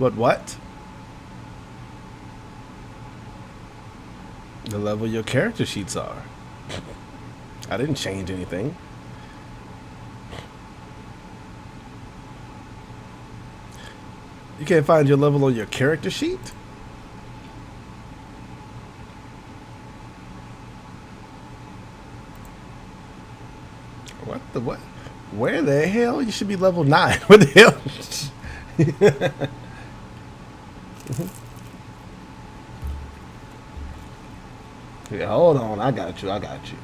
What? The level your character sheets are. I didn't change anything. You can't find your level on your character sheet? What the what? Where the hell? You should be level 9. What the hell? Yeah, hold on. I got you. I got you.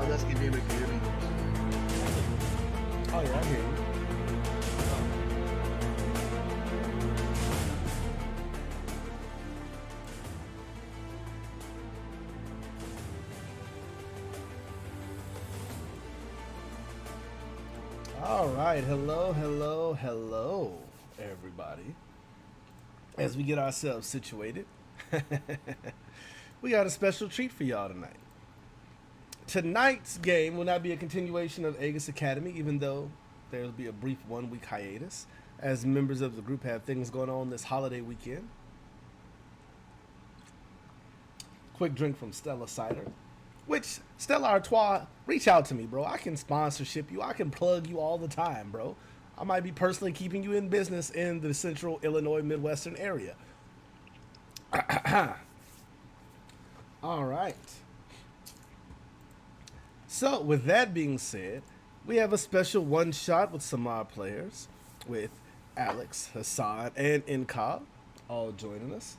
was asking if anybody could hear me. Oh yeah, I hear you. All right, hello, everybody. As we get ourselves situated, we got a special treat for y'all tonight. Tonight's game will not be a continuation of Aegis Academy, even though there will be a brief 1 week hiatus, as members of the group have things going on this holiday weekend. Quick drink from Stella Cider. Which, Stella Artois, reach out to me, bro. I can sponsorship you. I can plug you all the time, bro. I might be personally keeping you in business in the central Illinois Midwestern area. All right. So, with that being said, we have a special one-shot with some of our players, with Alex, Hassan, and Incob all joining us.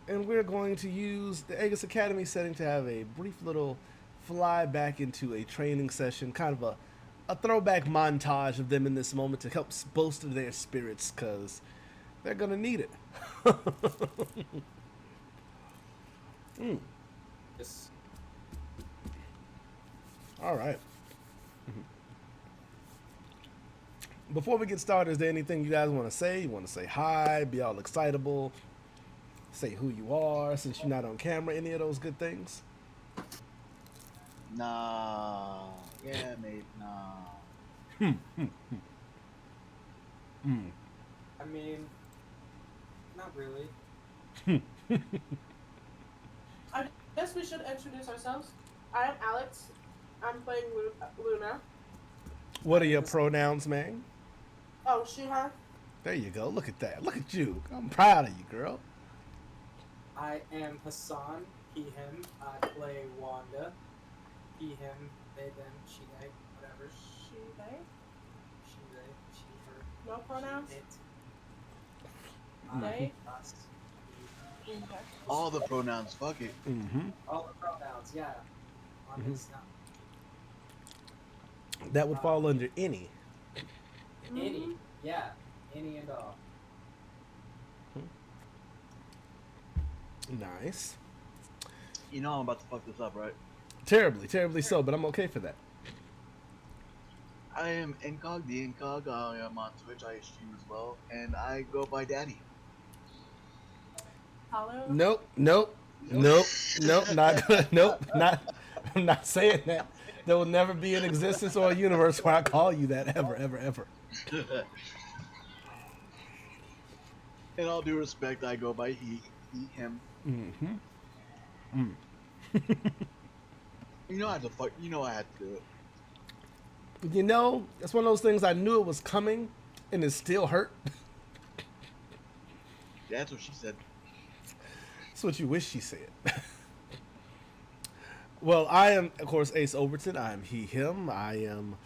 And we're going to use the Aegis Academy setting to have a brief little fly back into a training session, kind of a throwback montage of them in this moment to help bolster their spirits, because they're going to need it. Yes. All right. Before we get started, is there anything you guys want to say? You want to say hi, be all excitable, say who you are since you're not on camera, any of those good things? Nah. Yeah, mate. Nah. I mean, not really. I guess we should introduce ourselves. I am Alex. I'm playing Luna. What are your pronouns, man? Oh, she, her. There you go. Look at that. Look at you. I'm proud of you, girl. I am Hassan, he, him. I play Wanda. He, him, they, them, she, they, whatever. She, they. She, they, she, her. No pronouns? She, it. They. Us. Okay. All the pronouns. Fuck it. All the pronouns, yeah. On this now. That would fall under any. Any, yeah. Any and all. Nice. You know I'm about to fuck this up, right? Terribly, terribly so, but I'm okay for that. I am Incog, the Incog. I am on Twitch. I stream as well, and I go by Daddy. Hello. Nope, not gonna, nope, not. I'm not saying that. There will never be an existence or a universe where I call you that ever. In all due respect, I go by he, him. You know I had to fuck. You know I had to do it. You know, it's one of those things I knew it was coming, and it still hurt. That's what she said. That's what you wish she said. Well, I am, of course, Ace Overton. I am he, him. I am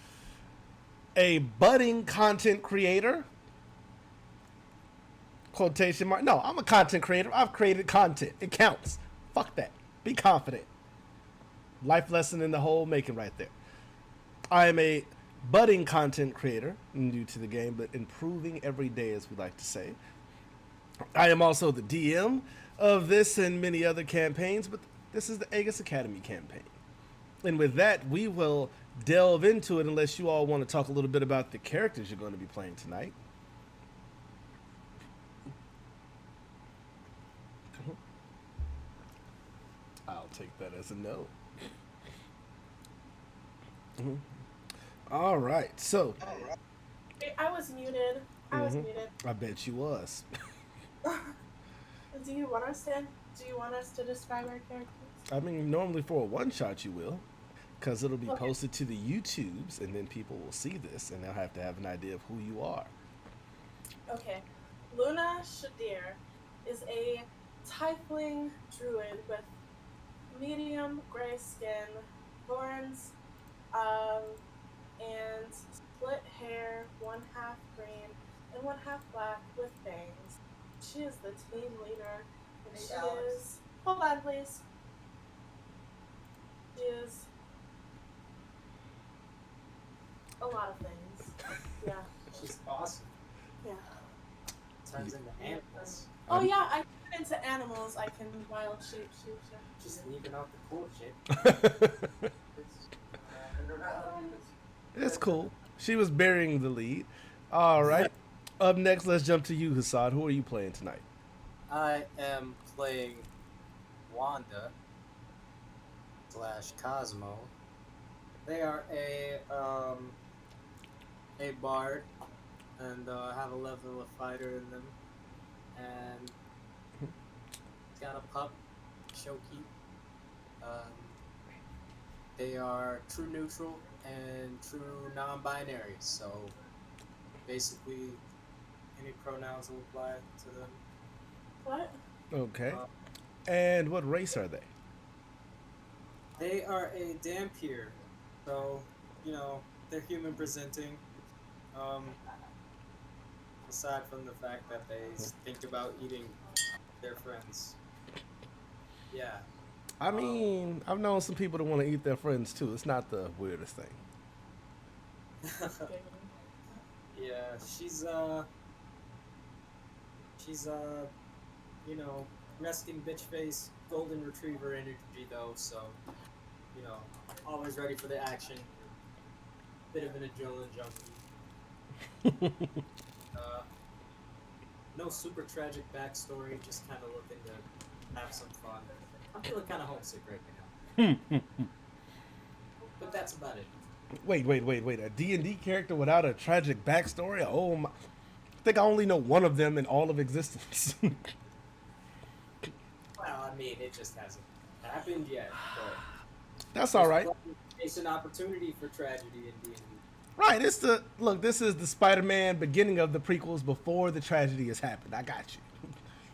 a budding content creator. Quotation mark. No, I'm a content creator. I've created content. It counts. Fuck that. Be confident. Life lesson in the whole making right there. I am a budding content creator, new to the game, but improving every day, as we like to say. I am also the DM of this and many other campaigns, but this is the Aegis Academy campaign. And with that, we will delve into it unless you all want to talk a little bit about the characters you're going to be playing tonight. I'll take that as a no. All right, so I was muted. I was muted. I bet you was. Do you want us to describe our characters? I mean, normally for a one shot you will, because it'll be posted to the YouTubes, and then people will see this, and they'll have to have an idea of who you are. Okay. Luna Shadir is a tiefling druid with medium gray skin, horns, and split hair, 1/2 green and 1/2 black with bangs. She is the team leader, and Hey, she Alex. is. Hold on, please. She is a lot of things. Yeah. She's awesome. Yeah. Turns into animals. Oh yeah, I get into animals. I can wild shape shoot. Just leaving out the cool shit. It's cool. She was burying the lead. All right. Up next, let's jump to you, Hassan. Who are you playing tonight? I am playing Wanda / Cosmo. They are a bard and have a level of fighter in them, and it's got a pup, Shoki. They are true neutral and true non-binary, so basically any pronouns will apply to them. What? Okay. Uh, And what race are they? They are a Dampier, so they're human presenting. Um, aside from the fact that they think about eating their friends. Yeah. I mean, I've known some people that want to eat their friends too. It's not the weirdest thing. Yeah, she's resting bitch face, golden retriever energy though, so always ready for the action. Bit of an adrenaline junkie. No super tragic backstory, just kind of looking to have some fun. I'm feeling kind of homesick right now. But that's about it. Wait. A D&D character without a tragic backstory? Oh my. I think I only know one of them in all of existence. Well, I mean, it just hasn't happened yet. But That's all right. It's an opportunity for tragedy in D&D. Right, this is the Spider-Man beginning of the prequels before the tragedy has happened. I got you.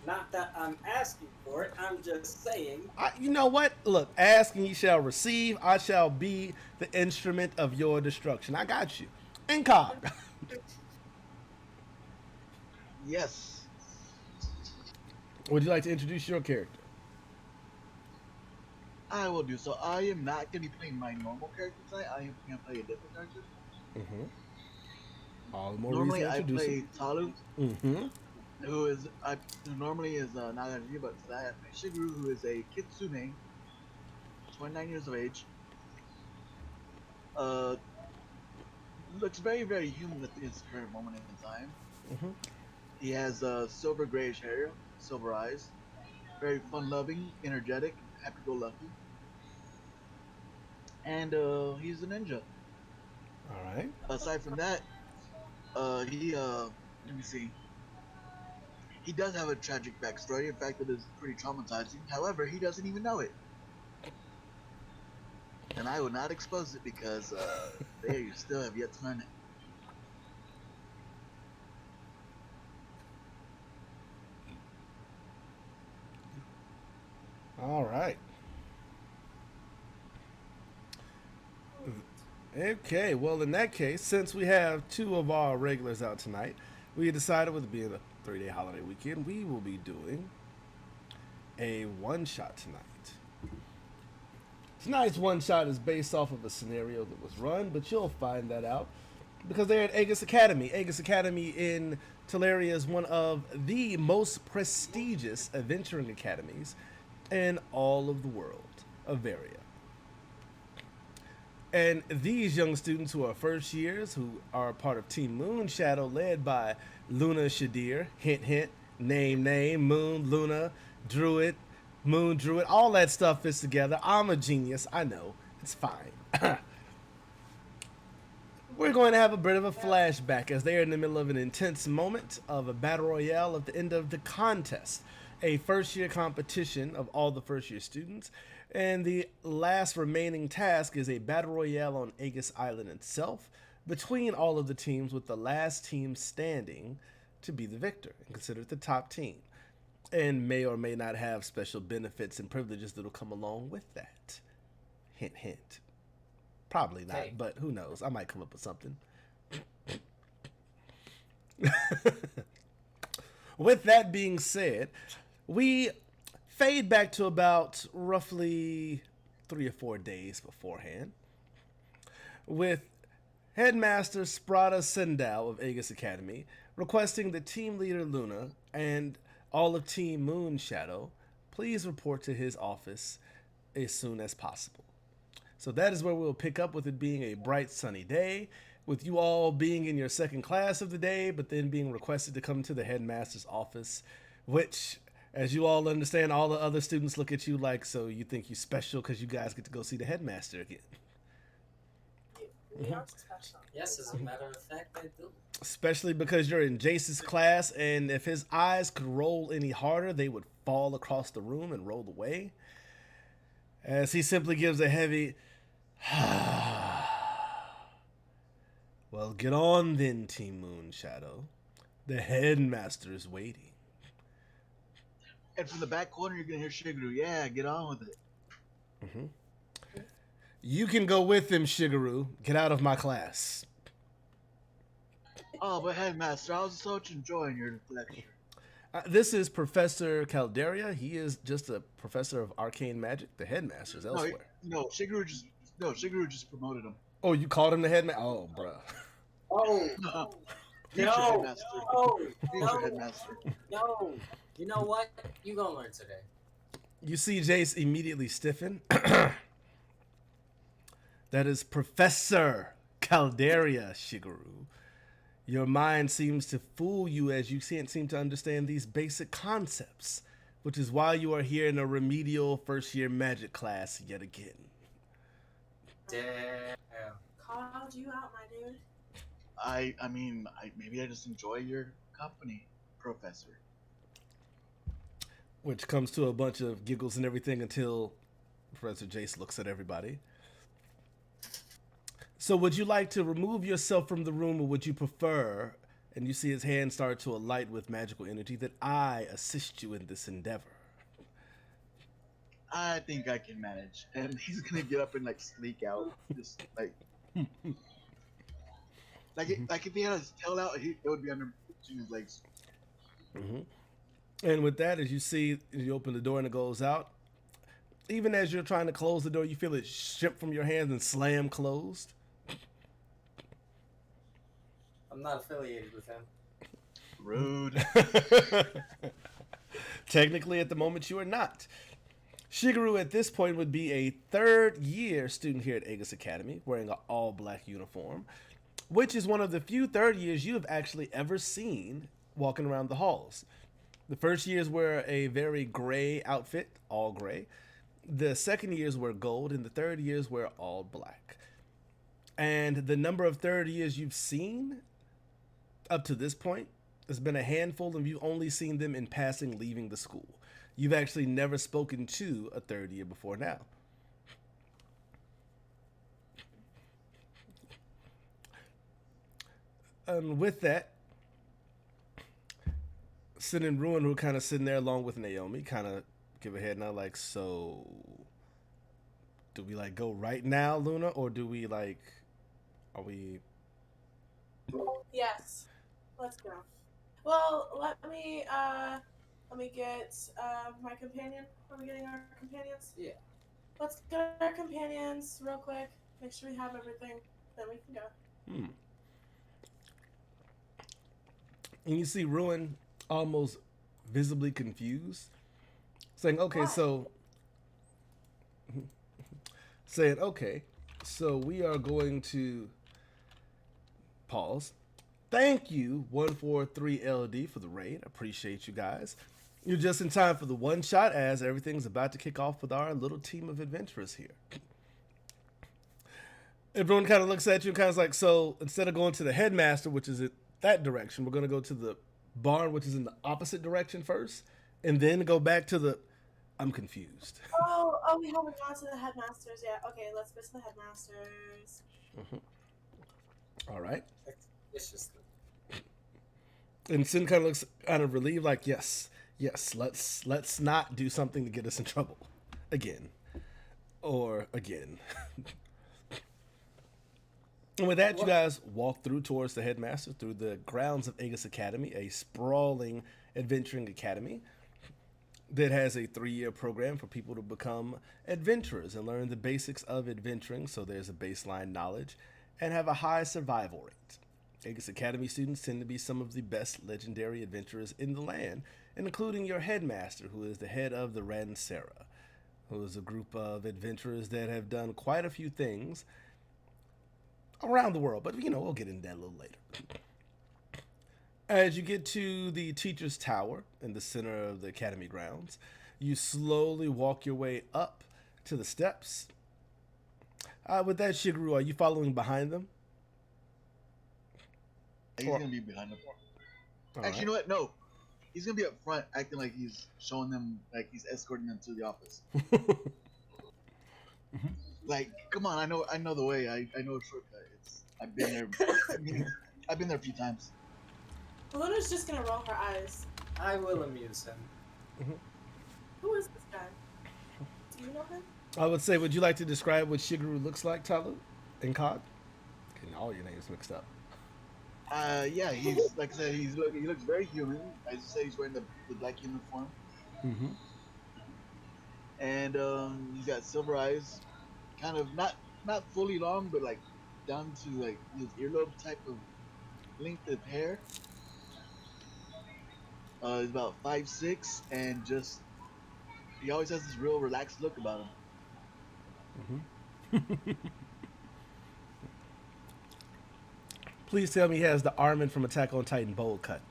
Not that I'm asking for it, I'm just saying. You know what? Look, ask and ye shall receive. I shall be the instrument of your destruction. I got you. Incog. Yes. Would you like to introduce your character? I will do so. I am not going to be playing my normal character tonight. I am going to play a different character. Mm-hmm. All the more Normally, reason to I introduce play him. Talu, Mm-hmm. who normally is not energy, but today I play Shigeru, who is a Kitsune, 29 years of age. Looks very, very human at his current moment in time. Mm-hmm. He has silver grayish hair, silver eyes, very fun-loving, energetic, happy-go-lucky, and he's a ninja. All right. Aside from that, let me see. He does have a tragic backstory. In fact, it is pretty traumatizing. However, he doesn't even know it, and I will not expose it because they still have yet to learn it. All right. Okay, well, in that case, since we have two of our regulars out tonight, we decided with it being a 3-day holiday weekend, we will be doing a one-shot tonight. Tonight's one-shot is based off of a scenario that was run, but you'll find that out because they're at Aegis Academy. Aegis Academy in Teleria is one of the most prestigious adventuring academies in all of the world of Varia. And these young students who are first years, who are part of Team Moonshadow, led by Luna Shadir, hint, hint, name, Moon, Luna, Druid, Moon, Druid, all that stuff fits together. I'm a genius, I know, it's fine. We're going to have a bit of a flashback as they are in the middle of an intense moment of a battle royale at the end of the contest, a first-year competition of all the first-year students. And the last remaining task is a battle royale on Aegis Island itself between all of the teams, with the last team standing to be the victor and considered the top team, and may or may not have special benefits and privileges that will come along with that. Hint, hint. Probably not, Hey. but who knows? I might come up with something. With that being said, we fade back to about roughly 3 or 4 days beforehand with Headmaster Sprada Sendao of Aegis Academy requesting that Team Leader Luna and all of Team Moon Shadow please report to his office as soon as possible. So that is where we'll pick up, with it being a bright sunny day, with you all being in your second class of the day, but then being requested to come to the headmaster's office, which, as you all understand, all the other students look at you like, so you think you're special because you guys get to go see the headmaster again. We are special. Yes, as a matter of fact, I do. Especially because you're in Jace's class, and if his eyes could roll any harder, they would fall across the room and roll away. As he simply gives a heavy, well, get on then, Team Moon Shadow. The headmaster is waiting. And from the back corner, you're gonna hear Shigeru. Yeah, get on with it. You can go with him, Shigeru. Get out of my class. Oh, but headmaster, I was so much enjoying your lecture. This is Professor Calderia. He is just a professor of arcane magic. The headmaster is elsewhere. No, Shigeru just promoted him. Oh, you called him the headmaster? Oh, bruh. Oh, Future no, headmaster. no, Future no, headmaster. no. You know what? You gonna learn today. You see Jace immediately stiffen. That is Professor Calderia, Shigeru. Your mind seems to fool you as you can't seem to understand these basic concepts, which is why you are here in a remedial first-year magic class yet again. Damn. Called you out, my dude. I mean, maybe I just enjoy your company, Professor. Which comes to a bunch of giggles and everything until Professor Jace looks at everybody. So would you like to remove yourself from the room, or would you prefer, and you see his hand start to alight with magical energy, that I assist you in this endeavor? I think I can manage. And he's gonna get up and like sneak out, just like if he had his tail out, it would be under between his legs. And with that, as you see, you open the door and it goes out. Even as you're trying to close the door, you feel it shimp from your hands and slam closed. I'm not affiliated with him. Rude. Technically, at the moment, you are not. Shigeru at this point would be a third-year student here at Aegis Academy, wearing an all-black uniform, which is one of the few third years you have actually ever seen walking around the halls. The first years were a very gray outfit, all gray. The second years were gold, and the third years were all black. And the number of third years you've seen up to this point has been a handful, and you've only seen them in passing leaving the school. You've actually never spoken to a third year before now. And with that, Sin and Ruin, who kind of sitting there along with Naomi, kind of give a head nod like, so do we like go right now, Luna, or do we like, are we? Yes. Let's go. Well, let me get my companion. Are we getting our companions? Yeah. Let's get our companions real quick. Make sure we have everything. Then we can go. And you see Ruin almost visibly confused, saying, okay, so we are going to pause. Thank you, 143LD, for the raid. Appreciate you guys. You're just in time for the one shot, as everything's about to kick off with our little team of adventurers here. Everyone kind of looks at you and kind of like, so instead of going to the headmaster, which is in that direction, we're going to go to the barn, which is in the opposite direction first, and then go back to the... I'm confused. Oh, we haven't gone to the headmasters yet. Okay, let's go to the headmasters. All right. It's just And Sin kind of looks kind of relieved, like, yes, let's not do something to get us in trouble again. Or again. And with that, you guys walk through towards the headmaster, through the grounds of Aegis Academy, a sprawling adventuring academy that has a 3-year program for people to become adventurers and learn the basics of adventuring. So there's a baseline knowledge. and have a high survival rate. Aegis Academy students tend to be some of the best legendary adventurers in the land, including your headmaster, who is the head of the Ransera, who is a group of adventurers that have done quite a few things around the world, but we'll get into that a little later. As you get to the teacher's tower in the center of the academy grounds, you slowly walk your way up to the steps. With that, Shigeru, are you following behind them? He's Or- gonna be behind them. All Actually, you know what? No, he's gonna be up front, acting like he's showing them, like he's escorting them to the office. Like, come on, I know the way. I know a shortcut. I've been there. I've been there a few times. Luna's just gonna roll her eyes. I will amuse him. Who is this guy? Do you know him? I would say, would you like to describe what Shigeru looks like, Talu and Cog? Getting all your names mixed up. Yeah, he's like I said, he looks very human. As you say, he's wearing the black uniform, Mm-hmm. and he's got silver eyes, kind of not fully long, but like down to like his earlobe type of length of hair. He's about 5'6", and just he always has this real relaxed look about him. Please tell me he has the Armin from Attack on Titan bowl cut.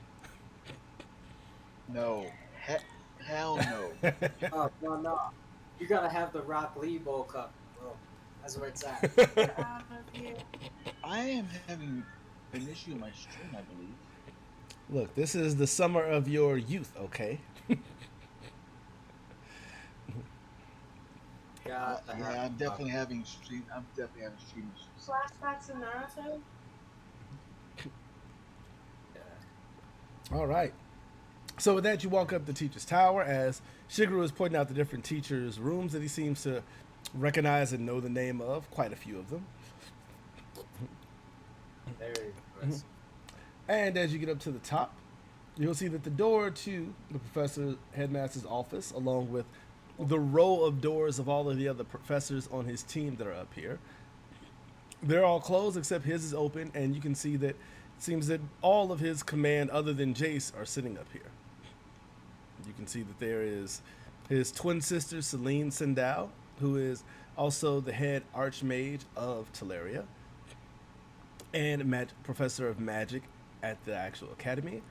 No, hell no. Oh, no. You gotta have the Rock Lee bowl cup, bro. That's where it's at. Get out of here. I am having an issue in my stream, I believe. Look, this is the summer of your youth, okay? God, Yeah, I'm definitely having stream. I'm definitely having stream issues. Flashbacks in Naruto? All right. So with that, you walk up the teacher's tower as Shigeru is pointing out the different teachers' rooms that he seems to recognize and know the name of, quite a few of them. Very impressive. And as you get up to the top, you'll see that the door to the professor headmaster's office, along with the row of doors of all of the other professors on his team that are up here, they're all closed except his is open, and you can see that it seems that all of his command other than Jace are sitting up here. You can see that there is his twin sister Celine Sindel, who is also the head archmage of Teleria and professor of magic at the actual academy,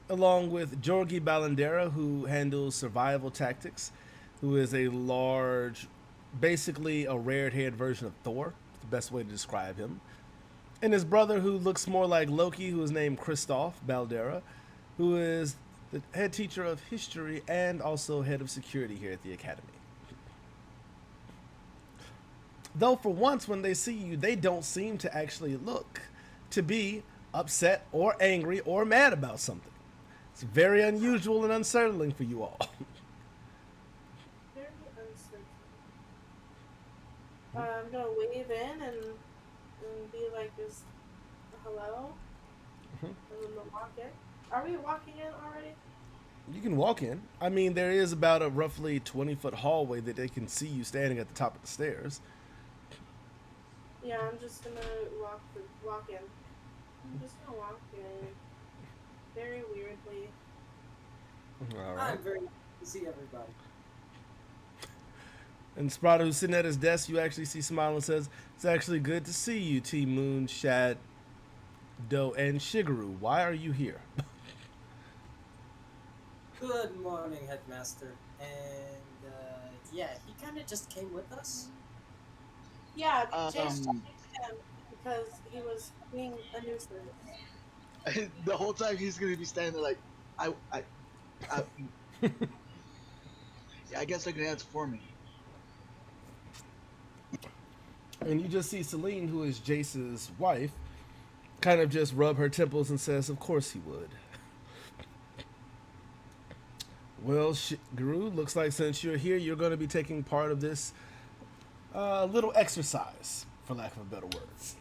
along with Jorgi Balandera, who handles survival tactics, who is a large, basically a red-haired version of Thor. It's the best way to describe him. And his brother, who looks more like Loki, who is named Christoph Baldera, who is the head teacher of history and also head of security here at the academy. Though for once, when they see you, they don't seem to actually look to be upset or angry or mad about something. It's very unusual and unsettling for you all. Very uncertain. I'm gonna wave in and be like, "Is hello?" Mhm. And then we'll walk in. Are we walking in already? You can walk in. I mean, there is about a roughly 20-foot hallway that they can see you standing at the top of the stairs. Yeah, I'm just gonna walk in. I'm just gonna walk in very weirdly. All right. I'm very happy to see everybody. And Sprada, who's sitting at his desk, you actually see smile and says, "It's actually good to see you, T Moon, Shad, Do, and Shigeru. Why are you here?" Good morning, Headmaster. And, yeah, he kind of just came with us. Yeah, Jace him because he was being a nuisance. The whole time he's gonna be standing there like, I yeah, I guess I can answer for me. And you just see Celine, who is Jace's wife, kind of just rub her temples and says, "Of course he would." Well, Shigeru, looks like since you're here, you're going to be taking part of this little exercise, for lack of a better words.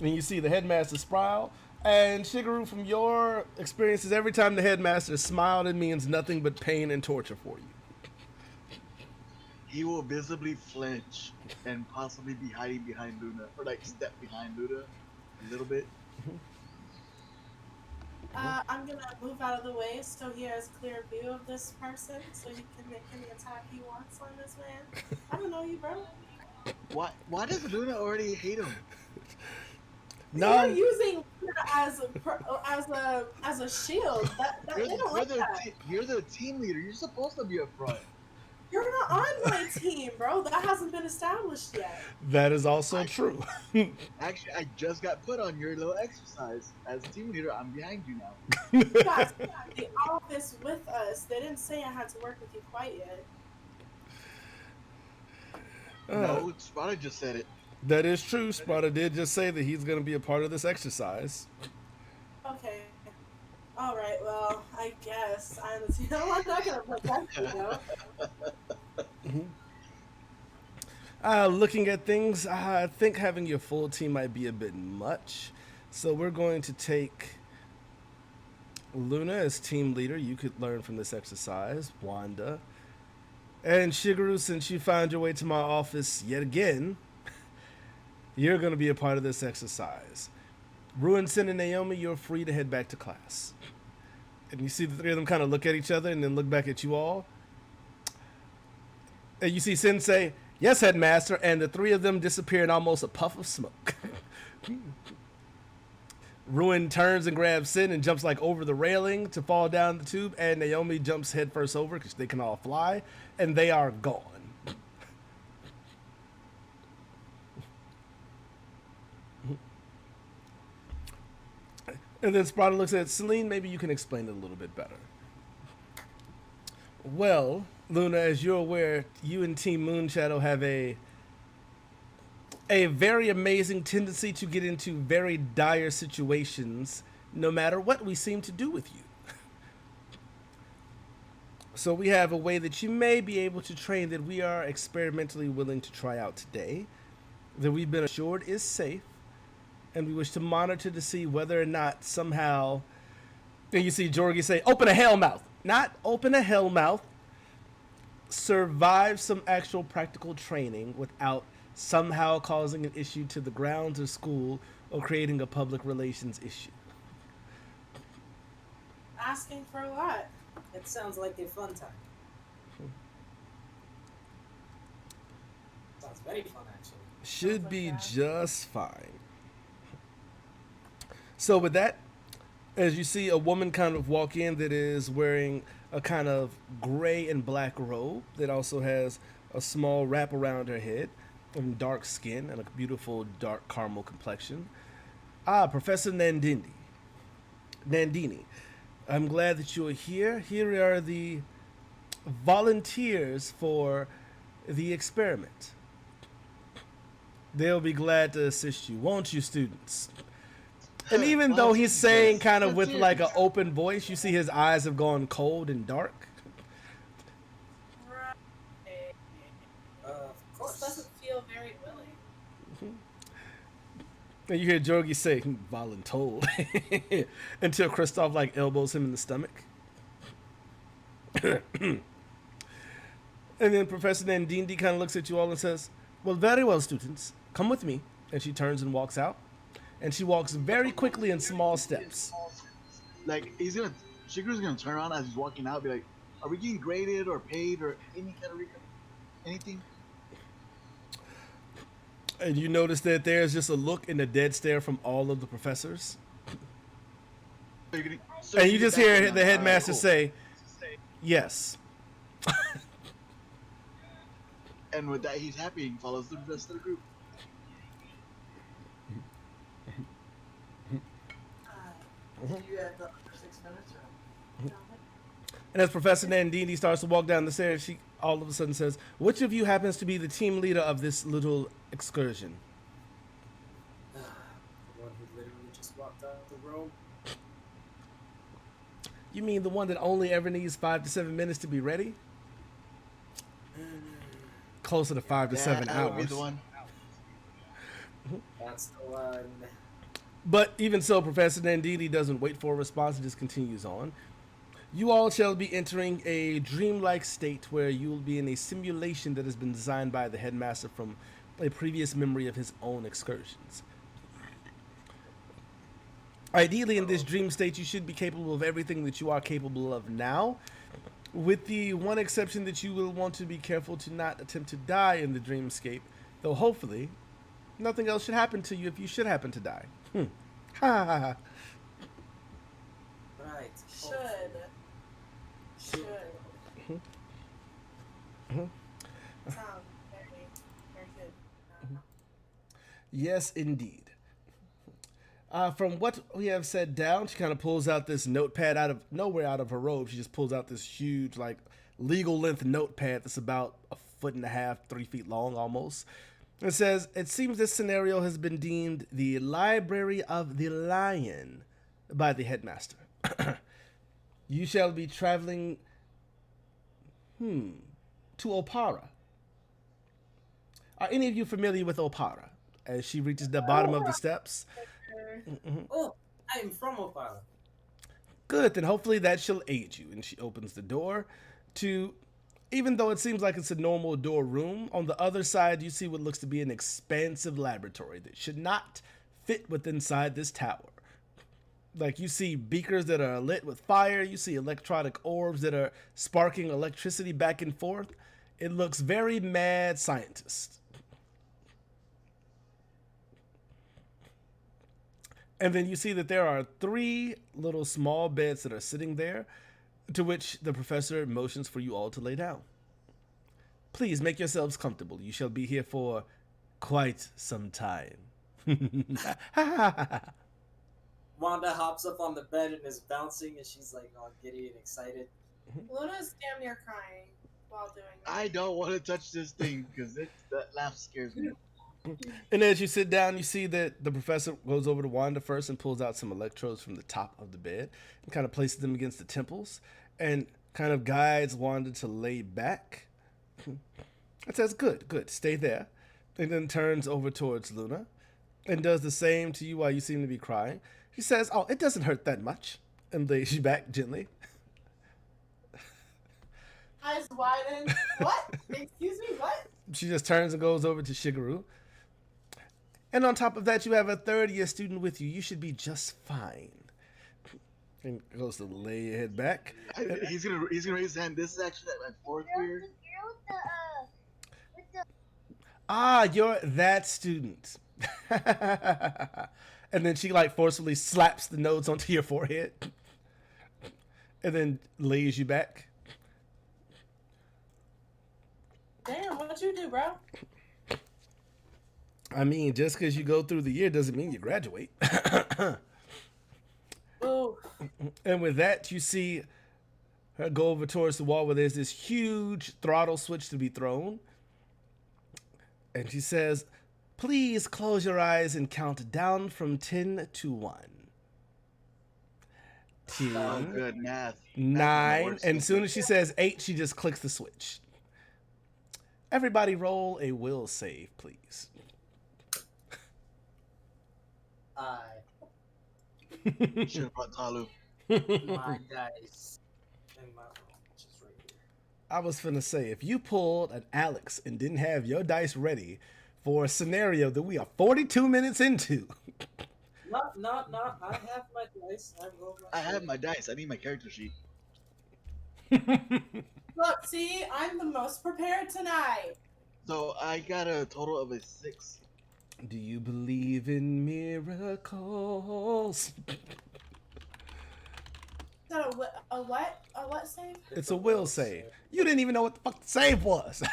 And you see the headmaster smile. And Shigeru, from your experiences, every time the headmaster smiled, it means nothing but pain and torture for you. he will visibly flinch and possibly be hiding behind Luna, or like step behind Luna a little bit. I'm gonna move out of the way so he has clear view of this person, so he can make any attack he wants on this man. I don't know you, bro. Why does Luna already hate him? No, You're using Luna as a shield. They don't like that. You're the team leader. You're supposed to be up front. You're not on my team, bro. That hasn't been established yet. that is also true. Actually, I just got put on your little exercise. As team leader, I'm behind you now. You guys got the office with us. They didn't say I had to work with you quite yet. No, Spada just said it. That is true. Sparta did just say that he's going to be a part of this exercise. Okay. All right. Well, I guess I'm not gonna protect you, though. Looking at things, I think having your full team might be a bit much. So we're going to take Luna as team leader. You could learn from this exercise. Wanda. And Shigeru, since you found your way to my office yet again, you're going to be a part of this exercise. Ruin, Sin, and Naomi, you're free to head back to class. And you see the three of them kind of look at each other and then look back at you all. And you see Sin say, "Yes, headmaster," and the three of them disappear in almost a puff of smoke. Ruin turns and grabs Sin and jumps like over the railing to fall down the tube, and Naomi jumps headfirst over because they can all fly, and they are gone. And then Sparta looks at Celine. Maybe you can explain it a little bit better. Well, Luna, as you're aware, you and Team Moonshadow have a very amazing tendency to get into very dire situations, no matter what we seem to do with you. So we have a way that you may be able to train that we are experimentally willing to try out today, that we've been assured is safe, and we wish to monitor to see whether or not somehow, and you see Jorgi say, "Open a hell mouth." Not open a hell mouth. Survive some actual practical training without somehow causing an issue to the grounds of school or creating a public relations issue. Asking for a lot. It sounds like a fun time. Sounds very fun, actually. Should like be that. just fine. So with that, as you see a woman kind of walk in that is wearing a kind of gray and black robe that also has a small wrap around her head and dark skin and a beautiful dark caramel complexion. Professor Nandini. I'm glad that you are here. Here are the volunteers for the experiment. They'll be glad to assist you, won't you, students? And even though he's saying kind of with like an open voice, you see his eyes have gone cold and dark. Right. Of This course. doesn't feel very willing. And you hear Jorgi say, "Voluntold," until Kristoff like elbows him in the stomach. And then Professor Nandini kind of looks at you all and says, "Well, very well, students. Come with me." And she turns and walks out. And she walks very quickly in small steps. Like Shigeru's gonna turn around as he's walking out, and be like, "Are we getting graded or paid or any kind of anything?" And you notice that there's just a look and a dead stare from all of the professors. And you just hear the headmaster say, "Yes." And with that, he's happy and follows the rest of the group. You had the 6 minutes or? And as Professor Nandini starts to walk down the stairs, she all of a sudden says, "Which of you happens to be the team leader of this little excursion?" The one who literally just walked out the room. You mean the one that only ever needs 5 to 7 minutes to be ready? Closer to 5 to 7 that would be hours. the one. That's the one. But even so, Professor Nandini doesn't wait for a response and just continues on. You all shall be entering a dreamlike state where you will be in a simulation that has been designed by the headmaster from a previous memory of his own excursions. Ideally, in this dream state, you should be capable of everything that you are capable of now, with the one exception that you will want to be careful to not attempt to die in the dreamscape, though hopefully nothing else should happen to you if you should happen to die. Ha ha ha. Right. Should. Mhm. Sound very, very good. Yes, indeed. From what we have said down, she kind of pulls out this notepad out of nowhere out of her robe. She just pulls out this huge, like, legal length notepad that's about 1.5 feet, 3 feet long almost. It says, "It seems this scenario has been deemed the Library of the Lion by the headmaster. You shall be traveling, to Opara. Are any of you familiar with Opara?" As she reaches the bottom of the steps. Oh, I am from Opala. Good, then hopefully that shall aid you. And she opens the door to, even though it seems like it's a normal door room, on the other side you see what looks to be an expansive laboratory that should not fit within inside this tower. Like, you see beakers that are lit with fire, you see electronic orbs that are sparking electricity back and forth. It looks very mad scientist. And then you see that there are 3 little small beds that are sitting there, to which the professor motions for you all to lay down. Please make yourselves comfortable. You shall be here for quite some time. Wanda hops up on the bed and is bouncing, and she's like all giddy and excited. Luna's damn near crying while doing that. I don't want to touch this thing because that laugh scares me. And as you sit down, you see that the professor goes over to Wanda first and pulls out some electrodes from the top of the bed and kind of places them against the temples and kind of guides Wanda to lay back. It says, good, stay there. And then turns over towards Luna and does the same to you while you seem to be crying. She says, "Oh, it doesn't hurt that much," and lays you back gently. Eyes widen. What? Excuse me, what? She just turns and goes over to Shigeru. "And on top of that, you have a third-year student with you. You should be just fine." And goes to lay your head back. He's gonna raise his hand. This is actually like my 4th year. Ah, you're that student. And then she like forcefully slaps the notes onto your forehead. And then lays you back. Damn, what'd you do, bro? I mean, just because you go through the year doesn't mean you graduate. Ooh. And with that, you see her go over towards the wall where there's this huge throttle switch to be thrown. And she says, "Please close your eyes and count down from 10 to 1. Oh, 10, good math. 9, and as soon as she says 8, she just clicks the switch. Everybody roll a will save, please." Should have brought Talu. My dice and my phone, which is right here. I was finna say, if you pulled an Alex and didn't have your dice ready for a scenario that we are 42 minutes into. Not. I have my dice. I have my dice. I need my character sheet. Look, see, I'm the most prepared tonight. So I got a total of a 6. Do you believe in miracles? Is that a what? A what save? It's a will save. You didn't even know what the fuck the save was.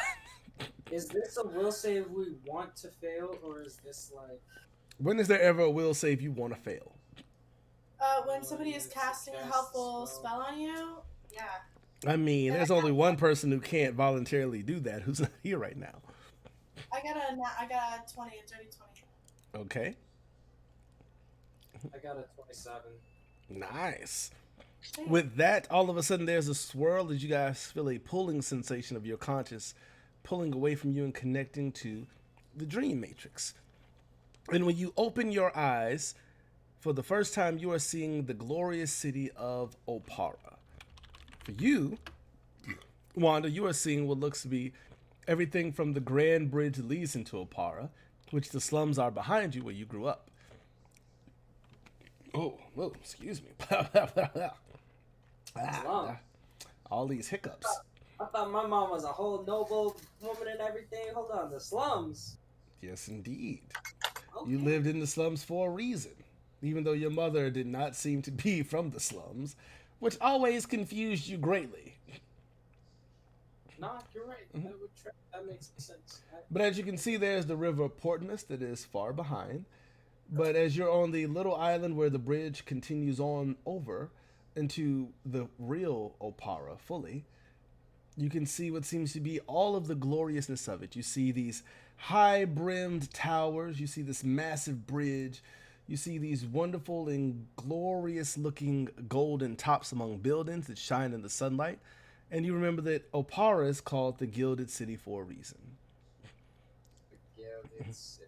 Is this a will save we want to fail, or is this like... When is there ever a will save you want to fail? When somebody is casting a helpful spell on you? Yeah. I mean, there's only one person who can't voluntarily do that who's not here right now. I got a 20, a dirty 20. Okay. I got a 27. Nice. With that, all of a sudden there's a swirl as you guys feel a pulling sensation of your conscious pulling away from you and connecting to the dream matrix. And when you open your eyes, for the first time you are seeing the glorious city of Opara. For you, Wanda, you are seeing what looks to be everything from the grand bridge that leads into Opara, which the slums are behind you where you grew up. Oh, whoa, excuse me. Slum. All these hiccups. I thought my mom was a whole noble woman and everything. Hold on, the slums. Yes, indeed. Okay. You lived in the slums for a reason, even though your mother did not seem to be from the slums, which always confused you greatly. Nah, you're right. That makes sense. But as you can see, there's the river Portmus that is far behind. But as you're on the little island where the bridge continues on over into the real Opara fully, you can see what seems to be all of the gloriousness of it. You see these high-brimmed towers. You see this massive bridge. You see these wonderful and glorious-looking golden tops among buildings that shine in the sunlight. And you remember that Opara is called the Gilded City for a reason. Yeah, it's.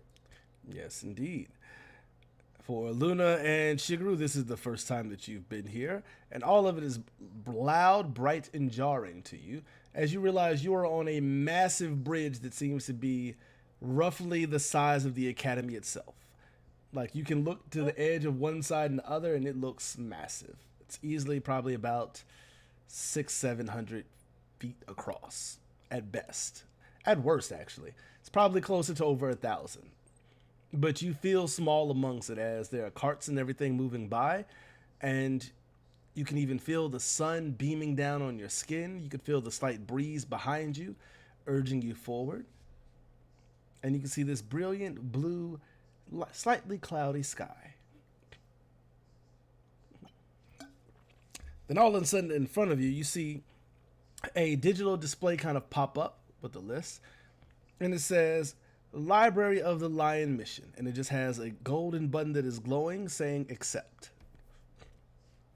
Yes, indeed. For Luna and Shigeru, this is the first time that you've been here, and all of it is loud, bright, and jarring to you, as you realize you are on a massive bridge that seems to be roughly the size of the academy itself. Like, you can look to the edge of one side and the other, and it looks massive. It's easily probably about 600-700 feet across, at best. At worst, actually. It's probably closer to over 1,000. But you feel small amongst it as there are carts and everything moving by, and you can even feel the sun beaming down on your skin. You can feel the slight breeze behind you, urging you forward. And you can see this brilliant blue, slightly cloudy sky. Then all of a sudden in front of you, you see a digital display kind of pop up with a list, and it says Library of the Lion Mission, and it just has a golden button that is glowing saying accept.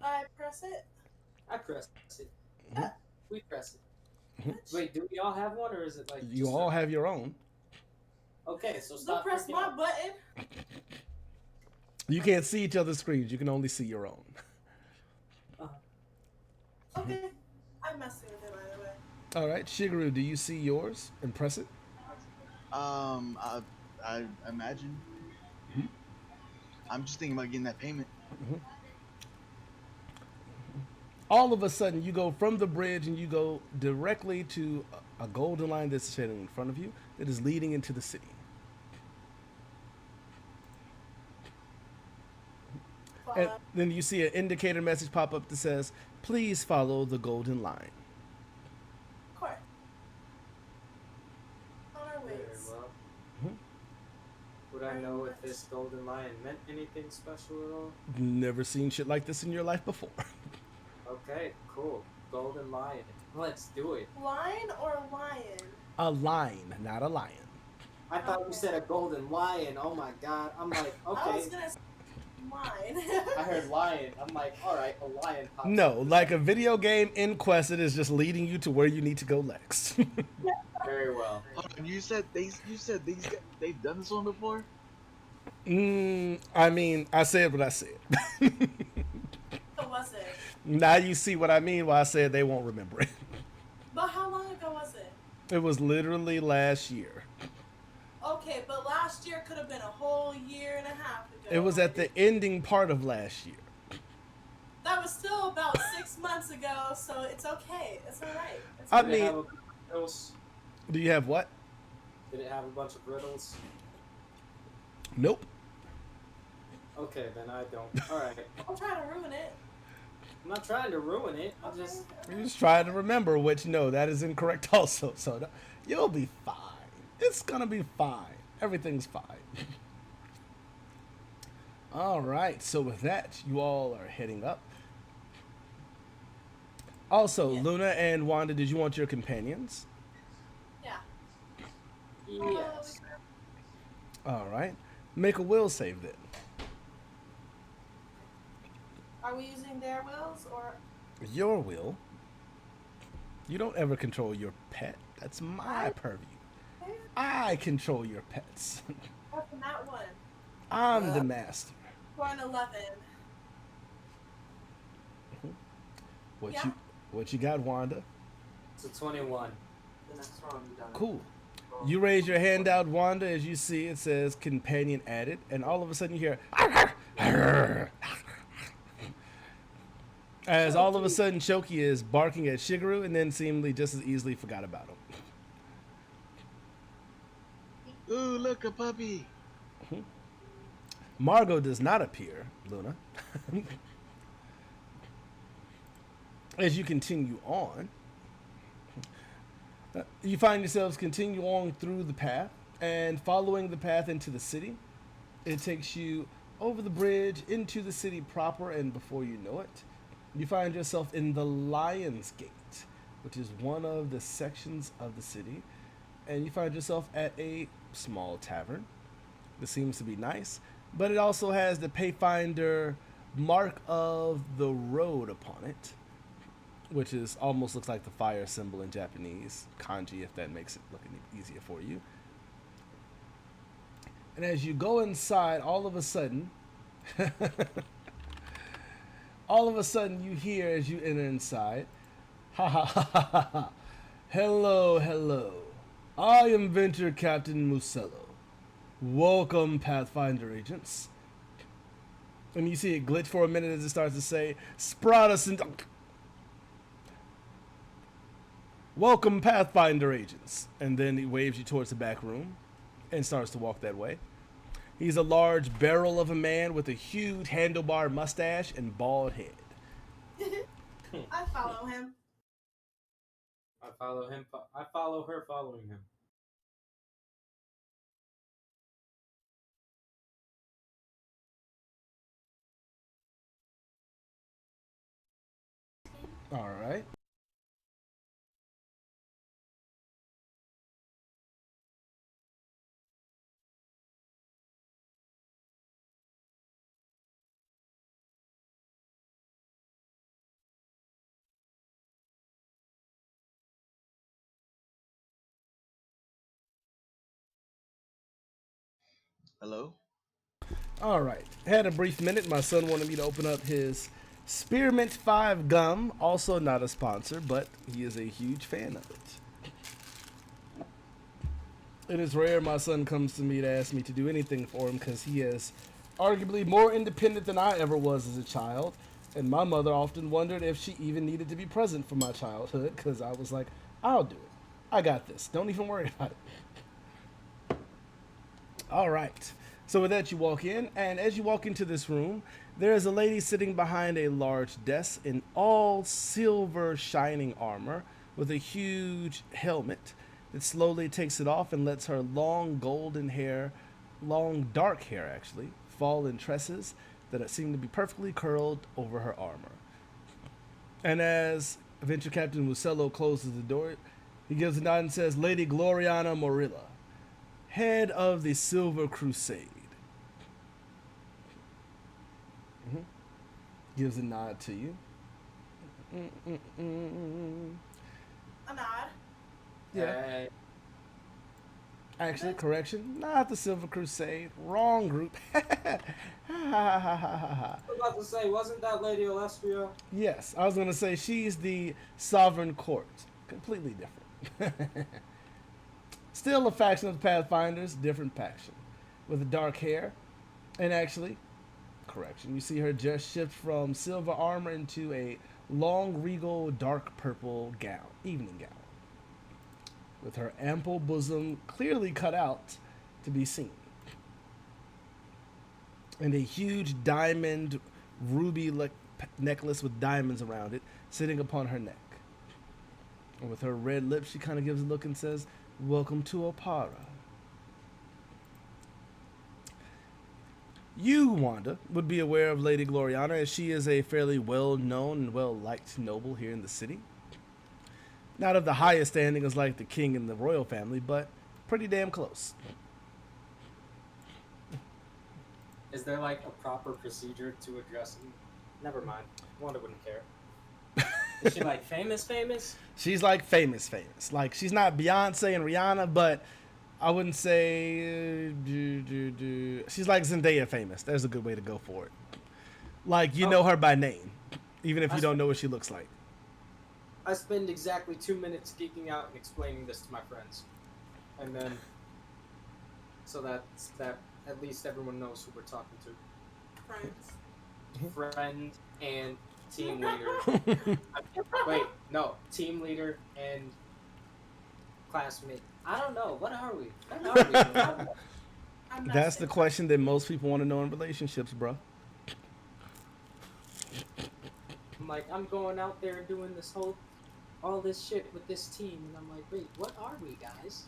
I press it. I press it. Mhm. We press it. Wait, do we all have one, or is it like You just all have your own. Okay, so Don't stop. press freaking my out. button. You can't see each other's screens. You can only see your own. Okay. I'm messing with it either way. All right, Shigeru, do you see yours and press it? I imagine. Mhm. I'm just thinking about getting that payment. All of a sudden, you go from the bridge and you go directly to a golden line that's sitting in front of you that is leading into the city. And then you see an indicator message pop up that says, please follow the golden line. Of course. On our Very ways. well. Mhm. Would I know if this golden lion meant anything special at all? Never seen shit like this in your life before. Okay, cool. Golden lion. Let's do it. Lion or lion? A line, not a lion. I thought you said a golden lion. Oh my god. I'm like, I okay. was gonna say lion. I heard lion. I'm like, alright, a lion pops No, up. like a video game in Quest, it is just leading you to where you need to go next. Very well. Hold on, you said these guys, they've done this one before? I mean, I said what I said. What was it? Now you see what I mean when I said they won't remember it. But how long ago was it? It was literally last year. Okay, but last year could have been a whole year and a half ago. It was at the ending part of last year. That was still about 6 months ago, so it's okay. It's alright. I Did it mean- have a bunch of riddles? Do you have what? Did it have a bunch of riddles? Nope. Okay, then I don't. Alright. I'm trying to ruin it. I'm not trying to ruin it. I'm Okay. just. You're just trying to remember, which, no, that is incorrect also. So you'll be fine. It's going to be fine. Everything's fine. All right. So with that, you all are heading up. Also, Yeah. Luna and Wanda, did you want your companions? Yeah. Yes. All right. Make a will save then. Are we using their wills or? Your will. You don't ever control your pet. That's my purview. I control your pets. What's in that one? I'm the master. For an 11. What Yeah. What you got, Wanda? It's a 21. The next round you done. Cool. You raise your hand out, Wanda, as you see it says companion added, and all of a sudden you hear as all of a sudden Shoki is barking at Shigeru and then seemingly just as easily forgot about him. Ooh, look, a puppy. Margot does not appear, Luna. As you continue on, you find yourselves continue on through the path and following the path into the city. It takes you over the bridge into the city proper, and before you know it, you find yourself in the Lion's Gate, which is one of the sections of the city, and you find yourself at a small tavern. This seems to be nice, but it also has the Payfinder mark of the road upon it, which is almost looks like the fire symbol in Japanese kanji, if that makes it look any easier for you. And as you go inside, all of a sudden you hear as you enter inside, ha ha ha ha ha ha, hello, hello, I am Venture Captain Musello. Welcome, Pathfinder agents. And you see it glitch for a minute as it starts to say, Spratus and... Welcome, Pathfinder agents. And then he waves you towards the back room and starts to walk that way. He's a large barrel of a man with a huge handlebar mustache and bald head. I follow him. I follow him. I follow her following him. All right. Hello? All right. Had a brief minute. My son wanted me to open up his Spearmint 5 gum. Also not a sponsor, but he is a huge fan of it. It is rare my son comes to me to ask me to do anything for him because he is arguably more independent than I ever was as a child. And my mother often wondered if she even needed to be present for my childhood because I was like, I'll do it. I got this. Don't even worry about it. All right. So with that, you walk in, and as you walk into this room, there is a lady sitting behind a large desk in all silver shining armor with a huge helmet that slowly takes it off and lets her long golden hair, long dark hair actually, fall in tresses that seem to be perfectly curled over her armor. And as Adventure Captain Musello closes the door, he gives a nod and says, Lady Gloriana Morilla, head of the Silver Crusade. Gives a nod to you. A nod. Yeah. Hey, Actually, correction. Not the Silver Crusade. Wrong group. I was about to say, wasn't that Lady Alestria? Yes, I was going to say she's the Sovereign Court. Completely different. Still a faction of the Pathfinders, different faction. With the dark hair. And actually, correction, you see her just shift from silver armor into a long, regal, dark purple gown, evening gown. With her ample bosom clearly cut out to be seen. And a huge diamond ruby necklace with diamonds around it sitting upon her neck. And with her red lips, she kind of gives a look and says, Welcome to Opara. You, Wanda, would be aware of Lady Gloriana as she is a fairly well-known and well-liked noble here in the city. Not of the highest standing as like the king and the royal family, but pretty damn close. Is there like a proper procedure to address him? Never mind. Wanda wouldn't care. Is she like famous? She's like famous. Like she's not Beyonce and Rihanna, but I wouldn't say she's like Zendaya famous. There's a good way to go for it. Like you know her by name, even if you don't know what she looks like. I spend exactly 2 minutes geeking out and explaining this to my friends, and then so that at least everyone knows who we're talking to. Friends. Friend and team leader. Wait, no, team leader and classmate. I don't know. What are we? What are we? I'm not That's the saying- question that most people want to know in relationships, bro. I'm like, I'm going out there doing all this shit with this team, and I'm like, wait, what are we, guys?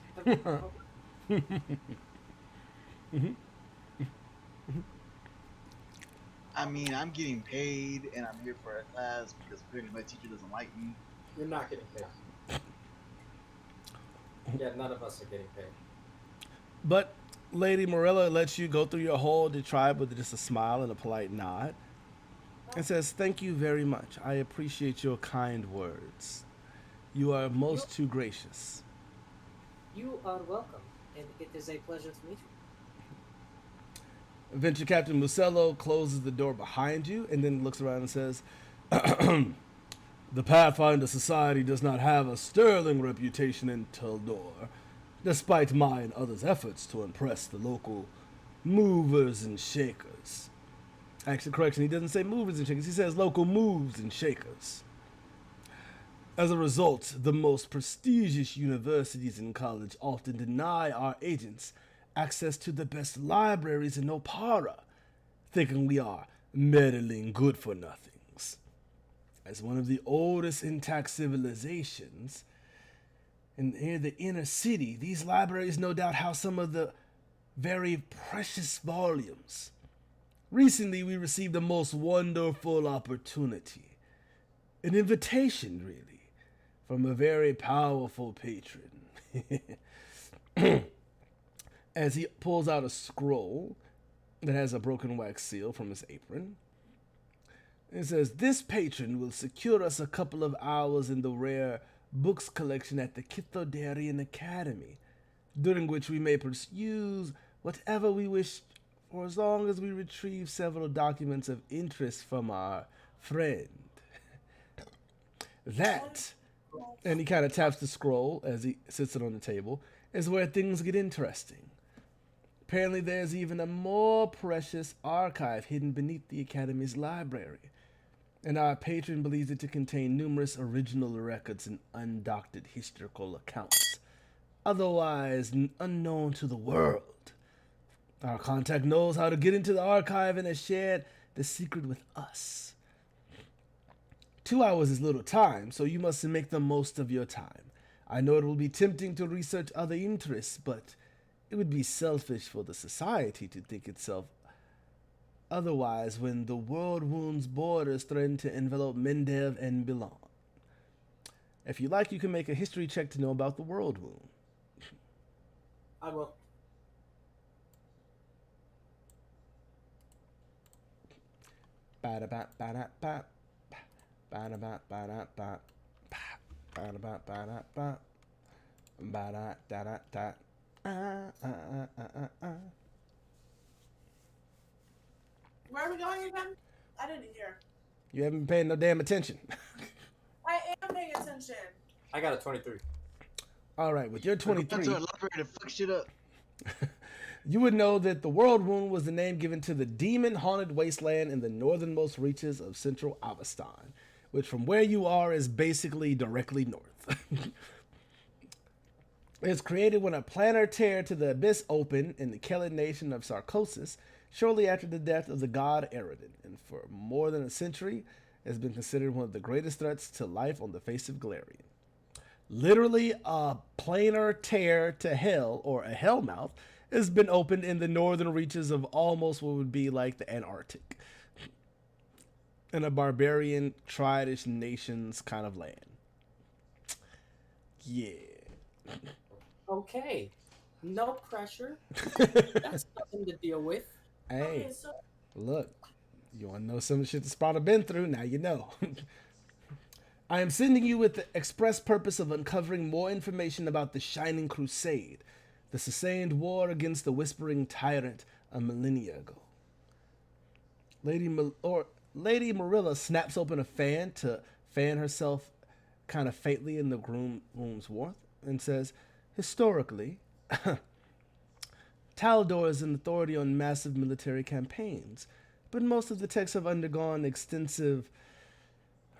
I mean, I'm getting paid, and I'm here for a class because apparently my teacher doesn't like me. You're not getting paid. Yeah, none of us are getting paid. But Lady Morella lets you go through your whole tribe with just a smile and a polite nod, and says, "Thank you very much. I appreciate your kind words. You are most too gracious." You are welcome, and it is a pleasure to meet you. Venture Captain Musello closes the door behind you and then looks around and says, "The Pathfinder Society does not have a sterling reputation in Tildor, despite my and others' efforts to impress the local movers and shakers." Actually, correction, he doesn't say movers and shakers, he says local moves and shakers. As a result, the most prestigious universities and college often deny our agents access to the best libraries in Opara, thinking we are meddling good-for-nothings. As one of the oldest intact civilizations, in here the inner city, these libraries no doubt house some of the very precious volumes. Recently, we received a most wonderful opportunity, an invitation, really, from a very powerful patron. As he pulls out a scroll that has a broken wax seal from his apron. It says, "This patron will secure us a couple of hours in the rare books collection at the Kithodarian Academy, during which we may pursue whatever we wish for as long as we retrieve several documents of interest from our friend." That, and he kind of taps the scroll as he sits it on the table, is where things get interesting. Apparently, there's even a more precious archive hidden beneath the Academy's library, and our patron believes it to contain numerous original records and undoctored historical accounts, otherwise unknown to the world. Our contact knows how to get into the archive and has shared the secret with us. 2 hours is little time, so you must make the most of your time. I know it will be tempting to research other interests, but it would be selfish for the society to think itself otherwise when the world wound's borders threaten to envelop Mendev and Milan. If you like, you can make a history check to know about the world wound. I will. Ba-da-ba-ba-da-ba. Ba-da-ba-ba-da-ba. Ba-da-ba-ba-da-ba. Ba-da-da-da-da. Where are we going again? I didn't hear. You haven't been paying no damn attention. I am paying attention. I got a 23. All right, with your Went 23, to a library to fuck shit up. you would know that the World Wound was the name given to the demon-haunted wasteland in the northernmost reaches of central Avestan, which from where you are is basically directly north. It was created when a planar tear to the abyss opened in the Kellan nation of Sarcosis shortly after the death of the god Eridan, and for more than a century has been considered one of the greatest threats to life on the face of Galarian. Literally, a planar tear to hell, or a hellmouth, has been opened in the northern reaches of almost what would be like the Antarctic, in a barbarian, triadish nations kind of land. Yeah. Okay. No pressure. That's nothing to deal with. Hey, Okay, so look, you want to know some of the shit that Sparta been through? Now you know. I am sending you with the express purpose of uncovering more information about the Shining Crusade, the sustained war against the Whispering Tyrant a millennia ago. Lady Marilla snaps open a fan to fan herself kind of faintly in the room's warmth and says, historically, Taldor is an authority on massive military campaigns, but most of the texts have undergone extensive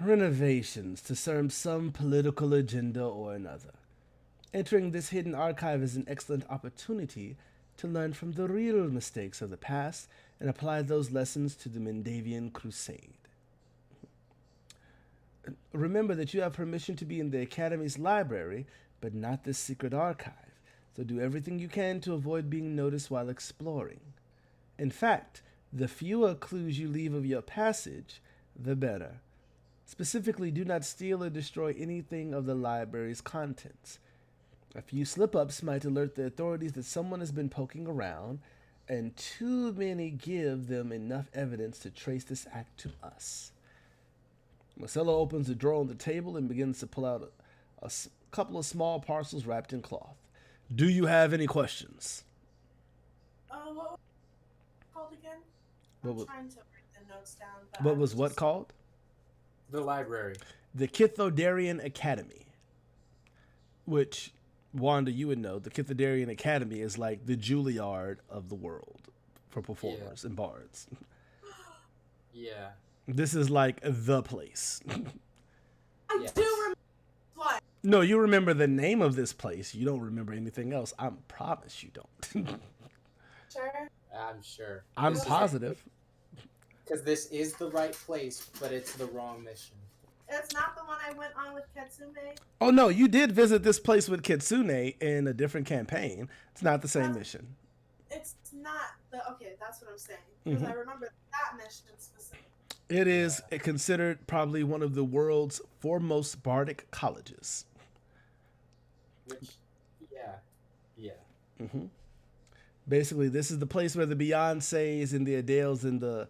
renovations to serve some political agenda or another. Entering this hidden archive is an excellent opportunity to learn from the real mistakes of the past and apply those lessons to the Mendavian Crusade. Remember that you have permission to be in the Academy's library, but not this secret archive, so do everything you can to avoid being noticed while exploring. In fact, the fewer clues you leave of your passage, the better. Specifically, do not steal or destroy anything of the library's contents. A few slip-ups might alert the authorities that someone has been poking around, and too many give them enough evidence to trace this act to us. Marcelo opens the drawer on the table and begins to pull out a couple of small parcels wrapped in cloth. Do you have any questions? What was it called again? What I'm was- trying to write the notes down. But What I was what just- called? The library. The Kythodarian Academy. Which, Wanda, you would know, the Kythodarian Academy is like the Juilliard of the world for performers and bards. Yeah. This is like the place. I Yes. do remember what. No, you remember the name of this place. You don't remember anything else. I promise you don't. Sure. I'm sure. I'm positive. Because this is the right place, but it's the wrong mission. It's not the one I went on with Katsume. Oh no, you did visit this place with Kitsune in a different campaign. It's not the same mission. It's not the. Okay, that's what I'm saying. Because I remember that mission specifically. It is considered probably one of the world's foremost bardic colleges. Which, yeah. Basically, this is the place where the Beyoncés and the Adeles and the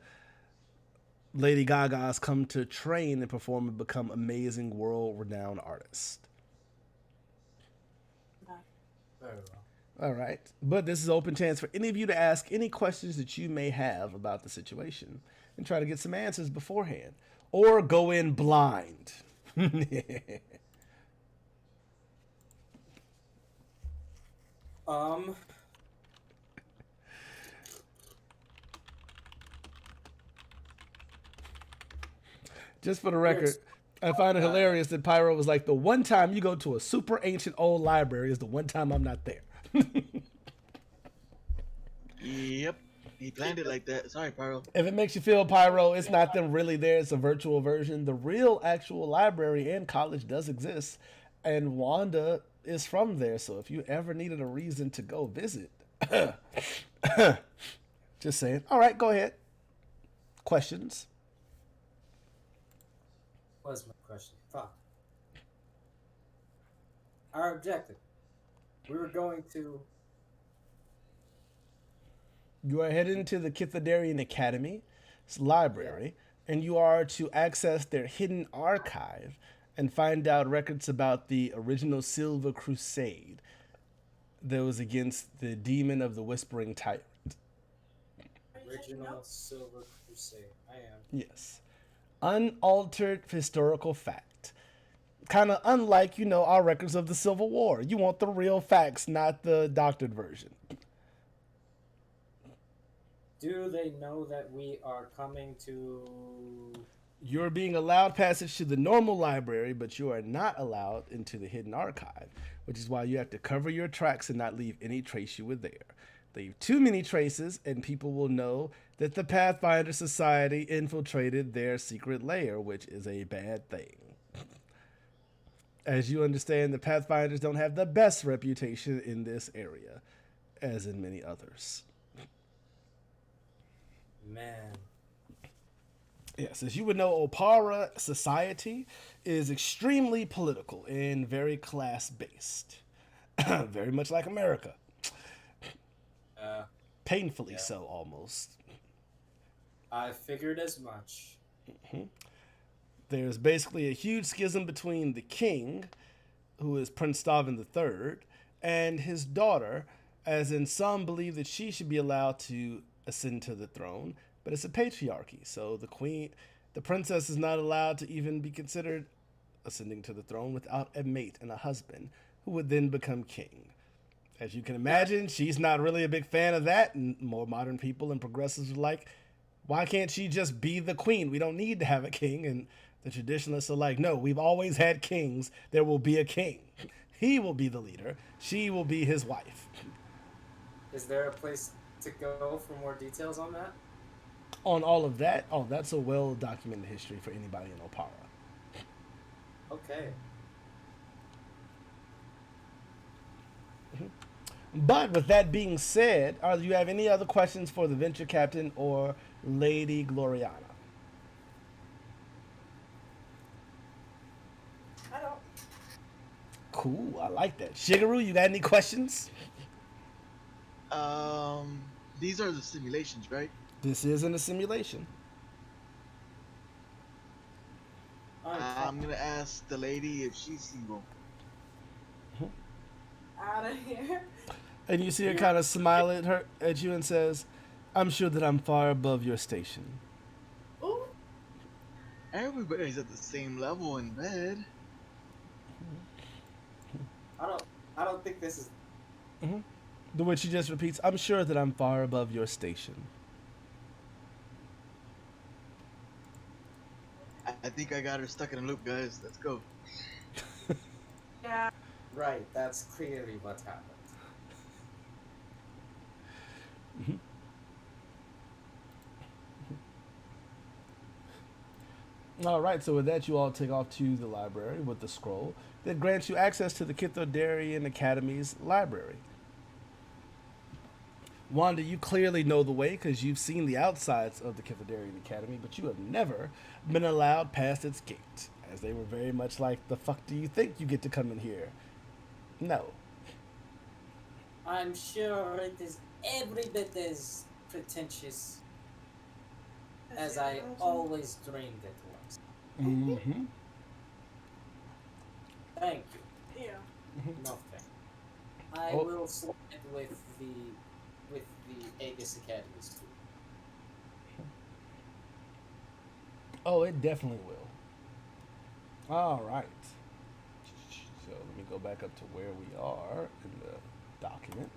Lady Gagas come to train and perform and become amazing world-renowned artists. Very well. All right. But this is open chance for any of you to ask any questions that you may have about the situation and try to get some answers beforehand. Or go in blind. Just for the record, I find it hilarious that Pyro was like, the one time you go to a super ancient old library is the one time I'm not there. Yep. He planned it like that. Sorry, Pyro. If it makes you feel, Pyro, it's not them really there. It's a virtual version. The real actual library and college does exist. And Wanda is from there. So if you ever needed a reason to go visit, just saying. All right, go ahead. Questions? What was my question? Fuck. Our objective. We were going to. You are heading to the Kythodarian Academy's library, and you are to access their hidden archive and find out records about the original Silver Crusade that was against the demon of the Whispering Tyrant. Are you taking Original notes? Silver Crusade. I am. Yes. Unaltered historical fact. Kind of unlike, our records of the Civil War. You want the real facts, not the doctored version. Do they know that we are coming to? You're being allowed passage to the normal library, but you are not allowed into the hidden archive, which is why you have to cover your tracks and not leave any trace you were there. Leave too many traces, and people will know that the Pathfinder Society infiltrated their secret lair, which is a bad thing. As you understand, the Pathfinders don't have the best reputation in this area, as in many others. Man. Yes, as you would know, Opara society is extremely political and very class-based. Very much like America. Painfully so, almost. I figured as much. There's basically a huge schism between the king, who is Prince Stavin III, and his daughter, as in some believe that she should be allowed to ascend to the throne, but it's a patriarchy, so the princess is not allowed to even be considered ascending to the throne without a mate and a husband, who would then become king. As you can imagine, she's not really a big fan of that, and more modern people and progressives are like, why can't she just be the queen? We don't need to have a king. And the traditionalists are like, no, we've always had kings. There will be a king. He will be the leader. She will be his wife. Is there a place to go for more details on that? On all of that, oh, that's a well-documented history for anybody in Opara. Okay. But with that being said, do you have any other questions for the venture captain or Lady Gloriana? I don't. Cool, I like that. Shigeru, you got any questions? These are the simulations, right? This isn't a simulation. I'm gonna ask the lady if she's single. Out of here. And you see her kind of smile at you and says, I'm sure that I'm far above your station. Ooh. Everybody's at the same level in bed. I don't think this is. To which she just repeats, I'm sure that I'm far above your station. I think I got her stuck in a loop, guys. Let's go. Yeah. Right, that's clearly what's happened. All right, so with that, you all take off to the library with the scroll that grants you access to the Kithodarian Academy's library. Wanda, you clearly know the way because you've seen the outsides of the Kithodarian Academy, but you have never been allowed past its gate, as they were very much like, the fuck do you think you get to come in here? No. I'm sure it is every bit as pretentious as I always dreamed it was. Mm-hmm. Thank you. Yeah. Nothing. I Oh. will slide with the Aegis Academy school. Oh, it definitely will. All right. So let me go back up to where we are in the document.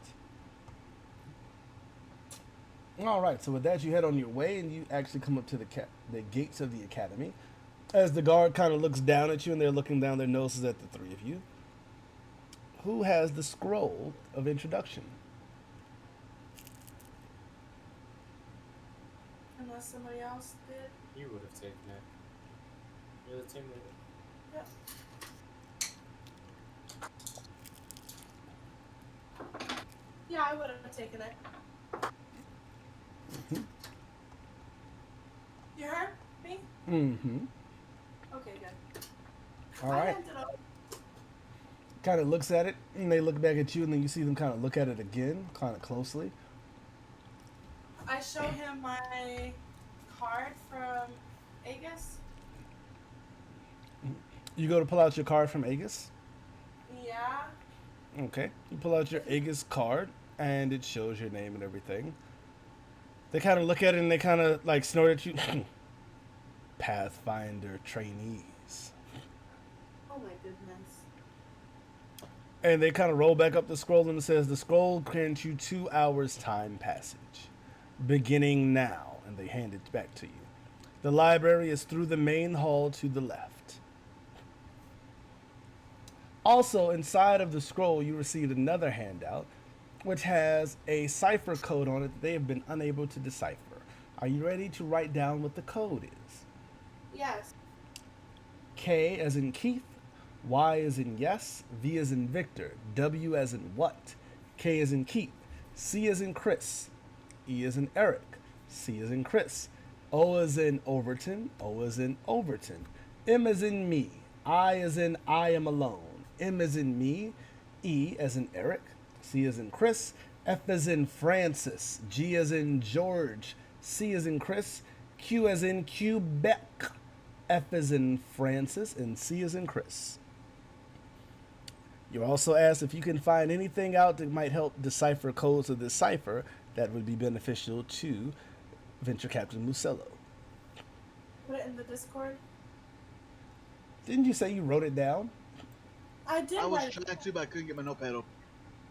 All right. So with that, you head on your way, and you actually come up to the gates of the academy. As the guard kind of looks down at you, and they're looking down their noses at the three of you. Who has the scroll of introduction? Unless somebody else did. You would have taken it. You're the team leader. Yeah. Yeah, I would have taken it. You heard me? Mm-hmm. Okay, good. All I right. ended up. Kind of looks at it, and they look back at you, and then you see them kind of look at it again, kind of closely. I show him my card from Aegis. You go to pull out your card from Aegis. Yeah. Okay. You pull out your Aegis card, and it shows your name and everything. They kind of look at it, and they kind of like snort at you. Pathfinder trainees. Oh my goodness. And they kind of roll back up the scroll, and it says, the scroll grants you 2 hours time passage, beginning now. And they hand it back to you. The library is through the main hall to the left. Also, inside of the scroll, you received another handout, which has a cipher code on it that they have been unable to decipher. Are you ready to write down what the code is? Yes. K as in Keith, Y as in yes, V as in Victor, W as in what, K as in Keith, C as in Chris, E as in Eric, C as in Chris, O as in Overton, O as in Overton, M as in me, I as in I am alone, M as in me, E as in Eric, C as in Chris, F as in Francis, G as in George, C as in Chris, Q as in Quebec, F as in Francis, and C as in Chris. You're also asked if you can find anything out that might help decipher codes of this cipher that would be beneficial to Venture Captain Musello. Put it in the Discord. Didn't you say you wrote it down? I did I was write. trying to, but I couldn't get my notepad open.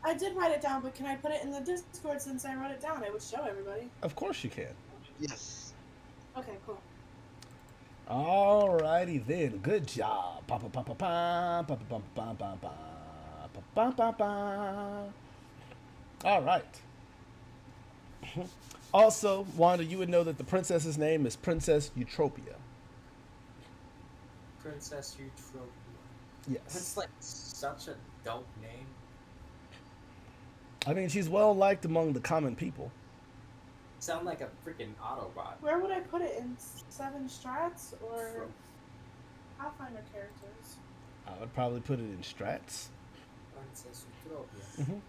I did write it down, but can I put it in the Discord since I wrote it down? It would show everybody. Of course you can. Yes. Okay, cool. Alrighty then. Good job. Pa pa pa pa pa pa pa pa pa pa pa pa pa pa. All right. Also, Wanda, you would know that the princess's name is Princess Eutropia. Princess Eutropia. Yes. That's like such a dope name. I mean, she's well liked among the common people. Sound like a freaking Autobot. Where would I put it in 7 strats or? I'll find her characters. I would probably put it in strats. Princess Eutropia.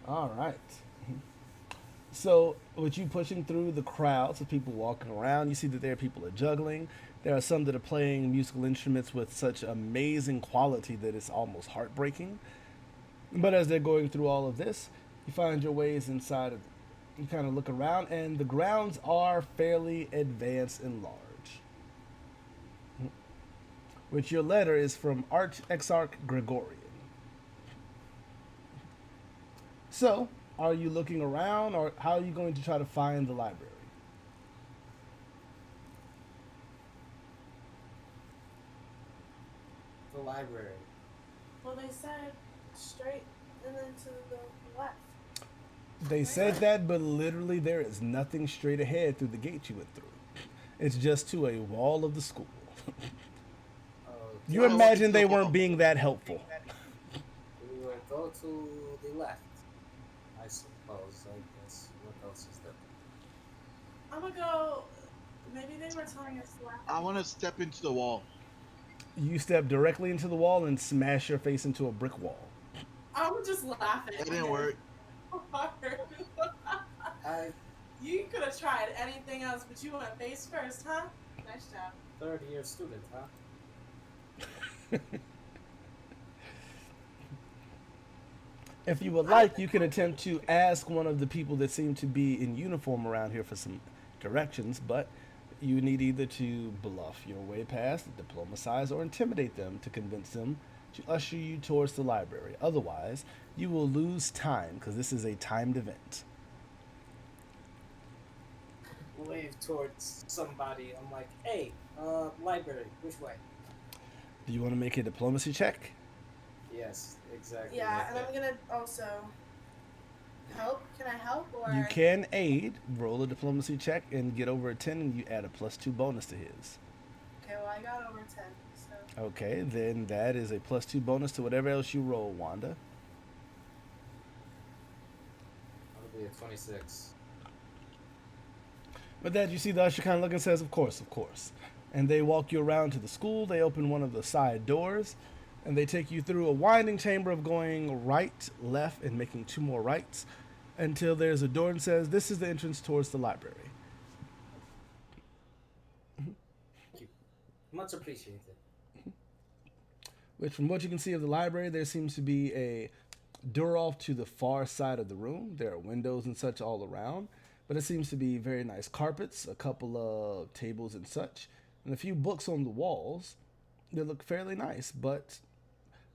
All right. So, with you pushing through the crowds of people walking around, you see that there are people are juggling. There are some that are playing musical instruments with such amazing quality that it's almost heartbreaking. But as they're going through all of this, you find your ways inside of. You kind of look around, and the grounds are fairly advanced and large. Which your letter is from Archexarch Gregorian. So, are you looking around, or how are you going to try to find the library? The library. Well, they said straight and then to the left. They said that, but literally there is nothing straight ahead through the gate you went through. It's just to a wall of the school. You Well, imagine they so- weren't being that helpful. We will go to the left. I suppose. I guess. What else is there? I'm gonna go. Maybe they were telling us left. I want to step into the wall. You step directly into the wall and smash your face into a brick wall. I'm just laughing. That didn't work. I You could have tried anything else, but you went face first, huh? Nice job. third-year student, huh? If you would like, you can attempt to ask one of the people that seem to be in uniform around here for some directions, but you need either to bluff your way past, diplomatize, or intimidate them to convince them to usher you towards the library. Otherwise, you will lose time because this is a timed event. Wave towards somebody. I'm like, hey, library, which way? Do you want to make a diplomacy check? Yes, exactly. Yeah, like and that. I'm gonna also help. Can I help or? You can aid, roll a diplomacy check, and get over a 10, and you add a +2 bonus to his. Okay, well I got over 10, so. Okay, then that is a +2 bonus to whatever else you roll, Wanda. That'll be a 26. With that, you see the usher kind of look and says, of course, of course. And they walk you around to the school. They open one of the side doors, and they take you through a winding chamber of going right, left, and making 2 more rights until there's a door and says, this is the entrance towards the library. Thank you. Much appreciated. Which, from what you can see of the library, there seems to be a door off to the far side of the room. There are windows and such all around, but it seems to be very nice carpets, a couple of tables and such, and a few books on the walls that look fairly nice. But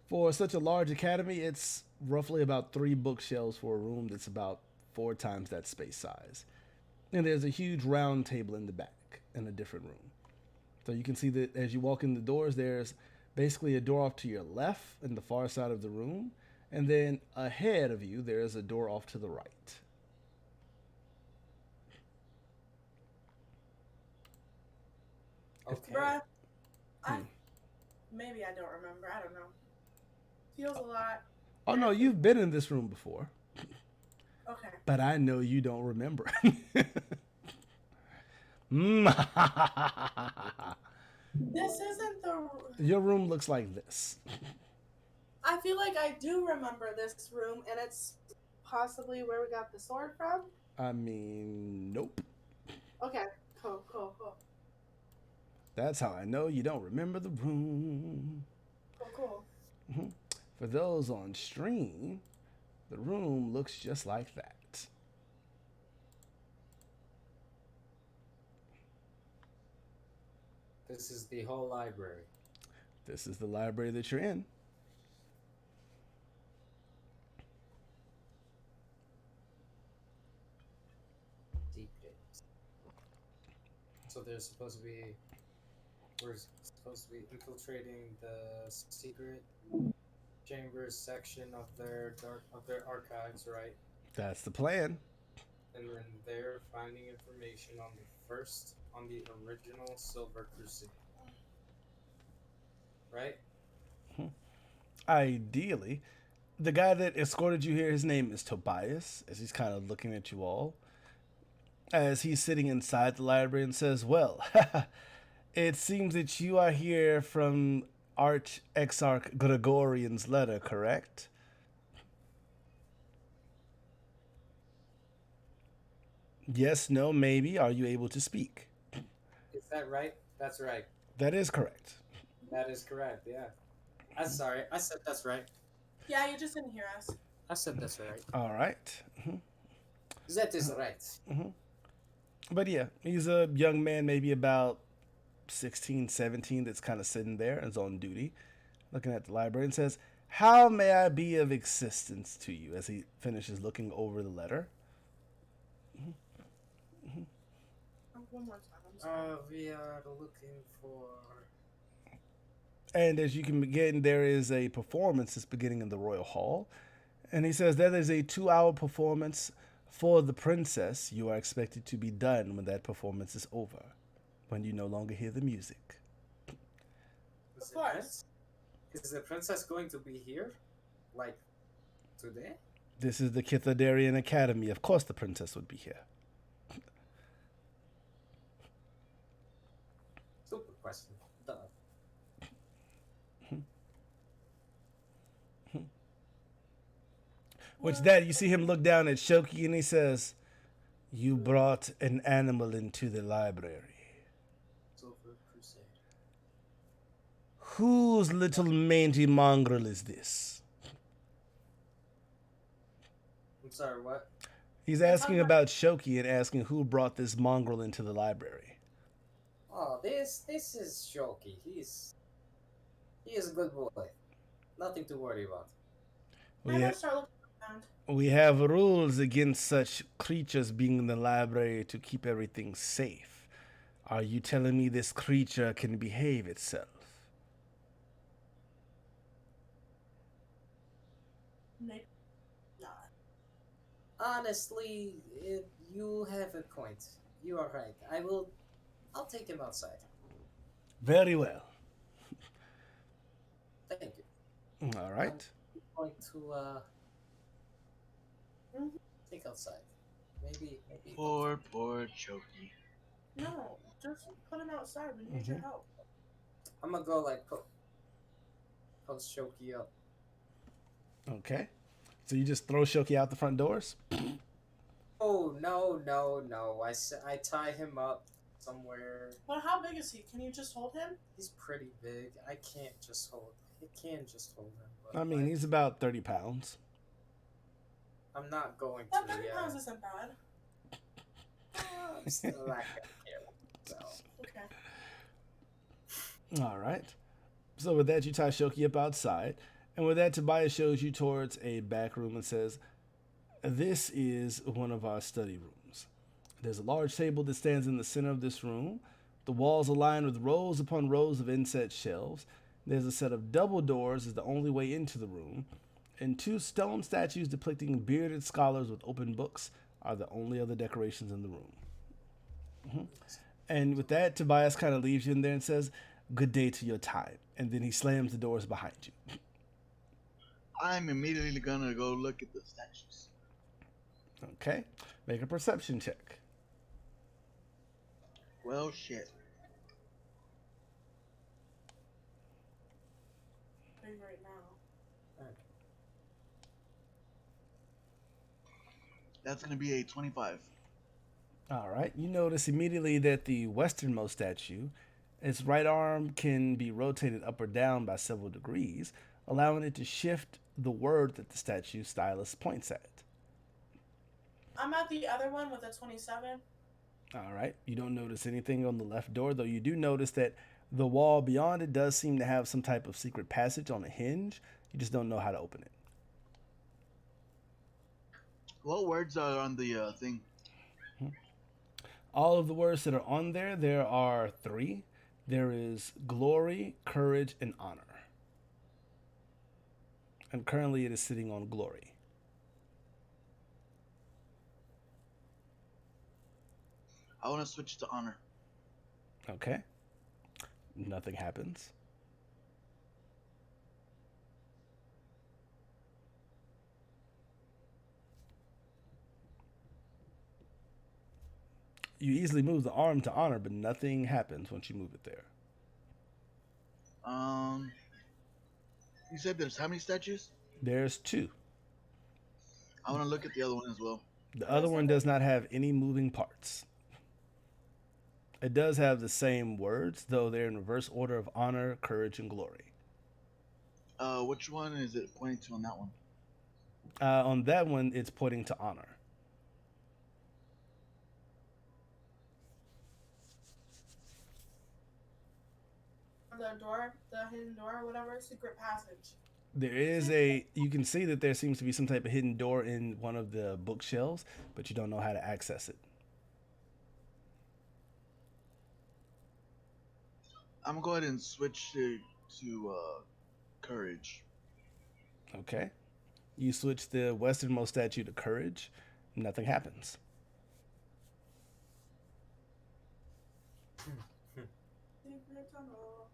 for such a large academy, it's roughly about 3 bookshelves for a room that's about 4 times that space size. And there's a huge round table in the back in a different room. So you can see that as you walk in the doors, there's basically a door off to your left in the far side of the room, and then ahead of you there is a door off to the right. Okay. Bruh, I Hmm. maybe I don't remember. I don't know. Feels a lot. Oh no, you've been in this room before, Okay. but I know you don't remember. This isn't the. Your room looks like this. I feel like I do remember this room, and it's possibly where we got the sword from. I mean, nope. Okay. Cool. Cool. Cool. That's how I know you don't remember the room. Cool. Cool. For those on stream, the room looks just like that. This is the whole library. This is the library that you're in. Secrets. So there's supposed to be. We're supposed to be infiltrating the secret chambers section of their archives, right? That's the plan. And then they're finding information on the original Silver Crusade. Right? Ideally, the guy that escorted you here, his name is Tobias, as he's kind of looking at you all, as he's sitting inside the library and says, well, it seems that you are here from Arch-Exarch Gregorian's letter, correct? Yes, no, maybe. Are you able to speak? Is that right? That's right. That is correct. That is correct, yeah. I'm sorry. I said that's right. Yeah, you just didn't hear us. I said that's right. All right. That is right. But yeah, he's a young man, maybe about 16, 17, that's kind of sitting there and is on duty, looking at the library and says, how may I be of assistance to you, as he finishes looking over the letter. One more time. I'm sorry. We are looking for. And as you can begin, there is a performance that's beginning in the Royal Hall. And he says that is a 2-hour performance for the princess. You are expected to be done when that performance is over, when you no longer hear the music. Is Of course. Is the princess going to be here? Like, today? This is the Kithadarian Academy. Of course the princess would be here. Stupid question. Duh. Which that, you see him look down at Shoki and he says, you brought an animal into the library. Silver Crusade. Whose little mangy mongrel is this? I'm sorry, what? He's asking about Shoki and asking who brought this mongrel into the library. Oh, this is Shoki. He is a good boy. Nothing to worry about. We, I ha- better start looking around. we have rules against such creatures being in the library to keep everything safe. Are you telling me this creature can behave itself? Maybe not. Honestly, you have a point. You are right. I'll take him outside. Very well. Thank you. All right. I'm going to Mhm. take outside. Maybe. Poor Choki. No, just put him outside. We need your help. I'm gonna go like post Shoki up. Okay. So you just throw Shoki out the front doors? Oh no! I tie him up somewhere. Well, how big is he? Can you just hold him? He's pretty big. I can't just hold. I can just hold him. But I mean, he's about 30 pounds. I'm not going to. That 30 pounds isn't bad. I'm still not gonna care. So Okay. All right. So with that, you tie Shoki up outside. And with that, Tobias shows you towards a back room and says, this is one of our study rooms. There's a large table that stands in the center of this room. The walls are lined with rows upon rows of inset shelves. There's a set of double doors as the only way into the room. And 2 stone statues depicting bearded scholars with open books are the only other decorations in the room. And with that, Tobias kind of leaves you in there and says, good day to your time. And then he slams the doors behind you. I'm immediately gonna go look at the statues. Okay. Make a perception check. Well, shit. Big right now. That's gonna be a 25. All right. You notice immediately that the westernmost statue, its right arm can be rotated up or down by several degrees, allowing it to shift the word that the statue stylus points at. I'm at the other one with a 27. All right. You don't notice anything on the left door, though you do notice that The wall beyond it does seem to have some type of secret passage on a hinge. You just don't know how to open it. What words are on the thing? All of the words that are on there, there are 3. There is glory, courage, and honor. And currently it is sitting on glory. I want to switch to honor. Okay. Nothing happens. You easily move the arm to honor, but nothing happens once you move it there. You said there's how many statues? There's 2. I want to look at the other one as well. The other one does not have any moving parts. It does have the same words, though they're in reverse order of honor, courage, and glory. Which one is it pointing to on that one? On that one, it's pointing to honor. The door, the hidden door, whatever, secret passage. There is you can see that there seems to be some type of hidden door in one of the bookshelves, but you don't know how to access it. I'm gonna go ahead and switch to courage. Okay. You switch the westernmost statue to courage, nothing happens. Secret tunnel.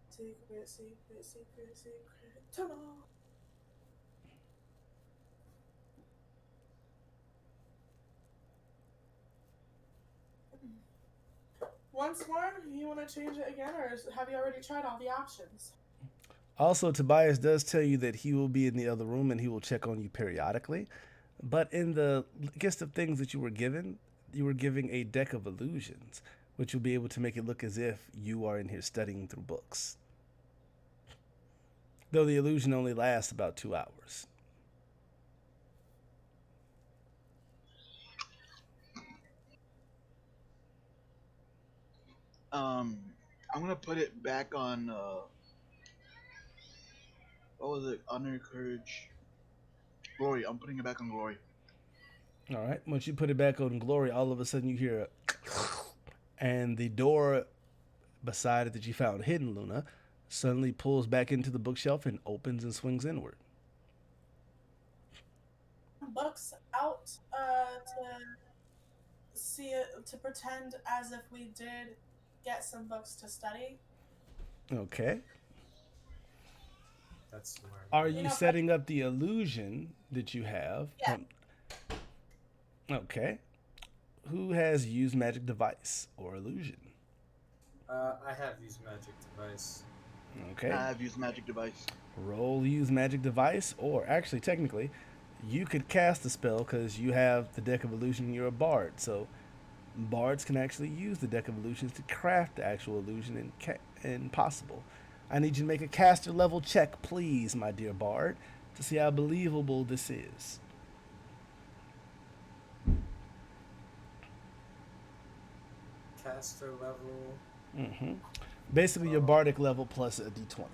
Secret, secret, secret, secret tunnel. Once more, you want to change it again, or have you already tried all the options? Also, Tobias does tell you that he will be in the other room and he will check on you periodically. But in the list of things that you were given, you were giving a deck of illusions, which will be able to make it look as if you are in here studying through books. Though the illusion only lasts about 2 hours. I'm gonna put it back on. What was it? Honor, courage, glory. I'm putting it back on glory. All right. Once you put it back on glory, all of a sudden you hear and the door beside it that you found hidden, Luna, suddenly pulls back into the bookshelf and opens and swings inward. Books out to see it, to pretend as if we did get some books to study. Okay. That's smart. Are you setting up the illusion that you have? Yeah. Okay. Who has used magic device or illusion? I have used magic device. Okay. I've used magic device. Roll use magic device, or actually, technically, you could cast a spell because you have the deck of illusion and you're a bard. So bards can actually use the deck of illusions to craft the actual illusion and possible. I need you to make a caster level check, please, my dear bard, to see how believable this is. Caster level. Mm-hmm. Basically, your bardic level plus a d20.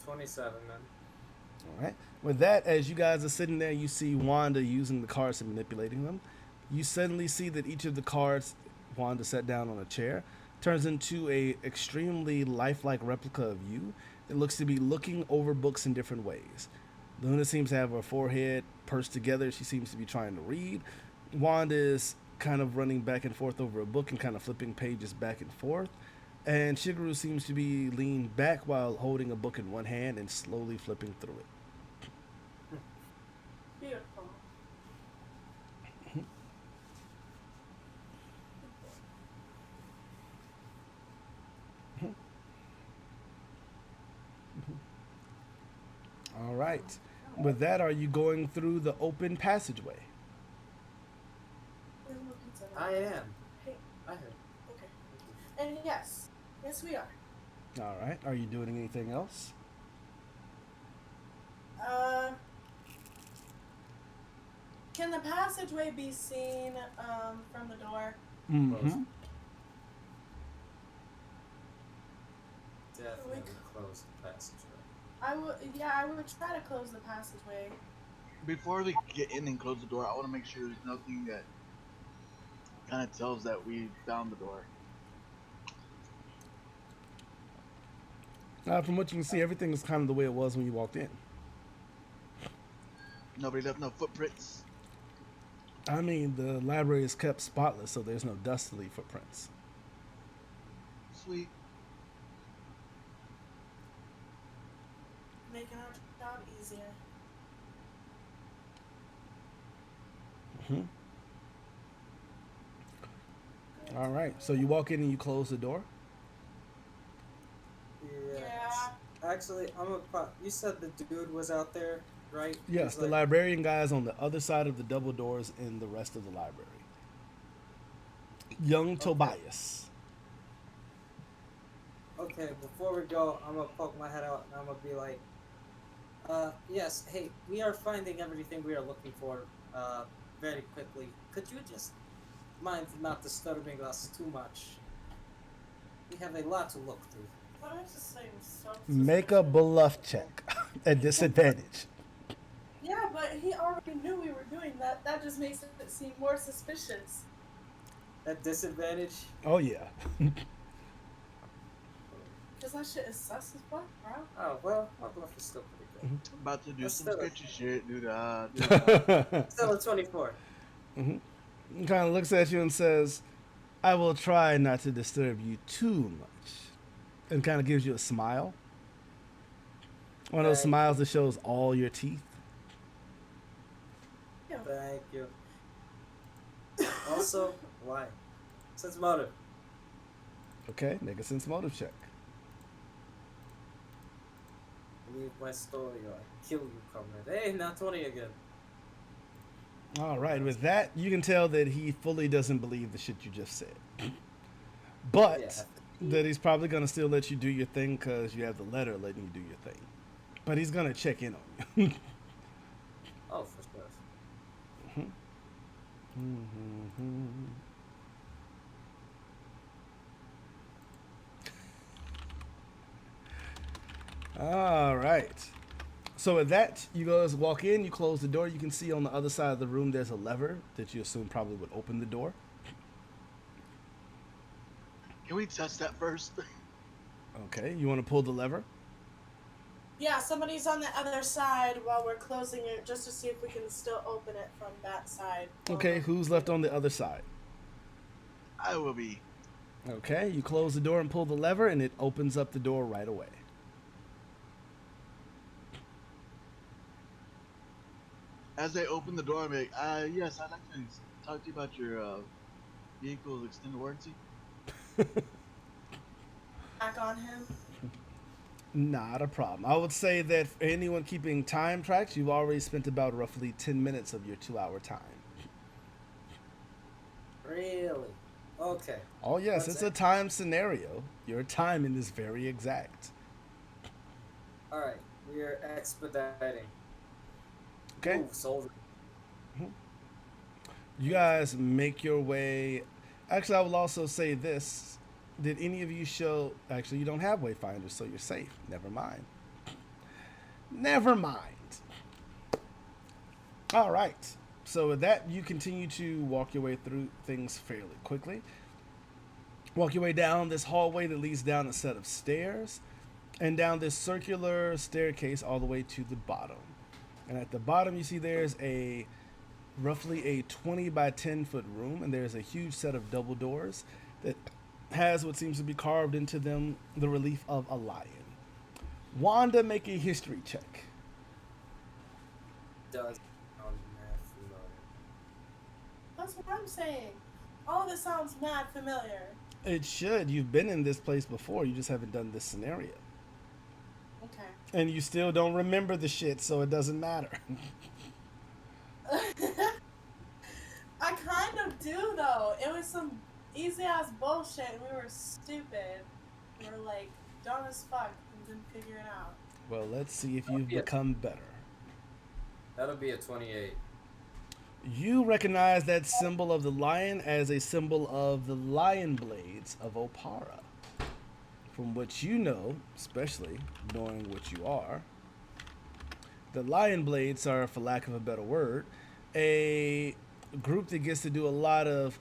27 then. All right. With that, as you guys are sitting there, you see Wanda using the cards and manipulating them. You suddenly see that each of the cards Wanda set down on a chair turns into a extremely lifelike replica of you. It looks to be looking over books in different ways. Luna seems to have her forehead pursed together. She seems to be trying to read. Wanda is kind of running back and forth over a book and kind of flipping pages back and forth. And Shigeru seems to be leaned back while holding a book in one hand and slowly flipping through it. Beautiful. All right. With that, are you going through the open passageway? I am. Hey, I am. okay. And yes, we are. All right. Are you doing anything else? Can the passageway be seen from the door? Mm-hmm. Definitely close the passageway. I would try to close the passageway. Before they get in and close the door, I want to make sure there's nothing that kind of tells that we found the door. From what you can see, everything is kind of the way it was when you walked in. Nobody left no footprints. I mean, the library is kept spotless, so there's no dust to leave footprints. Sweet. Making our job easier. All right, so you walk in and you close the door. Yes. Actually, you said the dude was out there, right? Yes, He's the librarian guy is on the other side of the double doors in the rest of the library. Young Tobias. Okay, before we go, I'm gonna poke my head out and I'm gonna be like, yes, hey, we are finding everything we are looking for, very quickly. Could you just mind not disturbing us too much? We have a lot to look through. What I just say was so Make a suspicious. bluff check at disadvantage. Yeah, but he already knew we were doing that. That just makes it seem more suspicious. At disadvantage? Oh yeah. Cause that shit is sus as fuck, bro. Oh, well, my bluff is still pretty good. I'm about to do That's some still- sketchy shit, dude. Still a 24. He kind of looks at you and says, "I will try not to disturb you too much," and kind of gives you a smile. One of those Thank smiles that shows all your teeth. Thank you. Also, why? Sense motive. Okay, make a sense motive check. Leave my story or I kill you, comrade. Hey, not 20 again. All right, with that, you can tell that he fully doesn't believe the shit you just said. But Yeah. that he's probably going to still let you do your thing because you have the letter letting you do your thing. But he's going to check in on you. Oh, for sure. All right. So with that, you guys walk in, you close the door. You can see on the other side of the room there's a lever that you assume probably would open the door. Can we test that first? Okay, you want to pull the lever? Yeah, somebody's on the other side while we're closing it, just to see if we can still open it from that side. Okay, who's left on the other side? I will be. Okay, you close the door and pull the lever, and it opens up the door right away. As they open the door, I'm like, yes, I'd like to talk to you about your vehicle's extended warranty. Back on him. Not a problem. I would say that for anyone keeping time tracks, you've already spent about roughly 10 minutes of your 2-hour time. Really? Okay. Oh, yes, That's it's it. a time scenario. Your timing is very exact. Alright, we are expediting. Okay, Move, soldier. you guys make your way. Actually, I will also say this. Did any of you show? Actually, you don't have Wayfinders, so you're safe. Never mind. Never mind. All right. So with that, you continue to walk your way through things fairly quickly. Walk your way down this hallway that leads down a set of stairs, and down this circular staircase all the way to the bottom. And at the bottom, you see there's a roughly a 20 by 10 foot room, and there's a huge set of double doors that has what seems to be carved into them the relief of a lion. Wanda, make a history check. Does sound mad familiar. That's what I'm saying. All of it sounds mad familiar. It should. You've been in this place before. You just haven't done this scenario. Okay. And you still don't remember the shit, so it doesn't matter. I kind of do though. It was some easy ass bullshit and we were stupid. We were like dumb as fuck and didn't figure it out. Well, let's see if you've Yeah. become better. That'll be a 28. You recognize that symbol of the lion as a symbol of the lion blades of Opara. From what you know, especially knowing what you are, the lion blades are, for lack of a better word, a group that gets to do a lot of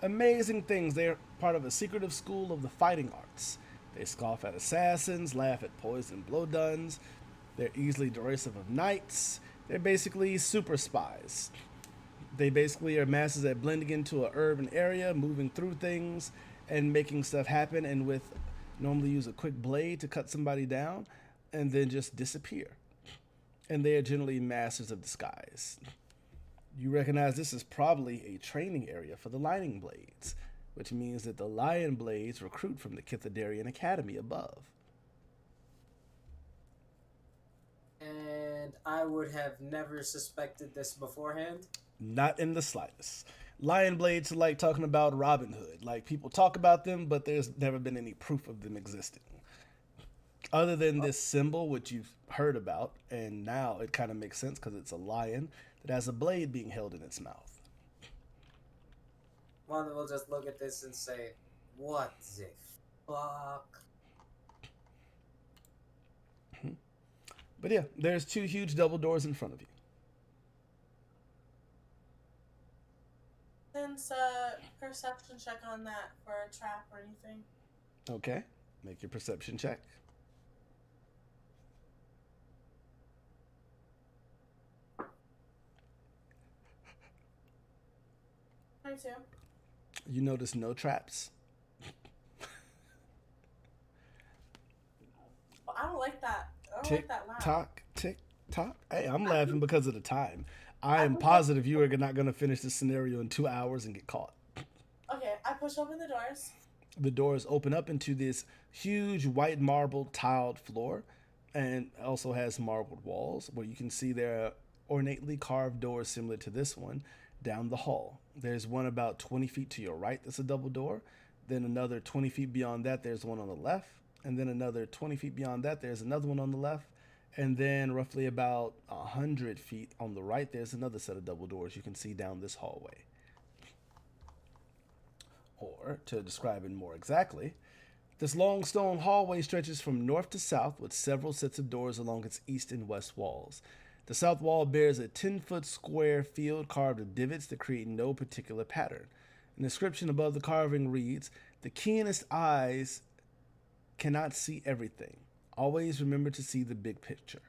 amazing things. They're part of a secretive school of the fighting arts. They scoff at assassins, laugh at poisoned blowduns. They're easily derisive of knights. They're basically super spies. They basically are masters at blending into an urban area, moving through things, and making stuff happen. And with normally use a quick blade to cut somebody down, and then just disappear. And they are generally masters of disguise. You recognize this is probably a training area for the Lion Blades, which means that the Lion Blades recruit from the Kithadarian Academy above. And I would have never suspected this beforehand. Not in the slightest. Lion Blades are like talking about Robin Hood. Like, people talk about them, but there's never been any proof of them existing. Other than this symbol, which you've heard about, and now it kind of makes sense because it's a lion that has a blade being held in its mouth. One will just look at this and say, "What the fuck?" But yeah, there's two huge double doors in front of you. Since perception check on that for a trap or anything. Okay, make your perception check. Me too. You notice no traps. Well, I don't like that. I don't Tick like that loud. tock, tick tock. Hey, I'm laughing because of the time. I am positive you are not going to finish this scenario in 2 hours and get caught. Okay, I push open the doors. The doors open up into this huge white marble tiled floor, and also has marbled walls where you can see there are ornately carved doors similar to this one down the hall. There's one about 20 feet to your right that's a double door. Then another 20 feet beyond that, there's one on the left. And then another 20 feet beyond that, there's another one on the left. And then roughly about 100 feet on the right, there's another set of double doors you can see down this hallway. Or, to describe it more exactly, this long stone hallway stretches from north to south with several sets of doors along its east and west walls. The south wall bears a 10-foot square field carved with divots that create no particular pattern. An inscription above the carving reads, "The keenest eyes cannot see everything. Always remember to see the big picture."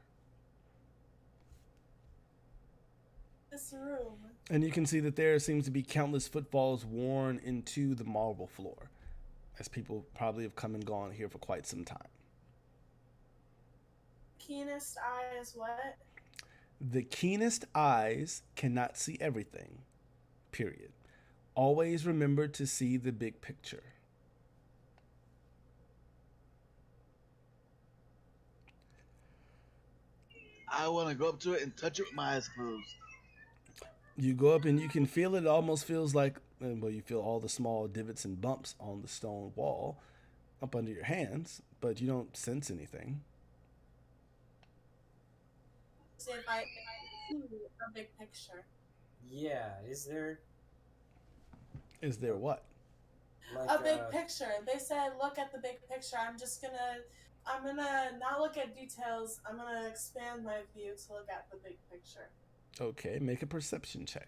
This room. And you can see that there seems to be countless footfalls worn into the marble floor, as people probably have come and gone here for quite some time. Keenest eye is what? The keenest eyes cannot see everything. Period. Always remember to see the big picture. I want to go up to it and touch it with my eyes closed. You go up and you can feel it. It almost feels like, well, you feel all the small divots and bumps on the stone wall up under your hands, but you don't sense anything. See if I see a big picture. Yeah, is there Is there what? like A big picture. They said look at the big picture. I'm gonna not look at details. I'm gonna expand my view to look at the big picture. Okay, make a perception check.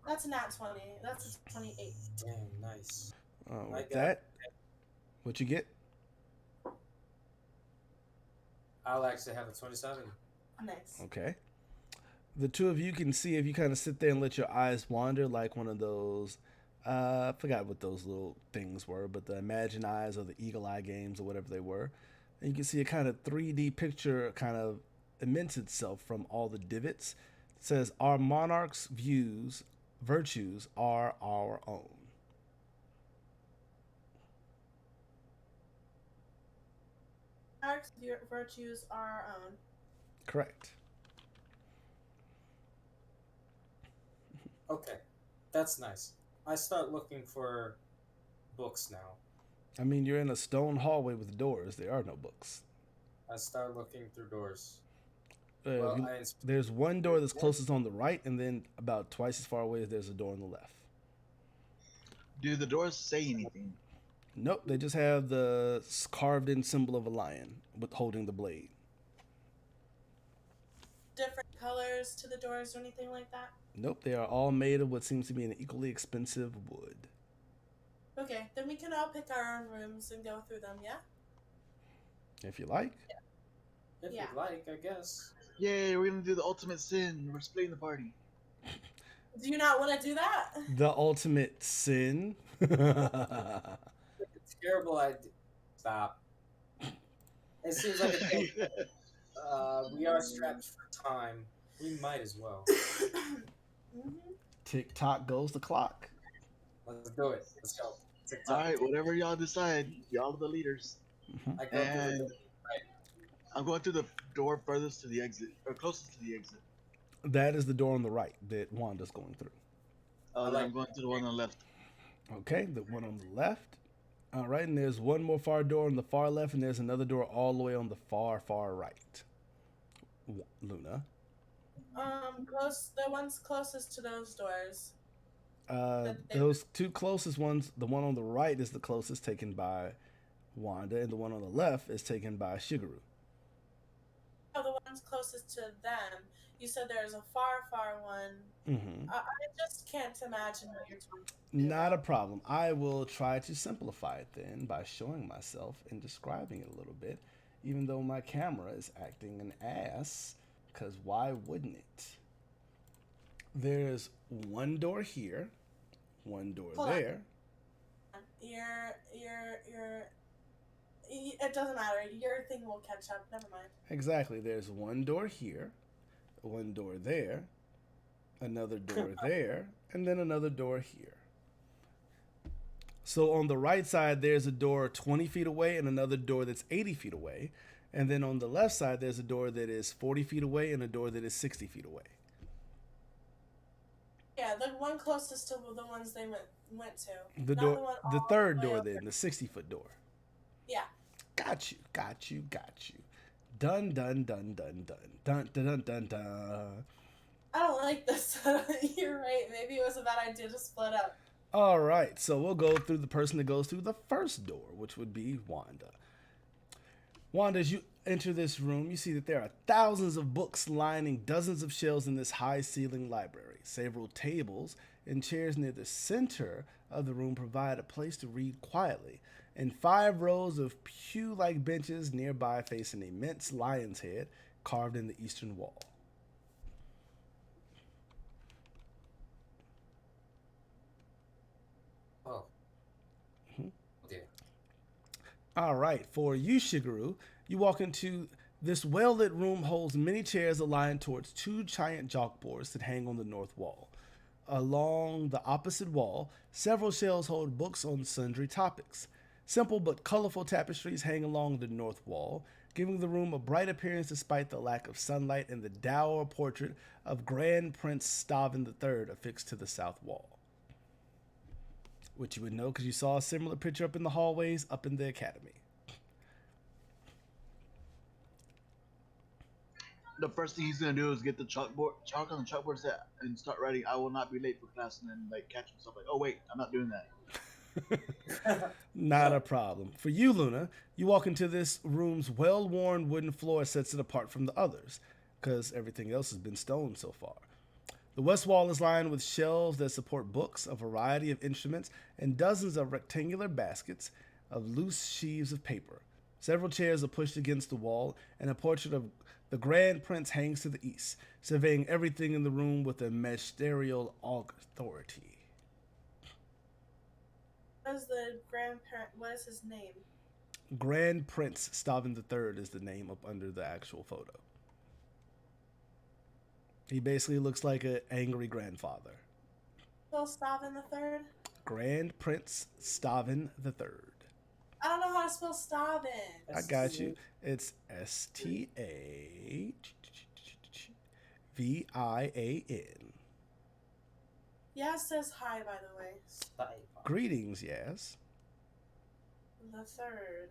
That's a nat 20. That's a 28. Damn, nice. I With got- that, what you get? I'll actually have a 27. Nice. Okay. The two of you can see if you kind of sit there and let your eyes wander like one of those, I forgot what those little things were, but the Imagine Eyes or the Eagle Eye games or whatever they were. And you can see a kind of 3D picture kind of immense itself from all the divots. It says, "Our monarch's virtues are our own." Our virtues are our own. Correct. Okay, that's nice. I start looking for books now. I mean, you're in a stone hallway with doors. There are no books. I start looking through doors. Uh, Well, you- there's one door that's closest on the right, and then about twice as far away, there's a door on the left. Do the doors say anything? Nope, they just have the carved-in symbol of a lion with holding the blade. Different colors to the doors or anything like that? Nope, they are all made of what seems to be an equally expensive wood. Okay, then we can all pick our own rooms and go through them, yeah? If you like. If Yeah. you'd like, I guess. Yay, we're gonna do the ultimate sin. We're splitting the party. Do you not want to do that? The ultimate sin. It's terrible idea. Stop. It seems like we are strapped for time. We might as well. hmm Tick tock goes the clock. Let's do it. Let's go. TikTok. Alright, whatever y'all decide, y'all are the leaders. I go through the And door. I'm going through the door furthest to the exit, or closest to the exit. That is the door on the right that Wanda's going through. Oh, like- I'm going to the one on the left. Okay, the one on the left. All right, and there's one more far door on the far left, and there's another door all the way on the far, far right. Luna. The ones closest to those doors. Those two closest ones, the one on the right is the closest, taken by Wanda, and the one on the left is taken by Shigeru. Oh, the ones closest to them. You said there's a far, far one. Mm-hmm. I just can't imagine what you're talking about. Not a problem. I will try to simplify it then by showing myself and describing it a little bit, even though my camera is acting an ass, because why wouldn't it? There's one door here, one door Hold on. there. It doesn't matter. Your thing will catch up. Never mind. Exactly. There's one door here, one door there, another door there, and then another door here. So on the right side, there's a door 20 feet away and another door that's 80 feet away. And then on the left side, there's a door that is 40 feet away and a door that is 60 feet away. Yeah, the one closest to the ones they went to. The Not door, one the all third way door over. then, the 60-foot door. Yeah. Got you, got you, got you. Dun dun dun dun dun dun dun dun dun dun. I don't like this. You're right. Maybe it was a bad idea to split up. All right, so we'll go through the person that goes through the first door, which would be Wanda. Wanda, as you enter this room, you see that there are thousands of books lining dozens of shelves in this high-ceiling library. Several tables and chairs near the center of the room provide a place to read quietly, and 5 rows of pew-like benches nearby face an immense lion's head carved in the eastern wall. Oh. Mhm. Dear. All right, for you, Shigeru, you walk into this well-lit room holds many chairs aligned towards 2 giant chalkboards that hang on the north wall. Along the opposite wall, several shelves hold books on sundry topics. Simple but colorful tapestries hang along the north wall, giving the room a bright appearance despite the lack of sunlight and the dour portrait of Grand Prince Stavin III affixed to the south wall. Which you would know because you saw a similar picture up in the hallways up in the academy. The first thing he's gonna do is get the chalk on the chalkboard set and start writing. I will not be late for class, and then like catch himself like, oh wait, I'm not doing that. Not a problem. For you, Luna, you walk into this room's well-worn wooden floor sets it apart from the others, because everything else has been stone so far. The west wall is lined with shelves that support books, a variety of instruments, and dozens of rectangular baskets of loose sheaves of paper. Several chairs are pushed against the wall, and a portrait of the Grand Prince hangs to the east, surveying everything in the room with a magisterial authority. What is the grandparent? What is his name? Grand Prince Stavin III is the name up under the actual photo. He basically looks like an angry grandfather. Bill Stavin the Third. Grand Prince Stavin III. I don't know how to spell Stavin. I got you. It's Stavian. Yeah, it says hi, by the way. Stay. Greetings, yes. the third.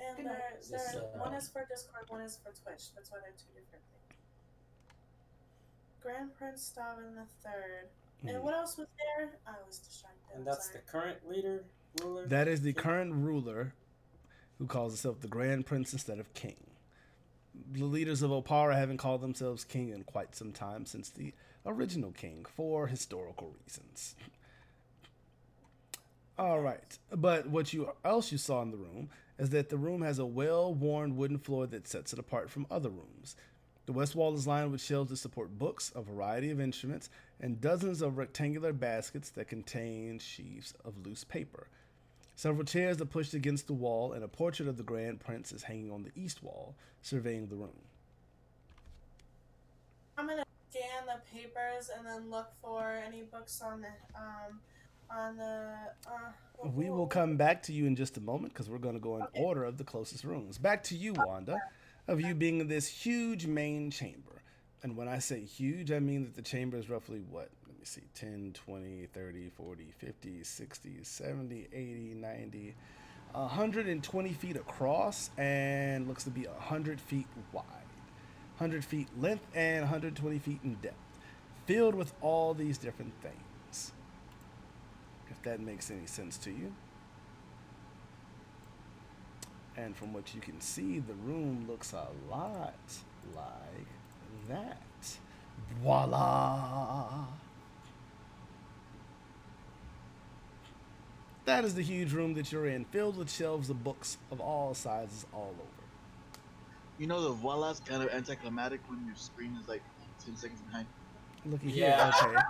And You know, this, one is for Discord, one is for Twitch. That's why they're two different things. Grand Prince Stavin the third. And what else was there? I was distracted. And that's the Sorry. current ruler. That is the king? current ruler who calls himself the Grand Prince instead of King. The leaders of Opara haven't called themselves king in quite some time since the original king for historical reasons. All right, but what else you saw in the room is that the room has a well-worn wooden floor that sets it apart from other rooms. The west wall is lined with shelves that support books, a variety of instruments, and dozens of rectangular baskets that contain sheaves of loose paper. Several chairs are pushed against the wall, and a portrait of the Grand Prince is hanging on the east wall, surveying the room. I'm gonna scan the papers and then look for any books on the We will come back to you in just a moment because we're going to go in order of the closest rooms. Back to you, Wanda, of you being in this huge main chamber. And when I say huge, I mean that the chamber is roughly what? Let me see, 10, 20, 30, 40, 50, 60, 70, 80, 90, 120 feet across and looks to be 100 feet wide. 100 feet length and 120 feet in depth. Filled with all these different things. If that makes any sense to you. And from what you can see, the room looks a lot like that. Voila! That is the huge room that you're in, filled with shelves of books of all sizes all over. You know the voila's kind of anticlimactic when your screen is like 10 seconds behind. Looky Yeah. here,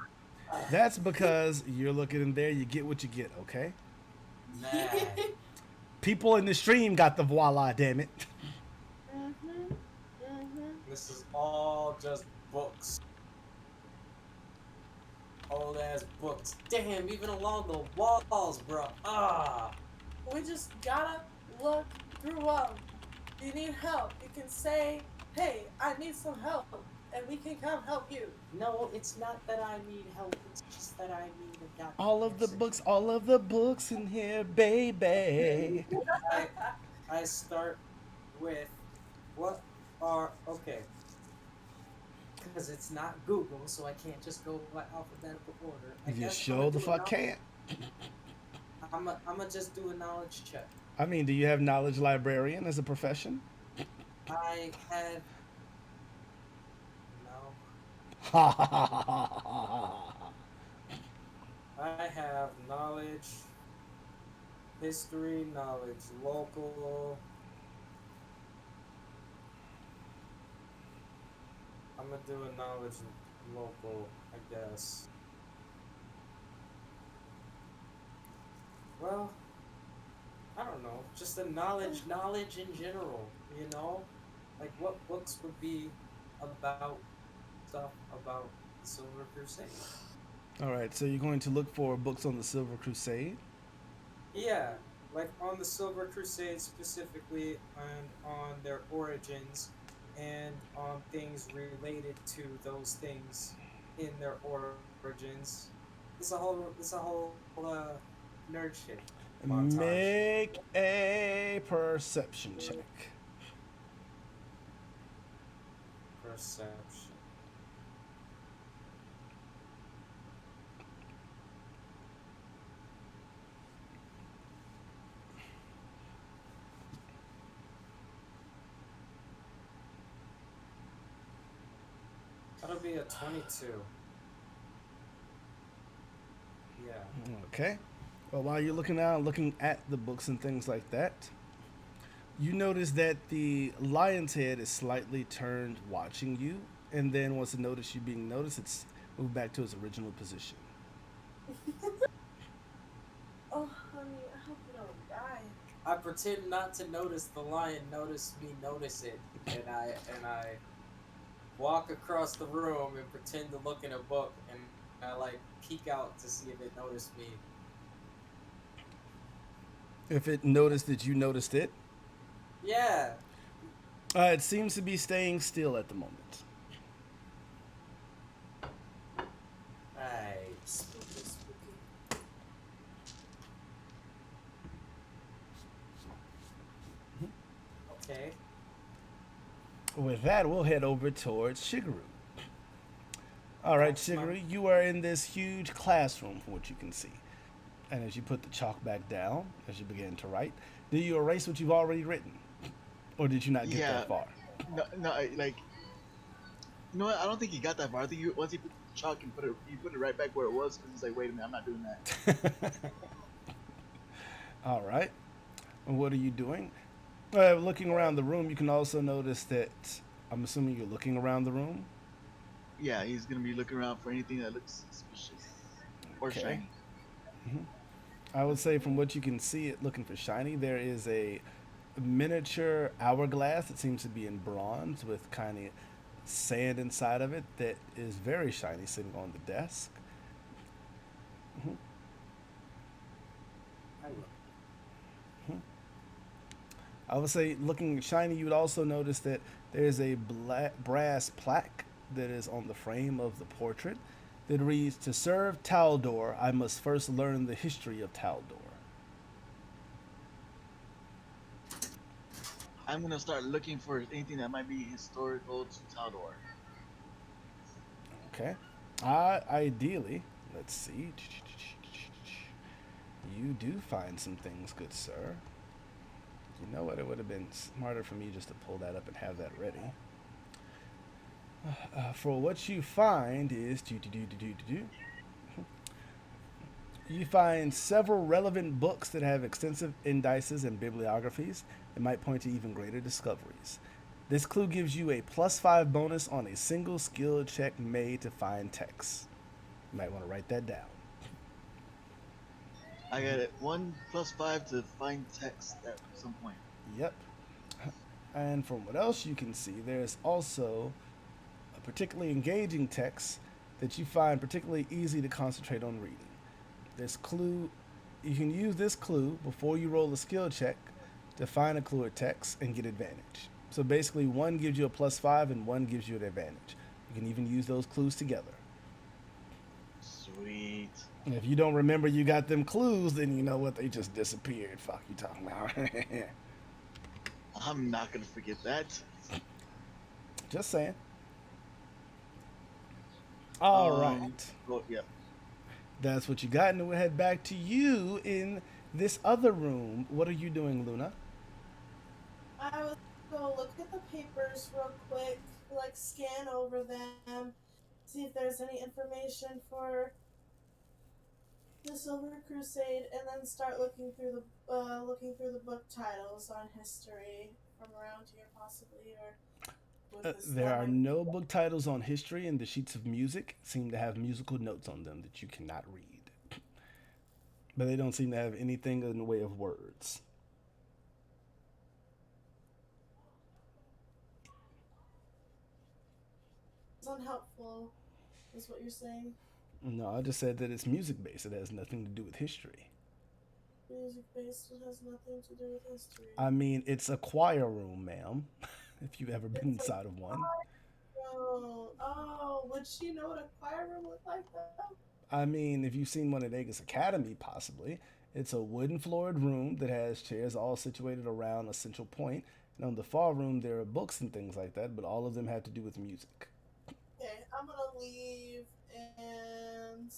okay. That's because you're looking in there, you get what you get, okay? Man. People in the stream got the voila, damn it. This is all just books. Old ass books. Damn, even along the walls, bro. Ah. We just gotta look through them. You need help. You can say, hey, I need some help, and we can come help you. No, it's not that I need help. It's just that I need a goddamn All of the books in here, baby. I start with what are okay. Because it's not Google, so I can't just go by alphabetical order. You sure the fuck can't. I'm gonna just do a knowledge check. I mean, do you have knowledge librarian as a profession? I have no. Ha ha ha ha ha. I have knowledge, history, knowledge, local. I'm gonna do a knowledge local, I guess. Well, I don't know. Just the knowledge in general, you know? Like what books would be about stuff about the Silver Crusade? All right, so you're going to look for books on the Silver Crusade. Yeah, like on the Silver Crusade specifically, and on their origins, and on things related to those things in their origins. It's a whole nerd shit. Montage. Make a perception check. Perception. That'll be a 22. Yeah. Okay. Well, while you're looking at the books and things like that, you notice that the lion's head is slightly turned watching you, and then once it notices you being noticed, it's moved back to its original position. Oh, honey, I hope you don't die. I pretend not to notice the lion notice me notice it, and I walk across the room and pretend to look in a book, and I like peek out to see if it noticed me. If it noticed that you noticed it, Yeah. it seems to be staying still at the moment. Right. Spooky, spooky. With that, we'll head over towards Shigeru. All right, That's smart. Shigeru, you are in this huge classroom from what you can see. And as you put the chalk back down, as you begin to write, do you erase what you've already written? Or did you not get Yeah. that far? No, no, like, you know what? I don't think he got that far. I think once he put the chalk and he put it right back where it was, because he's like, wait a minute, I'm not doing that. All right. And what are you doing? Looking around the room, you can also notice that I'm assuming you're looking around the room. Yeah, he's gonna be looking around for anything that looks suspicious or Okay. shiny. I would say from what you can see it looking for shiny, there is a miniature hourglass that seems to be in bronze with kind of sand inside of it that is very shiny sitting on the desk. I will. I would say looking shiny, you would also notice that there's a brass plaque that is on the frame of the portrait that reads, "To serve Taldor, I must first learn the history of Taldor." I'm gonna start looking for anything that might be historical to Taldor. Okay. Ideally, let's see. You do find some things, good sir. You know what? It would have been smarter for me just to pull that up and have that ready. For what you find is you find several relevant books that have extensive indices and bibliographies that might point to even greater discoveries. This clue gives you a +5 bonus on a single skill check made to find text. You might want to write that down. I got it. 1+5 to find text at some point. Yep. And from what else you can see, there's also a particularly engaging text that you find particularly easy to concentrate on reading. This clue, you can use this clue before you roll a skill check to find a clue or text and get advantage. So basically, one gives you a +5 and one gives you an advantage. You can even use those clues together. Sweet. And if you don't remember you got them clues, then you know what, they just disappeared. Fuck you talking about. I'm not gonna forget that. Just saying. All right. Well, yeah. That's what you got, and then we'll head back to you in this other room. What are you doing, Luna? I was gonna look at the papers real quick, like scan over them, see if there's any information for the Silver Crusade, and then start looking through the book titles on history from around here, possibly, or with this There are one. no book titles on history, and the sheets of music seem to have musical notes on them that you cannot read. But they don't seem to have anything in the way of words. It's unhelpful, is what you're saying. No, I just said that it's music based. It has nothing to do with history. Music based, it has nothing to do with history. I mean, it's a choir room, ma'am. If you've ever been It's a inside of one. Oh, would she know what a choir room looked like though? I mean, if you've seen one at Vegas Academy, possibly. It's a wooden floored room that has chairs all situated around a central point. And on the far room, there are books and things like that, but all of them have to do with music. Okay, I'm gonna leave and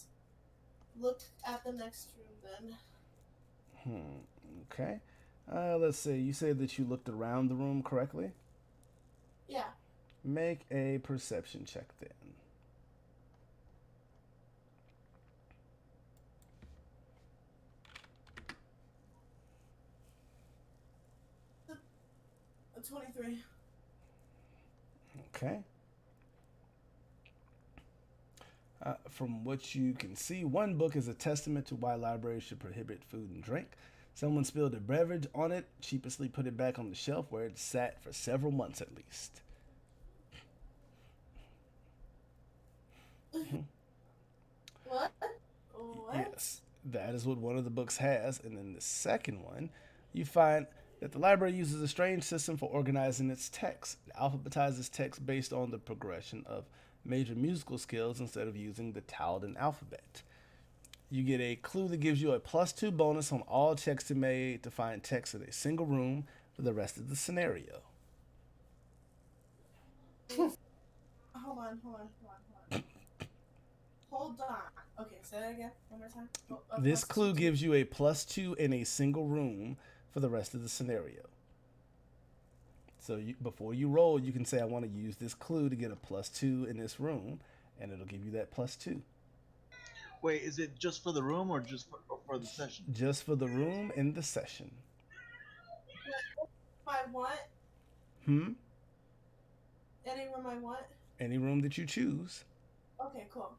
look at the next room then. Okay. Let's see. You said that you looked around the room correctly? Yeah. Make a perception check then. A 23. Okay. From what you can see, one book is a testament to why libraries should prohibit food and drink. Someone spilled a beverage on it, sheepishly put it back on the shelf where it sat for several months at least. What? What? Yes, that is what one of the books has. And then the second one, you find that the library uses a strange system for organizing its text. It alphabetizes text based on the progression of major musical scales instead of using the Taldan alphabet. You get a clue that gives you a +2 bonus on all checks you made to find text in a single room for the rest of the scenario. Hold on. Okay, say that again. One more time. This clue gives you a +2 in a single room for the rest of the scenario. So before you roll, you can say, I want to use this clue to get a +2 in this room, and it'll give you that +2. Wait, is it just for the room or just for the session? Just for the room and the session. I want Hmm? any room I want. Any room that you choose. Okay, cool.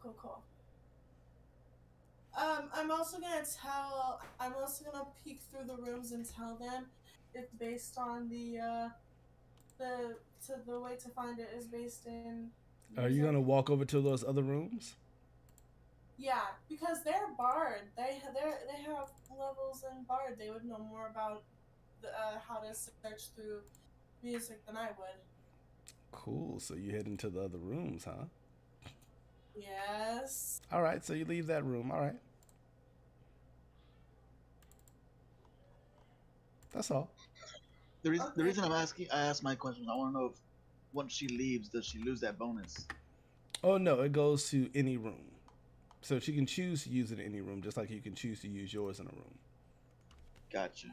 I'm also gonna peek through the rooms and tell them it's based on the way to find it is based in. Are you going to walk over to those other rooms? Yeah, because they're Bard. They have levels in Bard. They would know more about how to search through music than I would. Cool. So you head into the other rooms, huh? Yes. All right. So you leave that room. All right. That's all. The reason I asked my questions, I want to know if once she leaves, does she lose that bonus? Oh, no. It goes to any room. So she can choose to use it in any room, just like you can choose to use yours in a room. Gotcha.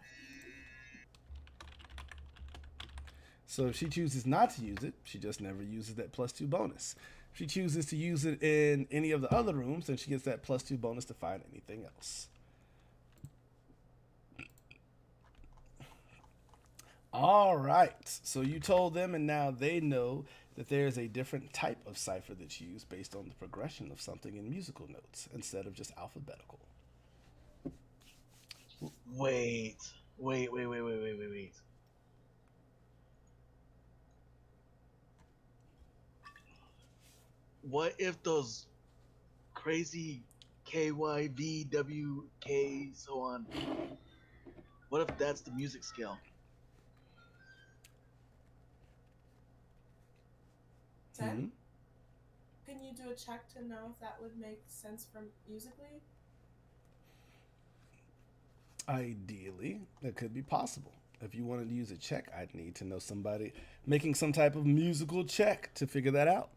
So if she chooses not to use it, she just never uses that +2 bonus. If she chooses to use it in any of the other rooms, then she gets that +2 bonus to find anything else. All right. So you told them, and now they know that there's a different type of cipher that's used based on the progression of something in musical notes instead of just alphabetical. Wait. What if those crazy KYVWK so on? What if that's the music scale? 10? Hmm? Can you do a check to know if that would make sense from musically? Ideally, that could be possible. If you wanted to use a check, I'd need to know somebody making some type of musical check to figure that out.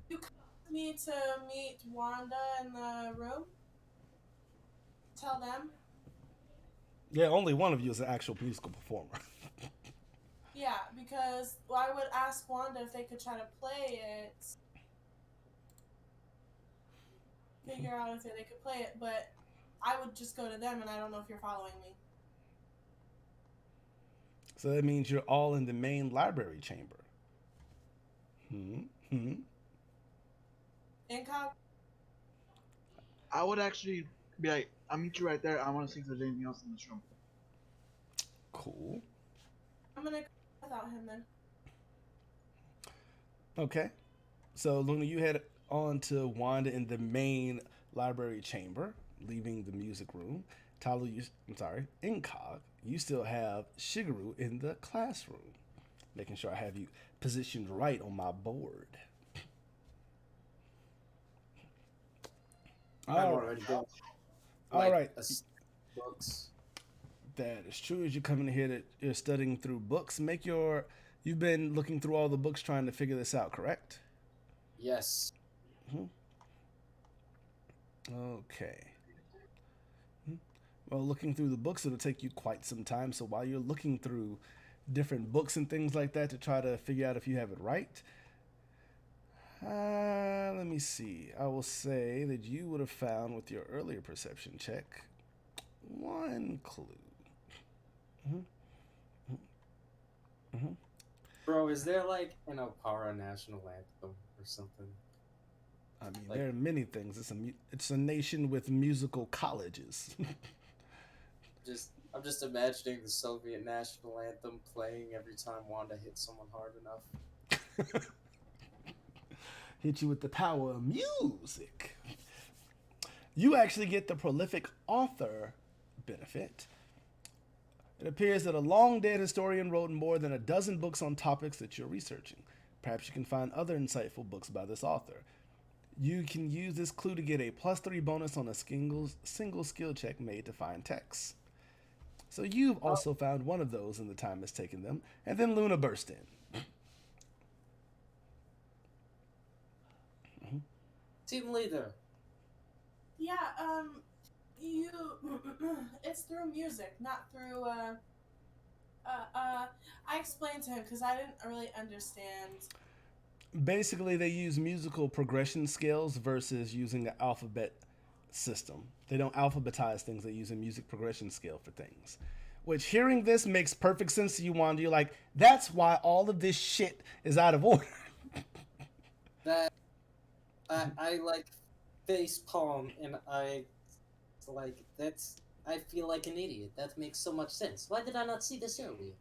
You come with me to meet Wanda in the room? Tell them? Yeah, only one of you is an actual musical performer. Yeah, because I would ask Wanda if they could try to play it. Figure out if they could play it, but I would just go to them, and I don't know if you're following me. So that means you're all in the main library chamber. Incog? I would actually be like, I'll meet you right there. I want to see if there's anything else in this room. Cool. I'm gonna go without him then. Okay. So Luna, you head on to Wanda in the main library chamber, leaving the music room. Incog, you still have Shigeru in the classroom, making sure I have you positioned right on my board. I'm All already going. All right. Books. That is true. As you're coming here, that you're studying through books. You've been looking through all the books trying to figure this out, correct? Yes. Okay. Well, looking through the books, it'll take you quite some time. So while you're looking through different books and things like that to try to figure out if you have it right, let me see. I will say that you would have found with your earlier perception check one clue. Bro, is there like an Opara national anthem or something? I mean, there are many things. It's a nation with musical colleges. I'm just imagining the Soviet national anthem playing every time Wanda hits someone hard enough. Hit you with the power of music. You actually get the prolific author benefit. It appears that a long-dead historian wrote more than a dozen books on topics that you're researching. Perhaps you can find other insightful books by this author. You can use this clue to get a +3 bonus on a single skill check made to find texts. So you've also found one of those in the time it's taken them, and then Luna burst in. team leader. Yeah, you. It's through music, not through. I explained to him because I didn't really understand. Basically, they use musical progression scales versus using an alphabet system. They don't alphabetize things, they use a music progression scale for things. Which, hearing this makes perfect sense to you, Wanda. You're like, that's why all of this shit is out of order. That I like face palm and I like that's I feel like an idiot. That makes so much sense. Why did I not see this earlier?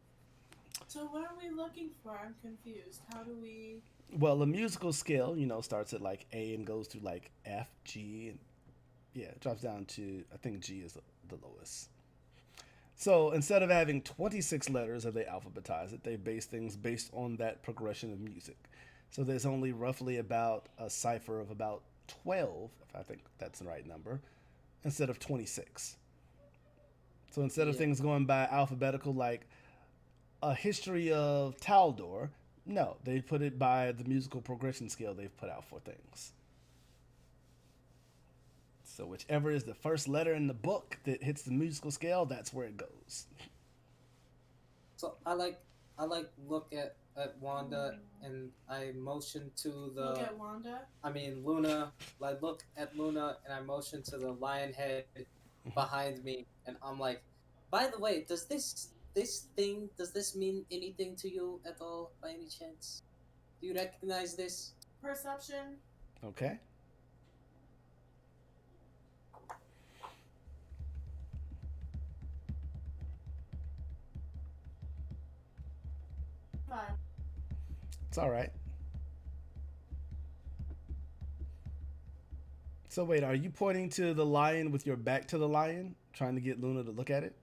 So what are we looking for? I'm confused. How do we? Well, the musical scale, starts at like A and goes through like F, G, and yeah, it drops down to, I think G is the lowest. So instead of having 26 letters as they alphabetize it, they base things based on that progression of music. So there's only roughly about a cipher of about 12, if I think that's the right number, instead of 26. So instead of Yeah. things going by alphabetical, like a history of Taldor, no, they put it by the musical progression scale they've put out for things. So whichever is the first letter in the book that hits the musical scale, that's where it goes. So I like look at Wanda and I motion to Look the at Wanda. I mean Luna. I look at Luna and I motion to the lion head behind me and I'm like, by the way, does this mean anything to you at all by any chance? Do you recognize this? Perception. Okay. Five. It's all right. So wait, are you pointing to the lion with your back to the lion, trying to get Luna to look at it?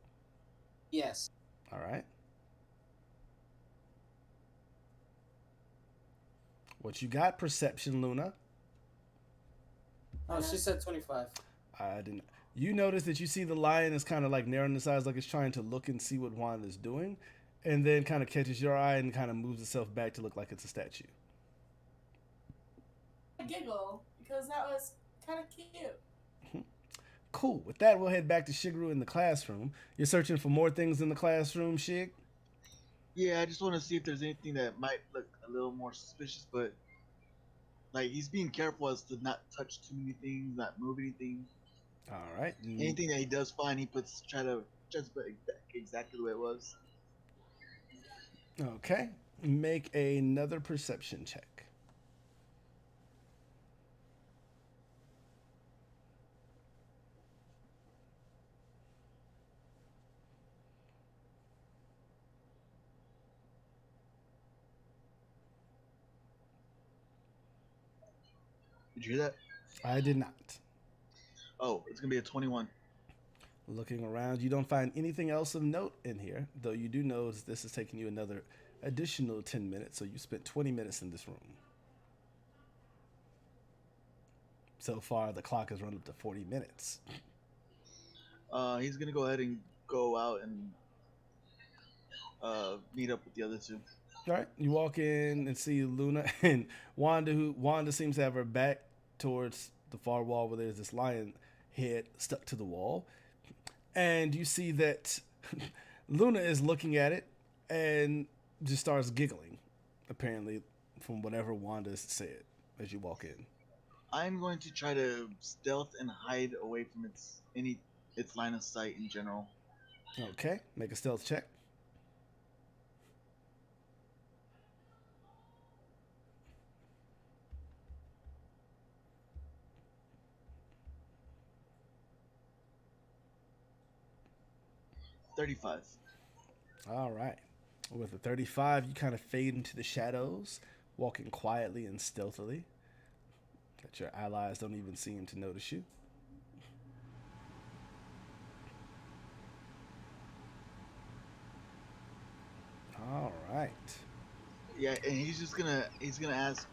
Yes. All right. What you got? Perception, Luna. Oh, she said 25. I didn't. You notice that you see the lion is kind of like narrowing its eyes, like it's trying to look and see what Wanda is doing, and then kind of catches your eye and kind of moves itself back to look like it's a statue. I giggle because that was kind of cute. Cool. With that, we'll head back to Shigeru in the classroom. You're searching for more things in the classroom, Shig? Yeah, I just want to see if there's anything that might look a little more suspicious, but like he's being careful as to not touch too many things, not move anything. All right. Anything that he does find, he try to just put it exactly the way it was. Okay. Make another perception check. Did you hear that? I did not. Oh, it's gonna be a 21. Looking around, you don't find anything else of note in here, though you do know this is taking you another additional 10 minutes, so you spent 20 minutes in this room. So far, the clock has run up to 40 minutes. He's gonna go ahead and go out and meet up with the other two. All right, you walk in and see Luna and Wanda, who Wanda seems to have her back towards the far wall where there's this lion head stuck to the wall. And you see that Luna is looking at it and just starts giggling, apparently, from whatever Wanda said as you walk in. I'm going to try to stealth and hide away from its line of sight in general. Okay, make a stealth check. $35. All right. With a 35, you kind of fade into the shadows, walking quietly and stealthily, that your allies don't even seem to notice you. All right. Yeah, and he's gonna ask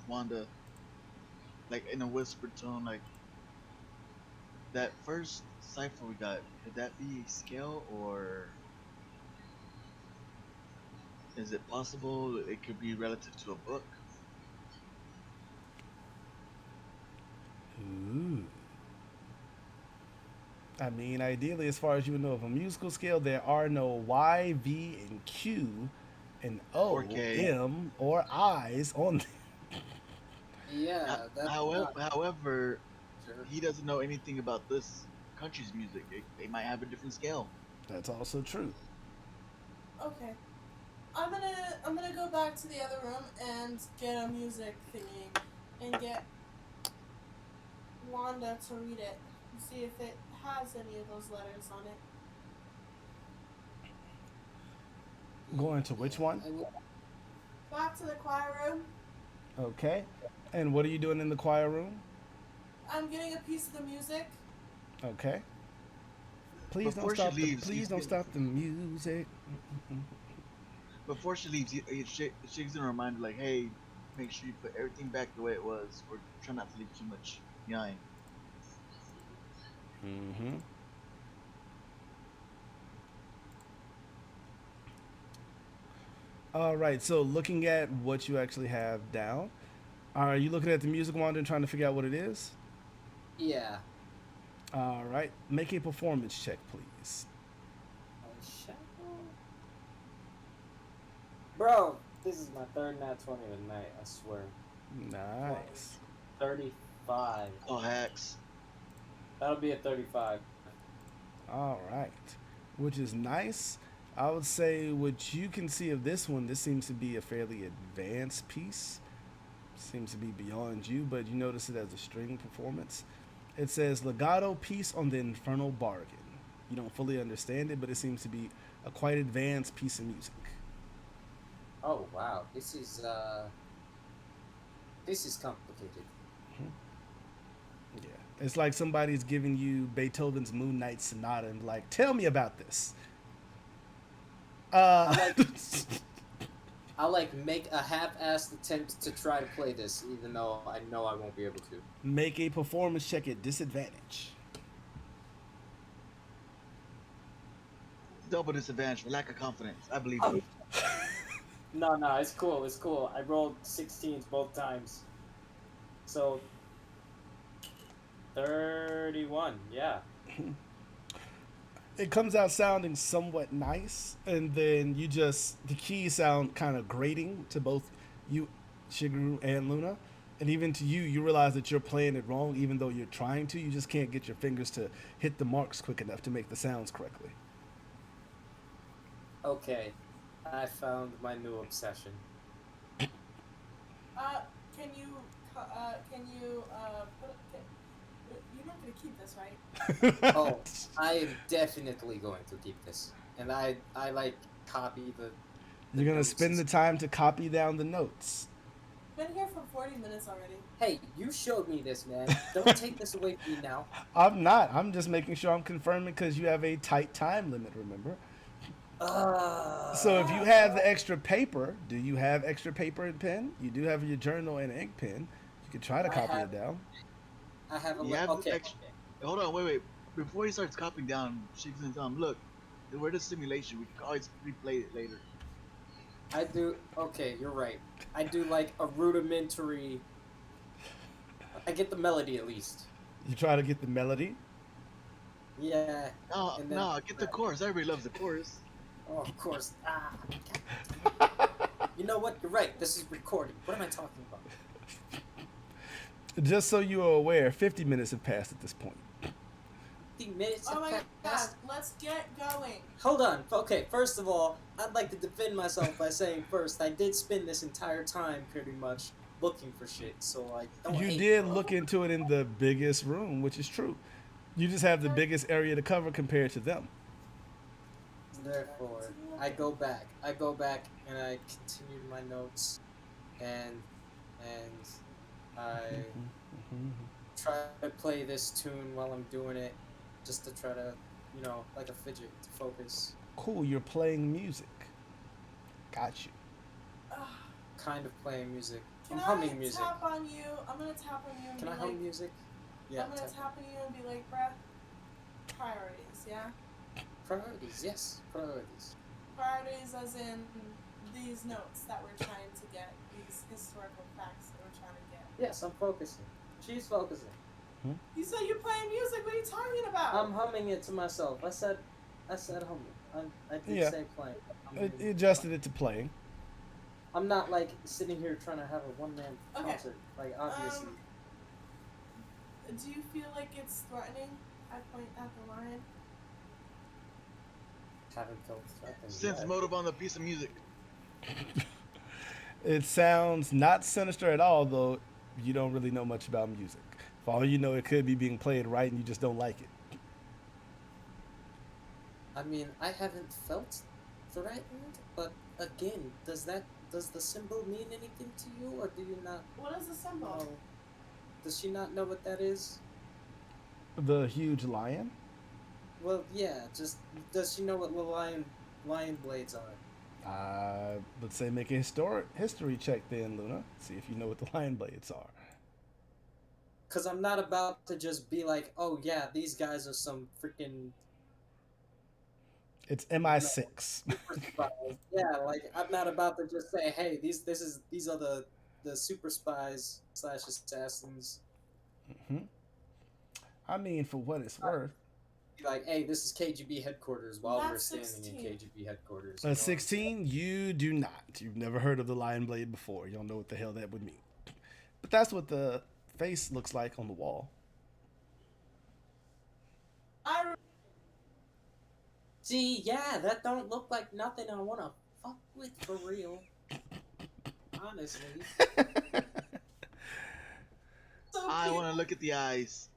Wanda, like in a whispered tone, like that first cipher we got, could that be a scale, or is it possible that it could be relative to a book? Ooh. I mean, ideally, as far as you know, of a musical scale, there are no Y, V, and Q, and O, Or K. M, or I's on there. Yeah, that's However, not however, sure. he doesn't know anything about this country's music. They might have a different scale. That's also true. Okay. I'm gonna go back to the other room and get a music thingy and get Wanda to read it and see if it has any of those letters on it. Going to which one? I mean, Back to the choir room. Okay. And what are you doing in the choir room? I'm getting a piece of the music. Okay. Please Before don't she stop. leaves, Please he's don't gonna- stop the music. Before she leaves, she's gonna remind her like, hey, make sure you put everything back the way it was, or try not to leave too much behind. Mm-hmm. All right. So looking at what you actually have down, are you looking at the music wand and trying to figure out what it is? yeah. All right. Make a performance check, please. Bro, this is my third nat 20 of the night, I swear. Nice. 35. Oh, hacks. That'll be a 35. All right. Which is nice. I would say what you can see of this one, this seems to be a fairly advanced piece. Seems to be beyond you, but you notice it as a string performance. It says legato piece on the infernal bargain. You don't fully understand it, but it seems to be a quite advanced piece of music. Oh wow, this is complicated. Yeah. It's like somebody's giving you Beethoven's Moon Night Sonata and like, tell me about this. I'll like make a half-assed attempt to try to play this, even though I know I won't be able to. Make a performance check at disadvantage. Double disadvantage for lack of confidence. I believe Oh. you. No, it's cool, it's cool. I rolled 16s both times. So 31, yeah. It comes out sounding somewhat nice, and then the keys sound kind of grating to both you, Shigeru, and Luna. And even to you, you realize that you're playing it wrong, even though you're trying to. You just can't get your fingers to hit the marks quick enough to make the sounds correctly. Okay. I found my new obsession. Can you you're not gonna keep this, right? Oh, I am definitely going to keep this. And I like copy the You're gonna notes spend the and- time to copy down the notes. Been here for 40 minutes already. Hey, you showed me this, man. Don't take this away from me now. I'm not. I'm just making sure I'm confirming because you have a tight time limit, remember? So if you have the extra paper, do you have extra paper and pen? You do have your journal and ink pen. You could try to I copy have- it down. I have a You li- have okay. extra- Hold on, wait. Before he starts copying down, she's gonna tell him, look, we're the simulation. We can always replay it later. I do. Okay, you're right. I do like a rudimentary. I get the melody at least. You try to get the melody. Yeah. No, And then- no, get the chorus. Everybody loves the chorus. Oh, of course. You know what? You're right. This is recording. What am I talking about? Just so you are aware, 50 minutes have passed at this point. 50 minutes. Oh my have god, passed. let's get going. Hold on. Okay, first of all, I'd like to defend myself by saying first, I did spend this entire time pretty much looking for shit, so like, don't You hate did me. look into it in the biggest room, which is true. You just have the biggest area to cover compared to them. Therefore, I go back and I continue my notes, and I try to play this tune while I'm doing it, just to try to, like a fidget, to focus. Cool, you're playing music. Got you. Kind of playing music. Can I'm humming I music. tap on you? I'm gonna tap on you and Can be I like, hum music? Yeah. I'm gonna tap on you and be like, bruh, priorities, yeah? Priorities, yes, priorities. Priorities as in these notes that we're trying to get, these historical facts that we're trying to get. Yes, I'm focusing. She's focusing. You said you're playing music. What are you talking about? I'm humming it to myself. I said humming. I did Yeah. say playing. It adjusted it to playing. I'm not like sitting here trying to have a one-man Okay. concert. Like obviously. Do you feel like it's threatening? I point at the lion. Haven't felt threatened Sense yet. motive on the piece of music. It sounds not sinister at all, though you don't really know much about music. For all you know, it could be being played right and you just don't like it. I mean, I haven't felt threatened, but again, does the symbol mean anything to you, or do you not What is the symbol? know? Does she not know what that is? The huge lion? Well, yeah. Just does she know what the lion blades are? Let's say make a history check then, Luna. See if you know what the lion blades are. Cause I'm not about to just be like, oh yeah, these guys are some freaking It's MI6. super spies. Yeah, like I'm not about to just say, hey, these are the super spies / assassins. I mean, for what it's worth. Be like, hey, this is KGB headquarters while we're That's standing 16. in KGB headquarters. At 16, you do not. You've never heard of the lion blade before. You don't know what the hell that would mean. But that's what the face looks like on the wall. See, yeah, that don't look like nothing I wanna fuck with for real. Honestly. So I want to look at the eyes.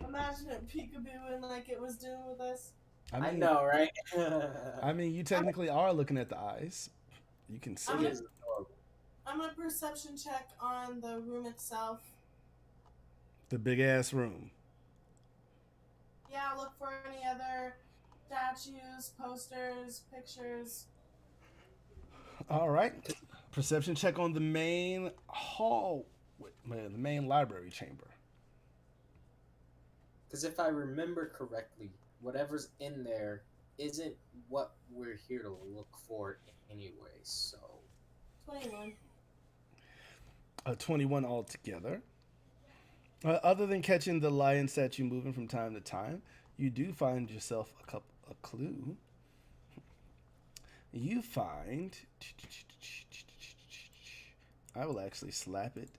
Imagine it peekabooing like it was doing with us. I know, right? I mean, you technically are looking at the eyes. You can see I'm it. I'm a perception check on the room itself. The big ass room. Yeah, look for any other statues, posters, pictures. All right. Perception check on the main hall. The main library chamber. Because if I remember correctly, whatever's in there isn't what we're here to look for anyway, so... 21. 21 altogether. Other than catching the lion statue moving from time to time, you do find yourself a clue. You find... I will actually slap it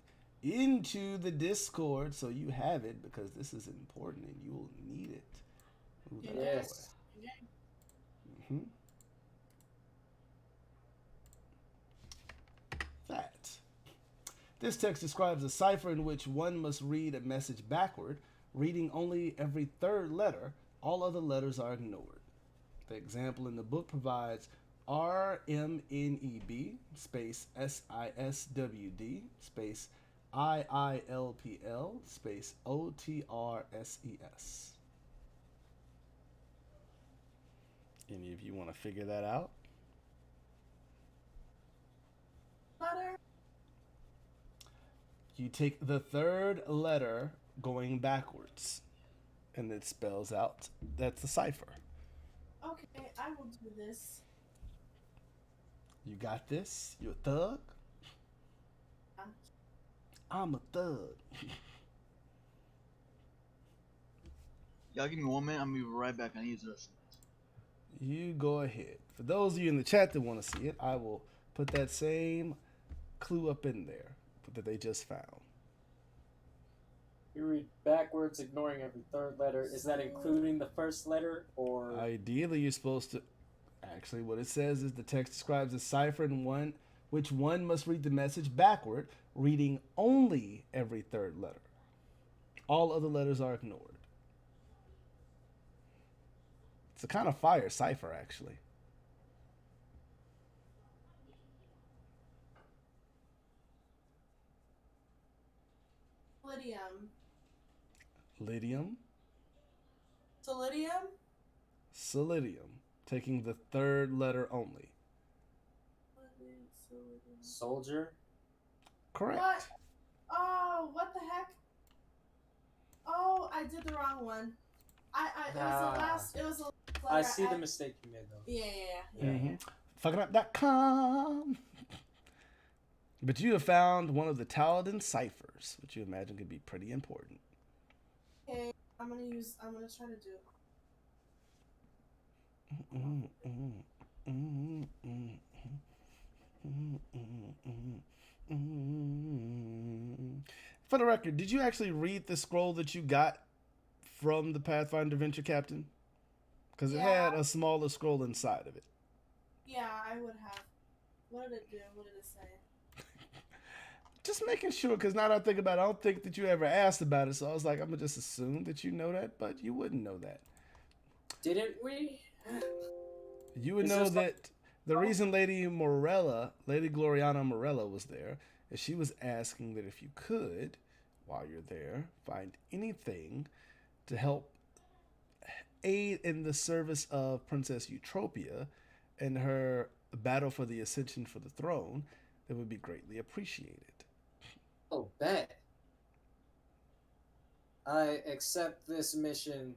into the Discord so you have it, because this is important and you will need it. Move that Yes. away. That. This text describes a cipher in which one must read a message backward, reading only every third letter. All other letters are ignored. The example in the book provides RMNEB space SISWD space IILPL space OTRSES. Any of you want to figure that out? Letter. You take the third letter going backwards, and it spells out. That's the cipher. Okay, I will do this. You got this? You a thug? Yeah. I'm a thug. Y'all give me 1 minute. I'm gonna be right back. I need this. You go ahead. For those of you in the chat that want to see it, I will put that same clue up in there that they just found. You read backwards, ignoring every third letter. Is that including the first letter, or... Ideally, you're supposed to... Actually, what it says is the text describes a cipher in which one must read the message backward, reading only every third letter. All other letters are ignored. It's a kind of fire cipher, actually. Lydium. Lydium. Solidium? Solidium. Taking the third letter only. Soldier? Correct. What? Oh, what the heck? Oh, I did the wrong one. It was the last letter. I see the mistake you made, though. Yeah. Fuckingup.com. But you have found one of the Taladin ciphers, which you imagine could be pretty important. Okay, I'm gonna try to do it. For the record, did you actually read the scroll that you got from the Pathfinder Venture Captain? Because it had a smaller scroll inside of it. Yeah, I would have. What did it do? What did it say? Just making sure, because now that I think about it, I don't think that you ever asked about it. So I was like, I'm going to just assume that you know that, but you wouldn't know that. Didn't we? You would Is know this that the reason Lady Gloriana Morella was there is she was asking that if you could, while you're there, find anything to help aid in the service of Princess Eutropia and her battle for the ascension for the throne, that would be greatly appreciated. Oh, bet. I accept this mission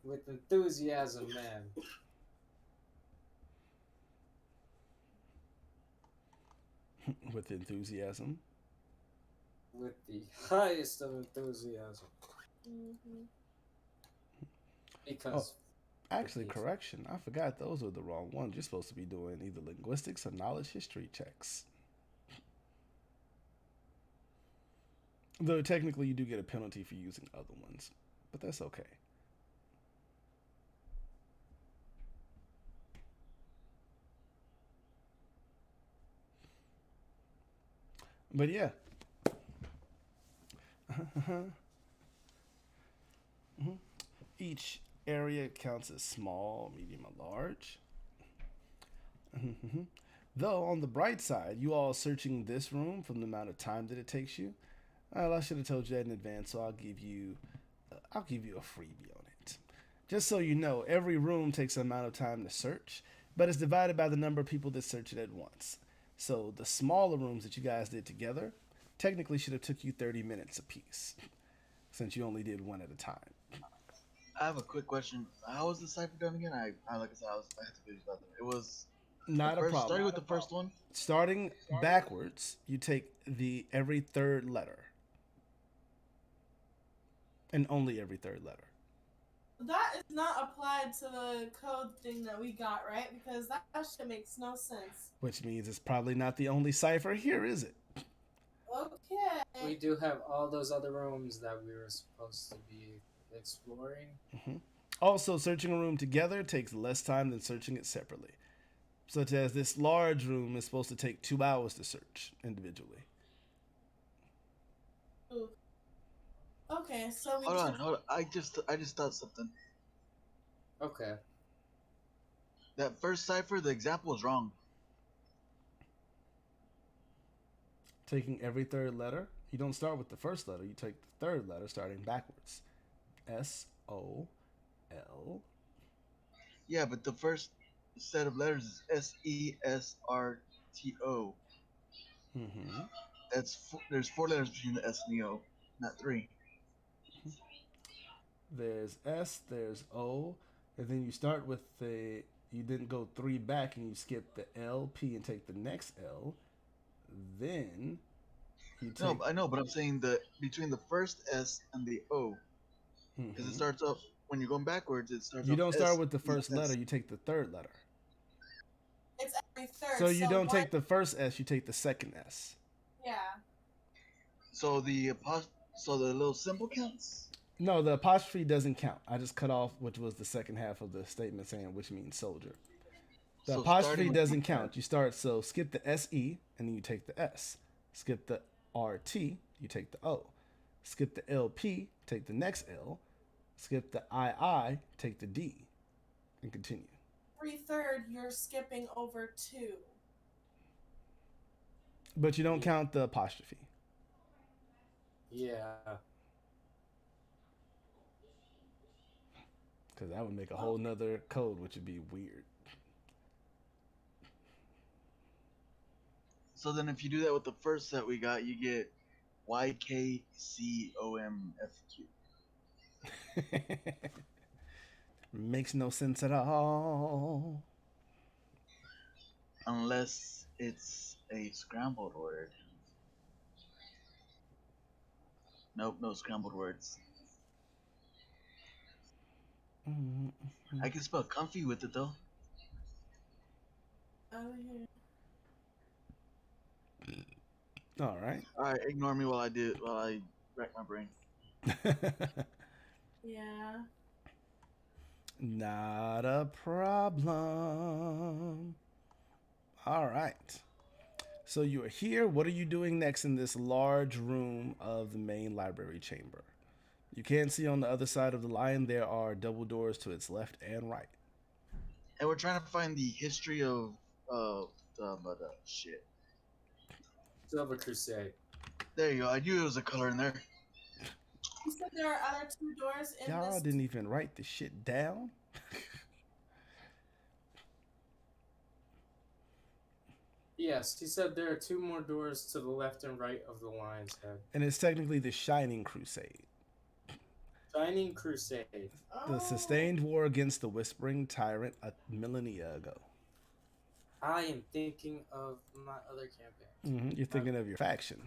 with enthusiasm, man. With enthusiasm. With the highest of enthusiasm. Mm-hmm. Because Actually, correction. I forgot those were the wrong ones. You're supposed to be doing either linguistics or knowledge history checks. Though technically you do get a penalty for using other ones. But that's okay. But yeah. Each area counts as small, medium, or large. Though on the bright side, you all searching this room from the amount of time that it takes you. Well, I should have told you that in advance, so I'll give you a freebie on it. Just so you know, every room takes an amount of time to search, but it's divided by the number of people that search it at once. So the smaller rooms that you guys did together technically should have took you 30 minutes apiece, since you only did one at a time. I have a quick question. How was the cipher done again? I like I said, I had to finish about that. It was Not a problem. starting with the first one. Starting backwards, you take the every third letter. And only every third letter. That is not applied to the code thing that we got, right? Because that shit makes no sense. Which means it's probably not the only cipher here, is it? Okay. we do have all those other rooms that we were supposed to be exploring. Also, searching a room together takes less time than searching it separately. Such as this large room is supposed to take 2 hours to search individually. Ooh. Okay, so we Hold took on. I just thought something. Okay. That first cipher, the example is wrong. Taking every third letter, you don't start with the first letter, you take the third letter starting backwards. S-O-L. Yeah, but the first set of letters is S-E-S-R-T-O. Mm-hmm. There's 4 letters between the S and the O, not 3. There's S, there's O, and then you start with you didn't go 3 back and you skip the L, P, and take the next L. Then you take... No, I know, but I'm saying that between the first S and the O, because it starts off, when you're going backwards, it starts You off don't S, start with the first S. letter, you take the third letter. it's every third. So you don't one- take the first S, you take the second S. Yeah. So the little symbol counts? No, the apostrophe doesn't count. I just cut off which was the second half of the statement saying which means soldier. The So apostrophe starting with- doesn't count. You start, so skip the SE and then you take the S. Skip the RT, you take the O. Skip the LP, take the next L. Skip the II, take the D. And continue. Every third, you're skipping over 2. But you don't count the apostrophe. Yeah. Because that would make a whole nother code, which would be weird. So then if you do that with the first set we got, you get YKCOMFQ. Makes no sense at all. Unless it's a scrambled word. Nope, no scrambled words. Mm, I can spell comfy with it though. Over here. All right. All right, ignore me while I wreck my brain. Yeah. Not a problem. All right. So you are here. What are you doing next in this large room of the main library chamber? You can see on the other side of the line there are double doors to its left and right. And we're trying to find the history of shit. Silver Crusade. There you go. I knew there was a color in there. You said there are other two doors in Y'all this. didn't even write the shit down. Yes, he said there are 2 more doors to the left and right of the lion's head. And it's technically the Shining Crusade. Shining Crusade. The sustained war against the Whispering Tyrant a millennia ago. I am thinking of my other campaign. You're thinking of your faction.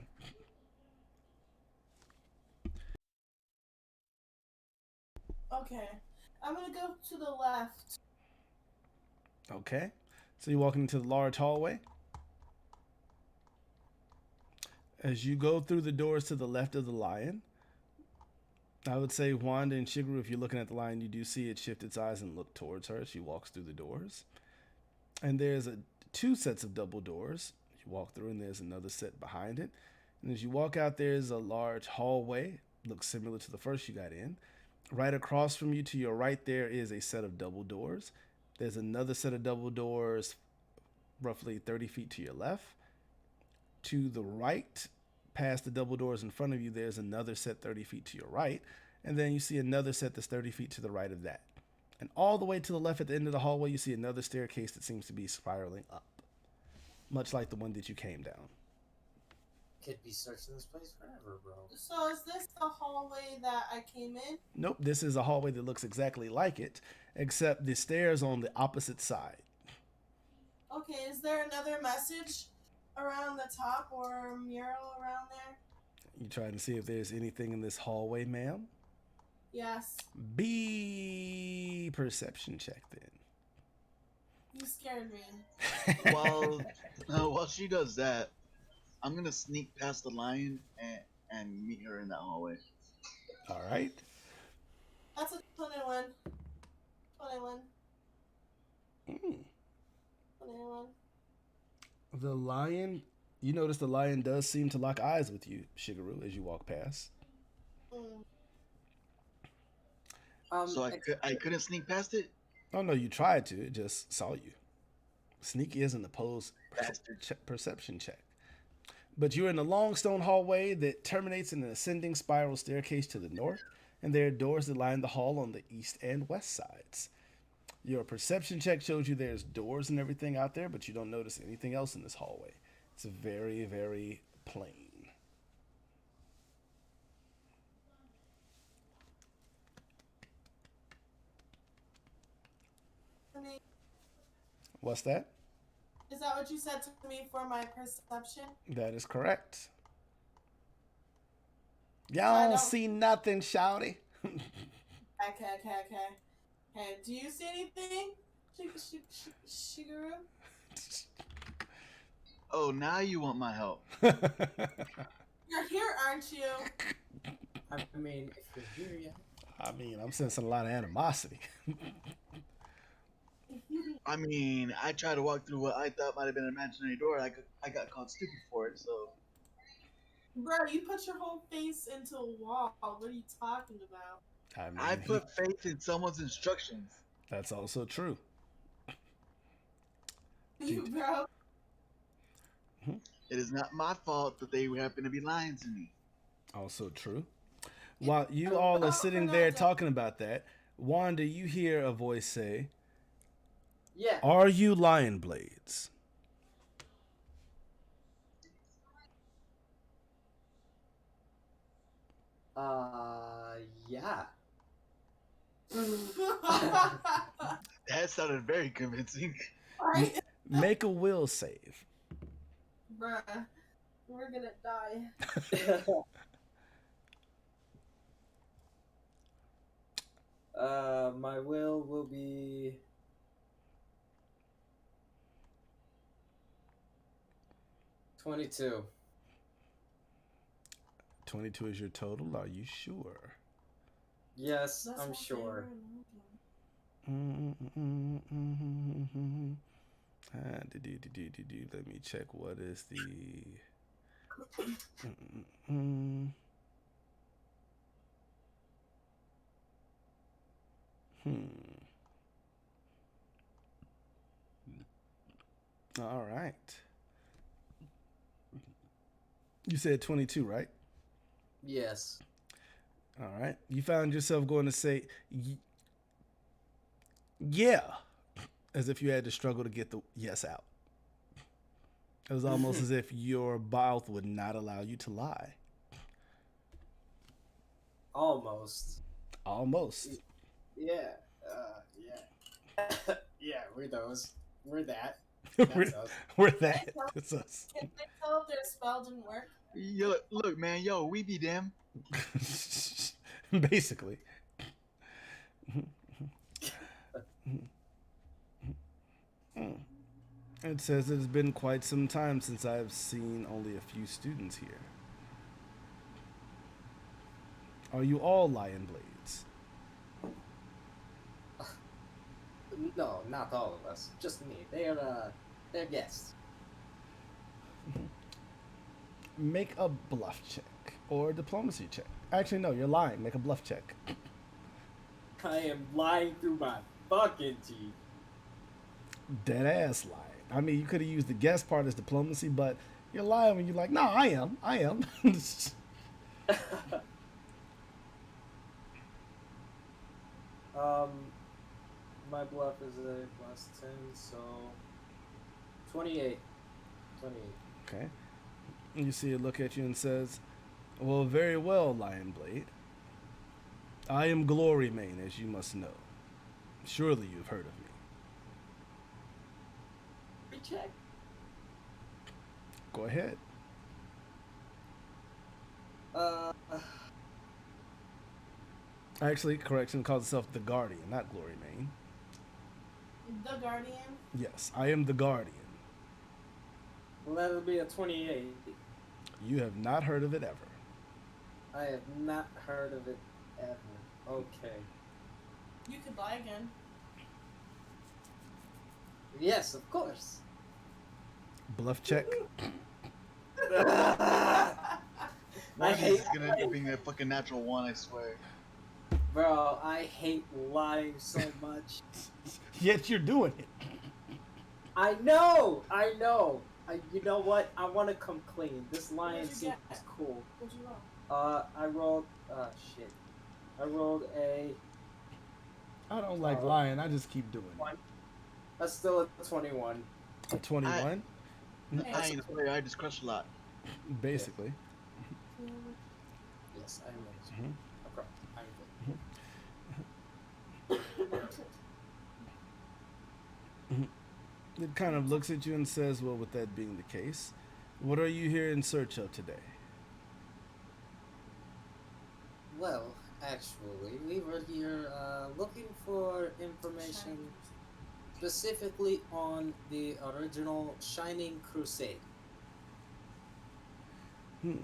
Okay. I'm gonna go to the left. Okay. So you're walking into the large hallway. As you go through the doors to the left of the lion, I would say Wanda and Shigeru, if you're looking at the lion, you do see it shift its eyes and look towards her as she walks through the doors. And there's 2 sets of double doors. You walk through and there's another set behind it. And as you walk out, there's a large hallway. Looks similar to the first you got in. Right across from you to your right there is a set of double doors. There's another set of double doors roughly 30 feet to your left. To the right, past the double doors in front of you, there's another set 30 feet to your right. And then you see another set that's 30 feet to the right of that. And all the way to the left at the end of the hallway, you see another staircase that seems to be spiraling up, much like the one that you came down. Could be searching this place forever, bro. So is this the hallway that I came in? Nope, this is a hallway that looks exactly like it, except the stairs on the opposite side. Okay, is there another message around the top or a mural around there? You trying to see if there's anything in this hallway, ma'am? Yes. Be perception check then. You scared me. While she does that, I'm gonna sneak past the lion and meet her in that hallway. All right. That's a 21. 21. Mm. 21. The lion, you notice the lion does seem to lock eyes with you, Shigeru, as you walk past. Mm. So I couldn't sneak past it? Oh no, you tried to, it just saw you. Sneak is an opposed Bastard. perception check. But you're in a long stone hallway that terminates in an ascending spiral staircase to the north, and there are doors that line the hall on the east and west sides. Your perception check shows you there's doors and everything out there, but you don't notice anything else in this hallway. It's very, very plain. I mean, What's that? is that what you said to me for my perception? That is correct. I Y'all don't- see nothing, shouty. Okay. Hey, do you see anything? Shigeru? Oh, now you want my help. You're here, aren't you? I mean, if you're here, yeah. I mean, I'm sensing a lot of animosity. I mean, I tried to walk through what I thought might have been an imaginary door. I got called stupid for it, so. Bro, you put your whole face into a wall. What are you talking about? I mean, I put faith in someone's instructions. that's also true. You bro. It is not my fault that they happen to be lying to me. Also true. While you all are sitting there talking about that, Wanda, you hear a voice say, Yeah. "Are you lion blades?" Yeah. That sounded very convincing. Alright, Make a will save. bruh. We're gonna die. My will be 22. 22 is your total. Are you sure? Yes, That's I'm my sure. favorite Let me check. What is the? Hmm. All right. You said 22, right? Yes. All right. You found yourself going to say, yeah, as if you had to struggle to get the yes out. It was almost as if your mouth would not allow you to lie. Almost. Almost. Yeah. Yeah. Yeah, we're those. We're that. we're, That's us. we're that. It's us. Can they tell if their spell didn't work? Yo, look, man, yo, we be them. Basically. It says it has been quite some time since I've seen only a few students here. Are you all Lion Blades? No, not all of us. Just me. They're guests. Make a bluff check or diplomacy check. Actually, no, you're lying. Make a bluff check. I am lying through my fucking teeth. Dead ass lying. I mean, you could have used the guess part as diplomacy, but you're lying when you're like, no, I am. My bluff is a plus 10, so 28. 28. Okay. You see it look at you and says, well, very well, Lion Blade. I am Glory Mane, as you must know. Surely you've heard of me. Recheck. Go ahead. Actually, correction, calls itself the Guardian, not Glory Mane. The Guardian. Yes, I am the Guardian. Well, that'll be a 28. You have not heard of it ever. I have not heard of it ever. Okay. You could lie again. Yes, of course. Bluff check. I One hate is gonna end up being a fucking natural one, I swear. Bro, I hate lying so much. Yet you're doing it. I know! You know what? I want to come clean. This lion What'd you seems get? cool. What'd you roll? I rolled, shit. I rolled a, I don't like lying. I just keep doing it. that's still a 21. A 21, I ain't swear, I just crush a lot. basically. Yes, I am. Mhm. Okay, I'm good. It kind of looks at you and says, well, with that being the case, what are you here in search of today? Well, actually, we were here looking for information specifically on the original Shining Crusade. Well,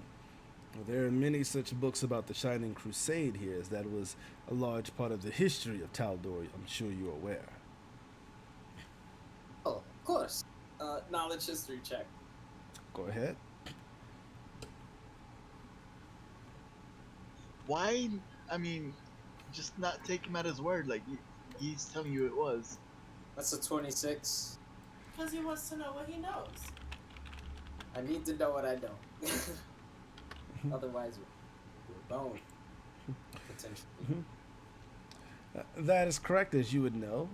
there are many such books about the Shining Crusade here, as that was a large part of the history of Taldor, I'm sure you're aware. Oh, of course. Knowledge history check. Go ahead. Why? I mean, just not take him at his word. Like he's telling you it was. That's a 26. Because he wants to know what he knows. I need to know what I don't. Otherwise, we're boned. Potentially. That is correct, as you would know.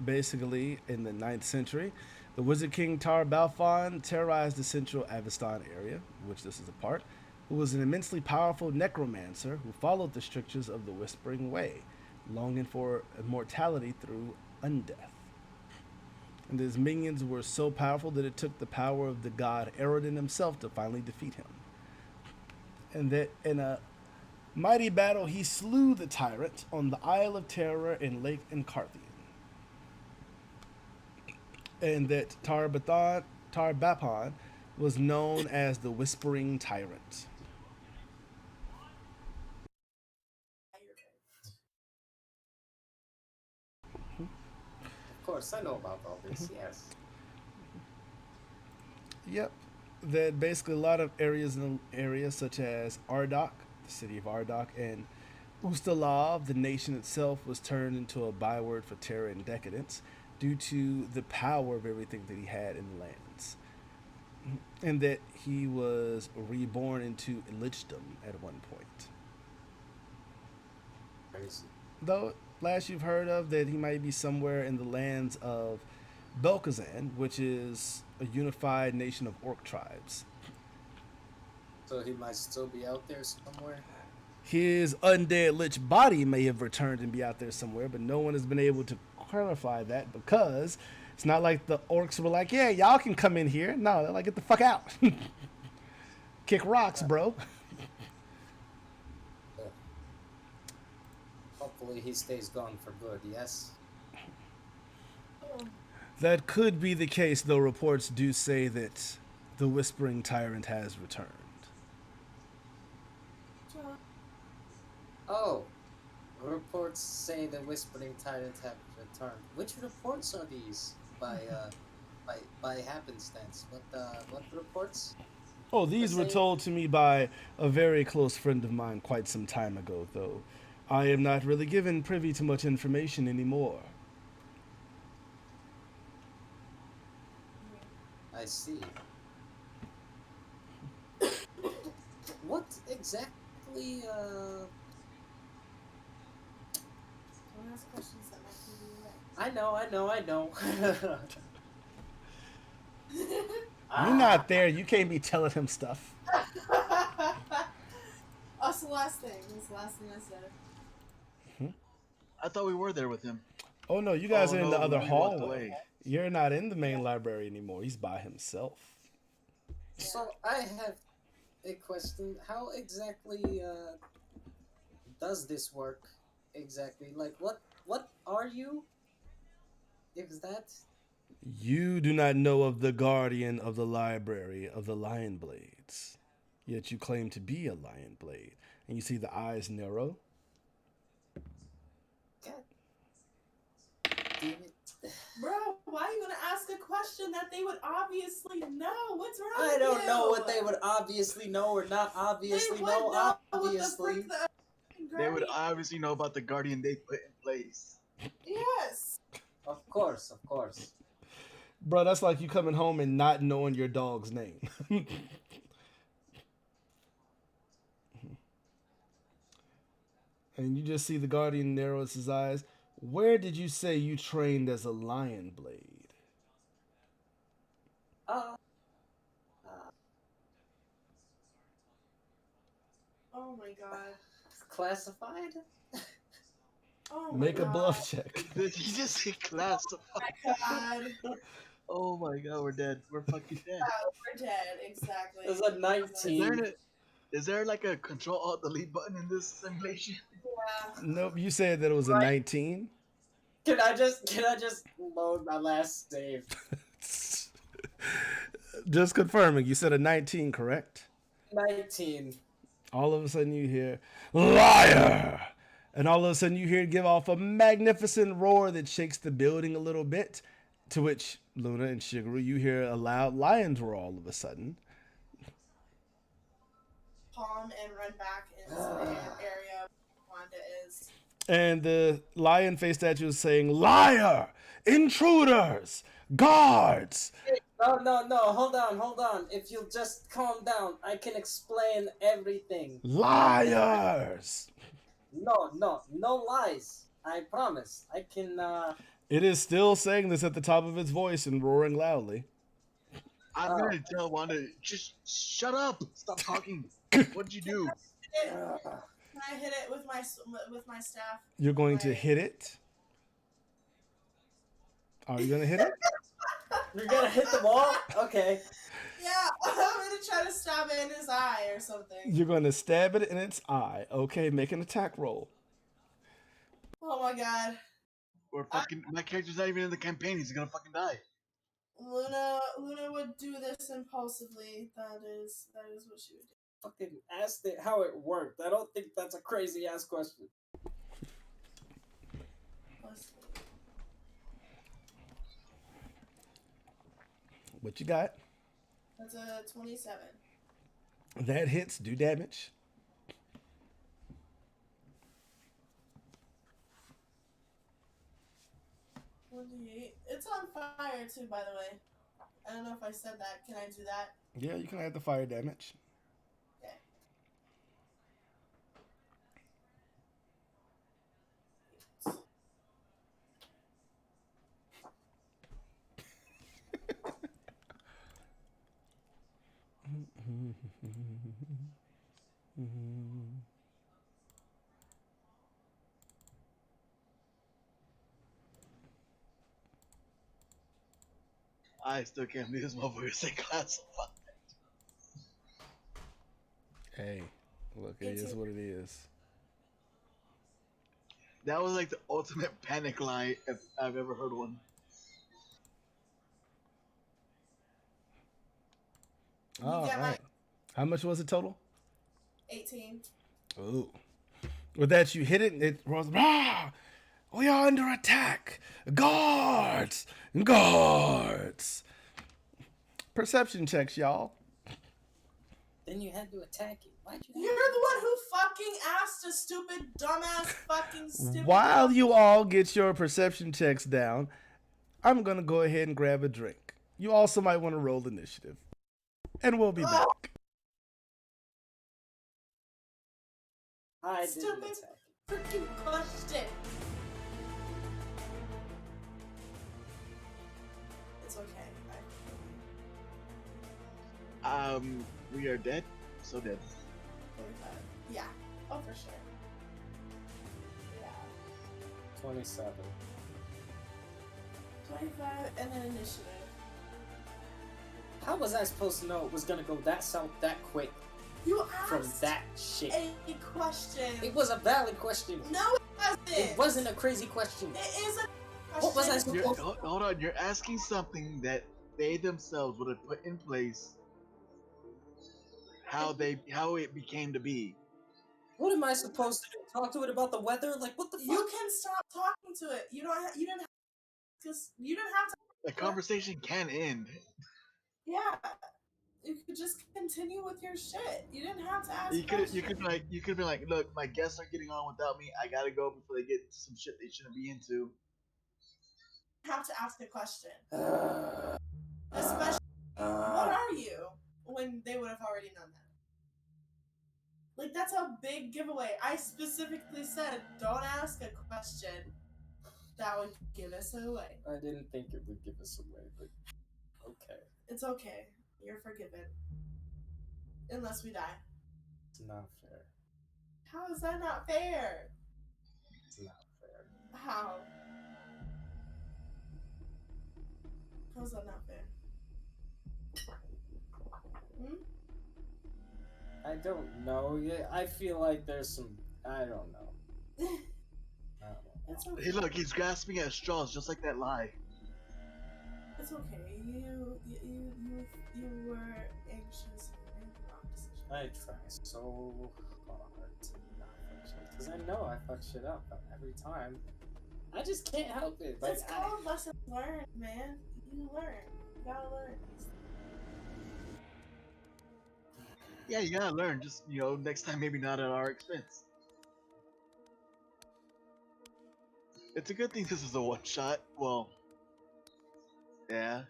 Basically, in the 9th century, the Wizard King Tar Balfon terrorized the central Avestan area, which this is a part, who was an immensely powerful necromancer who followed the strictures of the Whispering Way, longing for immortality through undeath. And his minions were so powerful that it took the power of the god Erodin himself to finally defeat him. And that in a Mighty battle, he slew the tyrant on the Isle of Terror in Lake Encarthian. And that Tarbapon was known as the Whispering Tyrant. Of course, I know about all this. Yes. Yep. That basically a lot of areas in the area, such as Ardok, the city of Ardok, and Ustalav, the nation itself, was turned into a byword for terror and decadence due to the power of everything that he had in the lands. And that he was reborn into lichdom at one point. Crazy. Though, last you've heard of, that he might be somewhere in the lands of Belkazan, which is a unified nation of orc tribes. So he might still be out there somewhere. His undead lich body may have returned and be out there somewhere, but no one has been able to clarify that because it's not like the orcs were like, yeah, y'all can come in here. No, they're like, get the fuck out. Kick rocks, bro. Hopefully he stays gone for good. Yes. That could be the case, though reports do say that the Whispering Tyrant has returned. Oh, reports say the Whispering Tyrant have returned. Which reports are these? By happenstance. What reports? Oh, these were Let's say- told to me by a very close friend of mine quite some time ago, though I am not really given privy to much information anymore. I see. What exactly? Don't ask questions that might give you away. I know. You're not there. You can't be telling him stuff. That's the last thing. That's the last thing I said. I thought we were there with him. Oh no, you guys Oh, are in no, the other we walked hallway. away. You're not in the main library anymore. He's by himself. So I have a question. How exactly does this work? Exactly. Like what are you? Is that? You do not know of the guardian of the library of the Lion Blades, yet you claim to be a Lion Blade. And you see the eyes narrow. God damn it. Bro, why are you gonna ask a question that they would obviously know? What's wrong I with don't you? know what they would obviously know or not obviously They would know. know Obviously. what the They would Guardian- obviously know about the guardian they put in place. Yes. Of course. Bro, that's like you coming home and not knowing your dog's name. And you just see the guardian narrows his eyes. Where did you say you trained as a Lion Blade? Oh my god. Classified? Oh my Make god. a bluff check. Did he just say classified? God. Oh my god, we're dead. We're fucking dead. We're dead. Exactly. It was a 19. Is there like a control alt delete button in this simulation? Yeah. Nope, you said that it was a Right. 19. Can I just load my last save? Just confirming, you said a 19, correct? 19. All of a sudden you hear, liar! And all of a sudden you hear it give off a magnificent roar that shakes the building a little bit, to which Luna and Shigeru, you hear a loud lion's roar all of a sudden. Palm and run back into the area Wanda is. And the lion face statue is saying, liar! Intruders! Guards! No, hold on. If you'll just calm down, I can explain everything. Liars! No lies. I promise. I can, It is still saying this at the top of its voice and roaring loudly. I'm gonna tell Wanda, just shut up! Stop talking! What'd you do? Can I hit it with my staff? You're going to hit it? Are you going to hit it? You're gonna hit the wall? Okay. Yeah, I'm gonna try to stab it in his eye or something. You're going to stab it in its eye. Okay, make an attack roll. Oh my god. Or fucking my character's not even in the campaign. He's gonna fucking die. Luna would do this impulsively. That is what she would do. Fucking asked it how it worked. I don't think that's a crazy ass question. Impulsively. What you got? That's a 27. That hits. Do damage. 28. It's on fire too, by the way. I don't know if I said that. Can I do that? Yeah, you can add the fire damage. Okay. I still can't believe this motherfucker said classified. Hey, look, it is what it is. That was like the ultimate panic lie if I've ever heard one. All get my- right. How much was it total? 18. Ooh. With that, you hit it, and it rolls. Rah! We are under attack. Guards! Guards! Perception checks, y'all. Then you had to attack it. Why'd you? You're the one who fucking asked a stupid, dumbass, fucking stupid. While you all get your perception checks down, I'm going to go ahead and grab a drink. You also might want to roll initiative. And we'll be back. I didn't Stupid attack it. freaking question. It's okay. We are dead. So dead. 45. Yeah. Oh, for sure. Yeah. 27. 25 and then initiative. How was I supposed to know it was gonna go that south that quick You from asked that shit? a question. It was a valid question. No, it wasn't. It wasn't a crazy question. It is a question. What was I supposed You're, hold on, you're asking something that they themselves would have put in place. How it became to be. What am I supposed to do? Talk to it about the weather? Like what the fuck? You can stop talking to it. You didn't have to. The conversation can end. Yeah. You could just continue with your shit. You didn't have to ask. You could be like, look, my guests are getting on without me. I gotta go before they get into some shit they shouldn't be into. You have to ask a question. Especially, what are you? When they would have already known that. Like, that's a big giveaway. I specifically said, don't ask a question that would give us away. I didn't think it would give us away, but okay. It's okay. You're forgiven. Unless we die. It's not fair. How is that not fair? It's not fair. How? How's that not fair? Hmm? I don't know. Yeah, I feel like there's some. I don't know. I don't know. It's okay. Hey, look, he's grasping at straws just like that lie. It's okay. You were anxious and made the wrong decision. I try so hard to not fuck shit because I know I fuck shit up every time. I just can't help it. Like, It's called lessons learned, man. You learn. You gotta learn. Yeah, you gotta learn. Just, next time maybe not at our expense. It's a good thing this is a one shot. Well, yeah.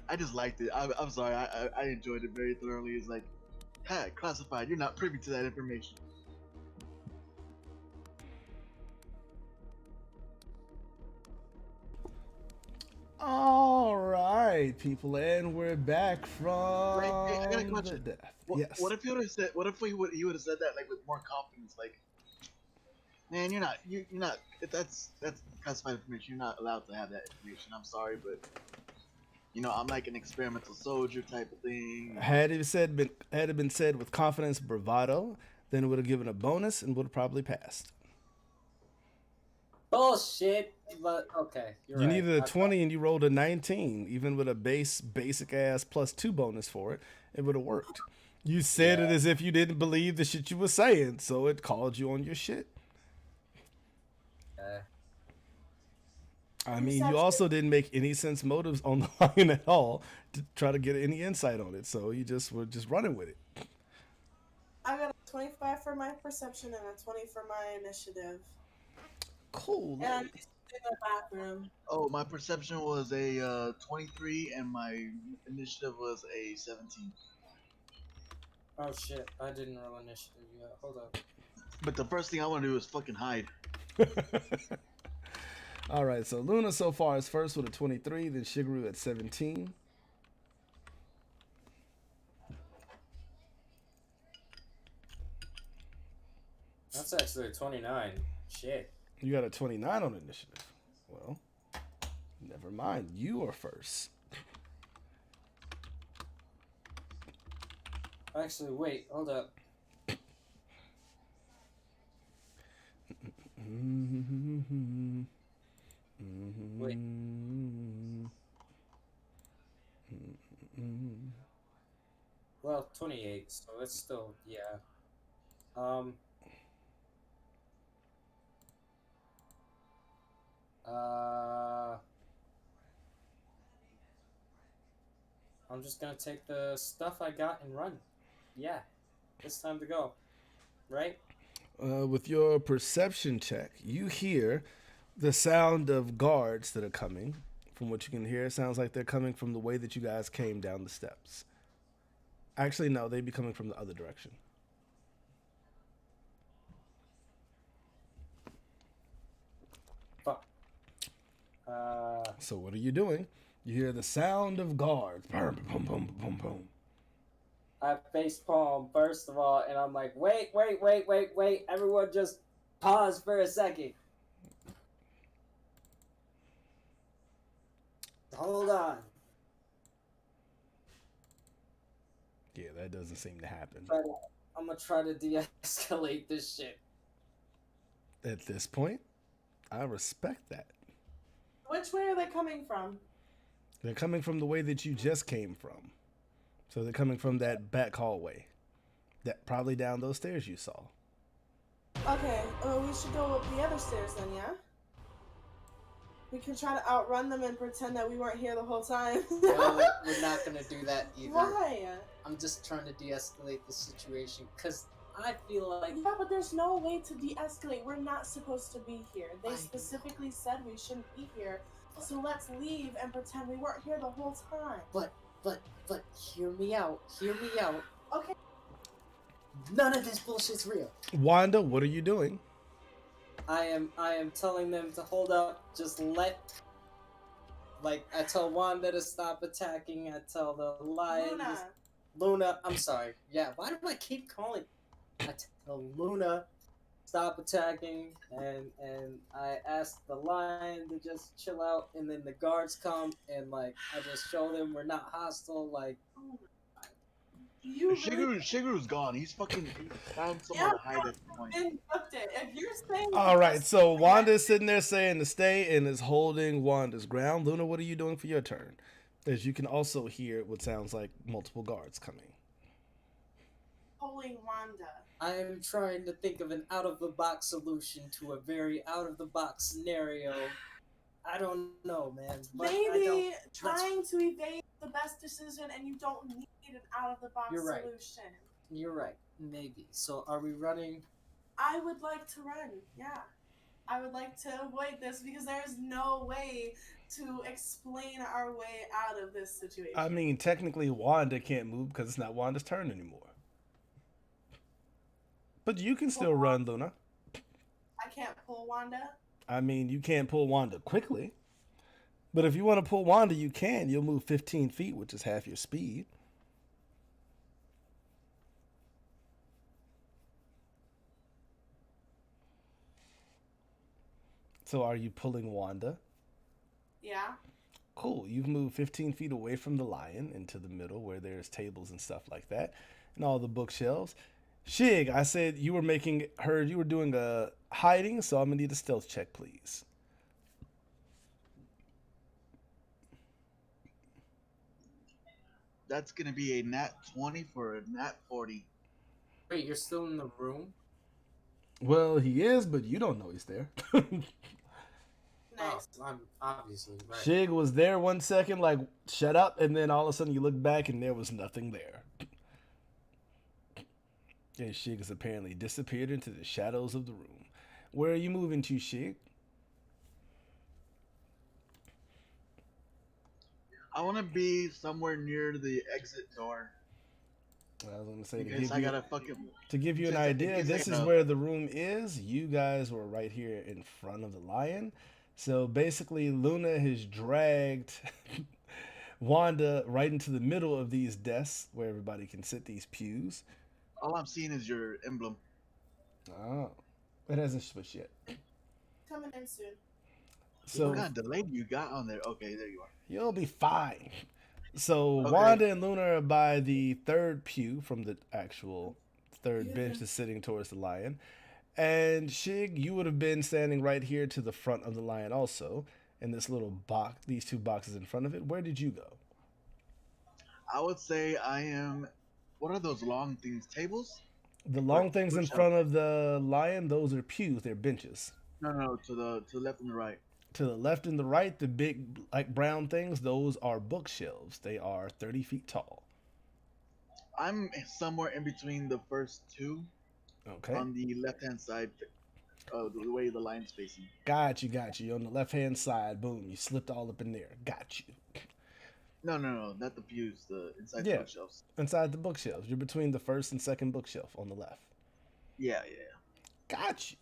I just liked it. I'm sorry. I enjoyed it very thoroughly. It's like, hey, classified. You're not privy to that information. All right, people, and we're back from Hey, I got a question. the death. What, Yes. what if he would have said? What if he would have said that like with more confidence? Like, Man, you're not. If that's classified information. You're not allowed to have that information. I'm sorry, but I'm like an experimental soldier type of thing. Had it been said with confidence, bravado, then it would have given a bonus and would have probably passed. Bullshit. But okay, you're You right. needed a 20 and you rolled a 19, even with a basic ass +2 bonus for it, it would have worked. You said it as if you didn't believe the shit you were saying, so it called you on your shit. I mean, you also didn't make any sense motives on the line at all to try to get any insight on it, so you just were just running with it. I got a 25 for my perception and a 20 for my initiative. Cool. And I'm just in the bathroom. Oh, my perception was a 23, and my initiative was a 17. Oh shit! I didn't roll initiative yet. Hold up. But the first thing I want to do is fucking hide. All right, so Luna so far is first with a 23, then Shigeru at 17. That's actually a 29. Shit. You got a 29 on initiative. Well, never mind. You are first. Actually, wait. Hold up. Wait. Well, 28, so it's still, yeah. I'm just gonna take the stuff I got and run. Yeah, it's time to go. Right? With your perception check, you hear the sound of guards that are coming. From what you can hear, it sounds like they're coming from the way that you guys came down the steps. Actually, no, they'd be coming from the other direction. Fuck. So what are you doing? You hear the sound of guards. Boom, boom, boom, boom, boom. I facepalm first of all, and I'm like, wait. Everyone just pause for a second. Hold on. Yeah, that doesn't seem to happen. I'm gonna try to de-escalate this shit. At this point, I respect that. Which way are they coming from? They're coming from the way that you just came from. So they're coming from that back hallway. That probably down those stairs you saw. Okay, we should go up the other stairs then, yeah? We can try to outrun them and pretend that we weren't here the whole time. No, we're not gonna do that either. Why? I'm just trying to de-escalate the situation, because I feel like... Yeah, but there's no way to de-escalate. We're not supposed to be here. They I specifically said we shouldn't be here. So let's leave and pretend we weren't here the whole time. But, hear me out. Okay. None of this bullshit's real. Wanda, what are you doing? I am telling them to hold up, just let... Like, I tell Wanda to stop attacking, I tell the lion... Luna, I'm sorry. Yeah, why do I keep calling... I tell Luna, stop attacking, and I ask the lion to just chill out, and then the guards come, and, like, I just show them we're not hostile, like... Shigeru's gone. He's fucking found somewhere to hide at the point. If you're saying... All right, so Wanda's sitting there saying to stay and is holding Wanda's ground. Luna, what are you doing for your turn? As you can also hear what sounds like multiple guards coming. Holding Wanda. I am trying to think of an out-of-the-box solution to a very out-of-the-box scenario. I don't know, man. But Maybe trying to evade the best decision and you don't need an out-of-the-box solution. You're right. Maybe. So are we running? I would like to run, yeah. I would like to avoid this because there's no way to explain our way out of this situation. I mean, technically Wanda can't move because it's not Wanda's turn anymore. But you can still run, Luna. I can't pull Wanda? I mean, you can't pull Wanda quickly. But if you want to pull Wanda, you can. You'll move 15 feet, which is half your speed. So are you pulling Wanda? Yeah. Cool. You've moved 15 feet away from the lion into the middle where there's tables and stuff like that and all the bookshelves. Shig, I said you were you were doing a hiding, so I'm gonna need a stealth check, please. That's gonna be a nat 20 for a nat 40. Wait, you're still in the room? Well, he is, but you don't know he's there. Nice. Oh, I'm obviously right. Shig was there 1 second, like, shut up, and then all of a sudden you look back and there was nothing there. And Shig has apparently disappeared into the shadows of the room. Where are you moving to, Shig? I want to be somewhere near the exit door I was gonna say because I gotta fucking. to give you an Just in idea, case I this is know. where the room is. You guys were right here in front of the lion. So basically, Luna has dragged Wanda right into the middle of these desks where everybody can sit, these pews. All I'm seeing is your emblem. Oh, it hasn't switched yet. Coming in soon. So What kind of delay you got on there? Okay, there you are. you'll be fine. So Okay. Wanda and Luna are by the third pew from the actual third bench that's sitting towards the lion. And Shig, you would have been standing right here to the front of the lion also, in this little box, these two boxes in front of it. Where did you go? I would say I am. What are those long things? Tables? The long Right, things in bookshelf. front of the lion, those are pews, they're benches. No, to the left and the right. To the left and the right, the big like brown things, those are bookshelves. They are 30 feet tall. I'm somewhere in between the first two Okay. on the left hand side, the way the line's facing. Got you, got you. You're on the left hand side, boom, you slipped all up in there. Got you. No, not the pews. The inside Yeah. the bookshelves. Inside the bookshelves. You're between the first and second bookshelf on the left. Yeah. Got you.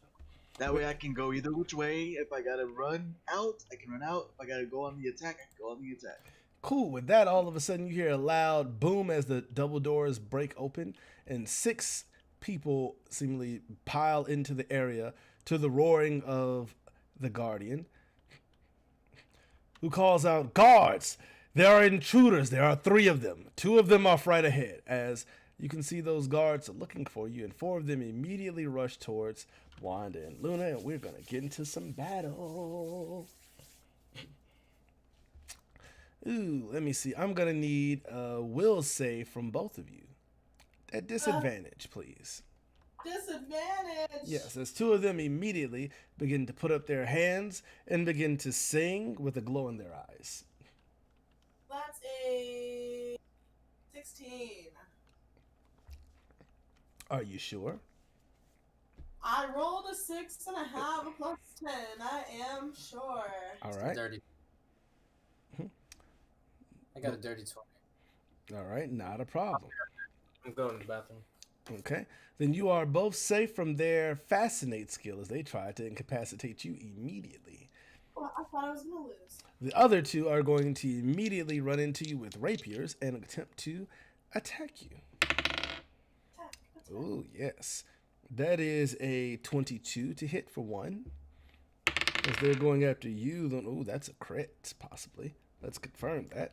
That way I can go either which way. If I gotta run out, I can run out. If I gotta go on the attack, I can go on the attack. Cool. With that, all of a sudden you hear a loud boom as the double doors break open, and 6 people seemingly pile into the area to the roaring of the Guardian, who calls out, "Guards! There are intruders. There are 3 of them. 2 of them off right ahead." As you can see, those guards are looking for you, and 4 of them immediately rush towards Wanda and Luna, and we're gonna get into some battle. Ooh, let me see. I'm gonna need a will save from both of you. At disadvantage, please. Disadvantage. Yes, as 2 of them immediately begin to put up their hands and begin to sing with a glow in their eyes. That's a 16. Are you sure? I rolled a 6.5 plus 10. I am sure. All right. Dirty. Mhm. I got a dirty 20. All right, not a problem. I'm going to the bathroom. Okay. Then you are both safe from their fascinate skill as they try to incapacitate you immediately. Well, I thought I was gonna lose. The other 2 are going to immediately run into you with rapiers and attempt to attack you. Attack. Oh, yes. That is a 22 to hit for 1. As they're going after you, then, oh, that's a crit, possibly. Let's confirm that.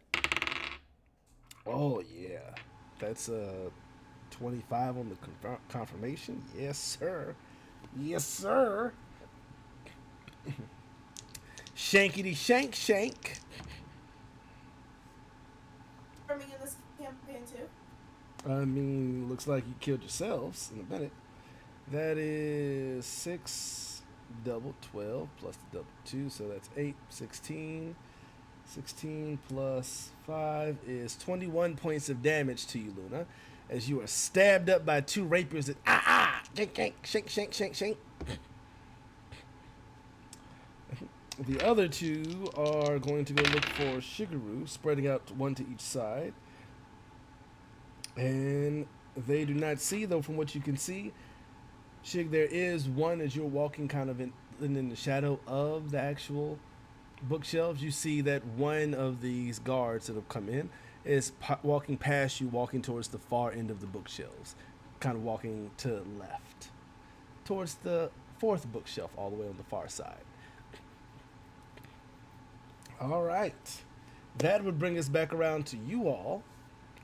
Oh, yeah. That's a 25 on the confirmation. Yes, sir. Yes, sir. Shankity shank shank. Farming in this campaign too. I mean, looks like you killed yourselves in a minute. That is 6 double 12 plus the double 2, so that's 8, 16. 16 plus 5 is 21 points of damage to you, Luna, as you are stabbed up by 2 rapiers that shank, shank. The other 2 are going to go look for Shigeru, spreading out 1 to each side. And they do not see, though, from what you can see. Shig, there is one as you're walking kind of in the shadow of the actual bookshelves. You see that one of these guards that have come in is walking past you, walking towards the far end of the bookshelves, kind of walking to the left, towards the 4th bookshelf all the way on the far side. All right. That would bring us back around to you all,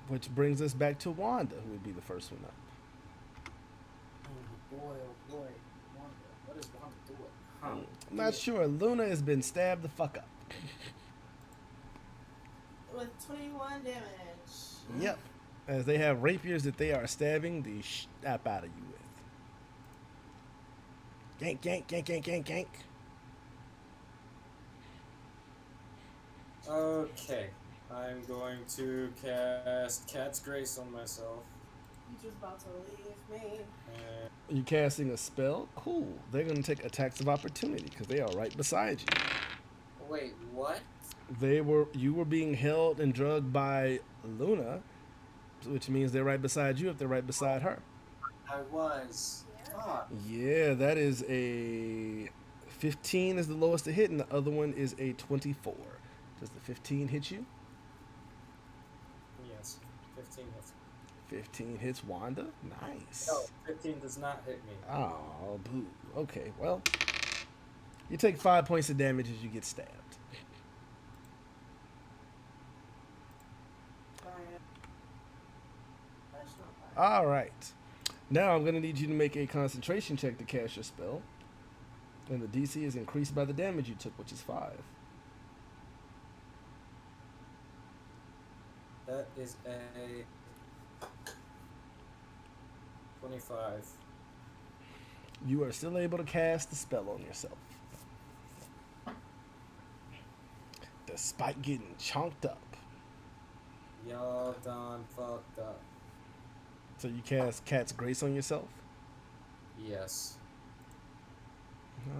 which brings us back to Wanda, who would be the first one up. Oh boy, Wanda. What is Wanda doing? Huh? I'm not sure. Luna has been stabbed the fuck up. With 21 damage. Yep. As they have rapiers that they are stabbing the snap out of you with. Gank, gank, gank, gank, gank, gank. Okay. I'm going to cast Cat's Grace on myself. You just about to leave me. And You casting a spell? Cool. They're going to take attacks of opportunity because they are right beside you. wait, what? You were being held and drugged by Luna, which means they're right beside you if they're right beside her. I was. Yeah. Fuck. Yeah, that is a 15 is the lowest to hit, and the other one is a 24. Does the 15 hit you? Yes. 15 hits. 15 hits Wanda. Nice. No, 15 does not hit me. Oh, boo. Okay, well, you take 5 points of damage as you get stabbed. That's not bad. All right. Now I'm going to need you to make a concentration check to cast your spell. And the DC is increased by the damage you took, which is 5. That is a 25. You are still able to cast the spell on yourself. Despite getting chonked up. Y'all done fucked up. So you cast Cat's Grace on yourself? Yes.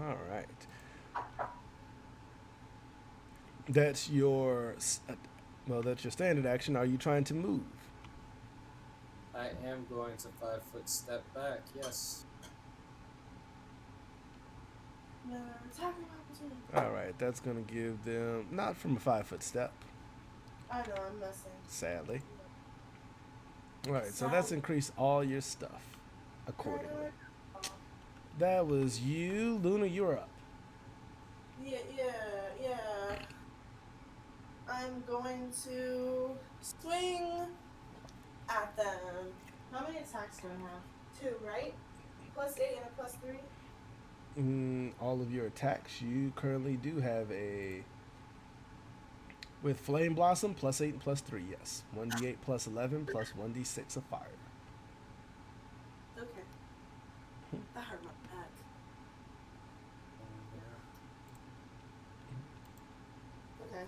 All right. That's your that's your standard action. Are you trying to move? I am going to 5-foot step back, yes. No, attacking opportunity. All right, that's going to give them not from a 5-foot step, I know, I'm messing. sadly. All right, so that's increased all your stuff accordingly. That was you, Luna. You're up. Yeah. I'm going to swing at them. How many attacks do I have? 2, right? +8 and a +3. All of your attacks, you currently do have a with Flame Blossom +8 and +3. Yes, 1d8 +11 plus 1d6 of fire. Okay. That hurt my back. Okay.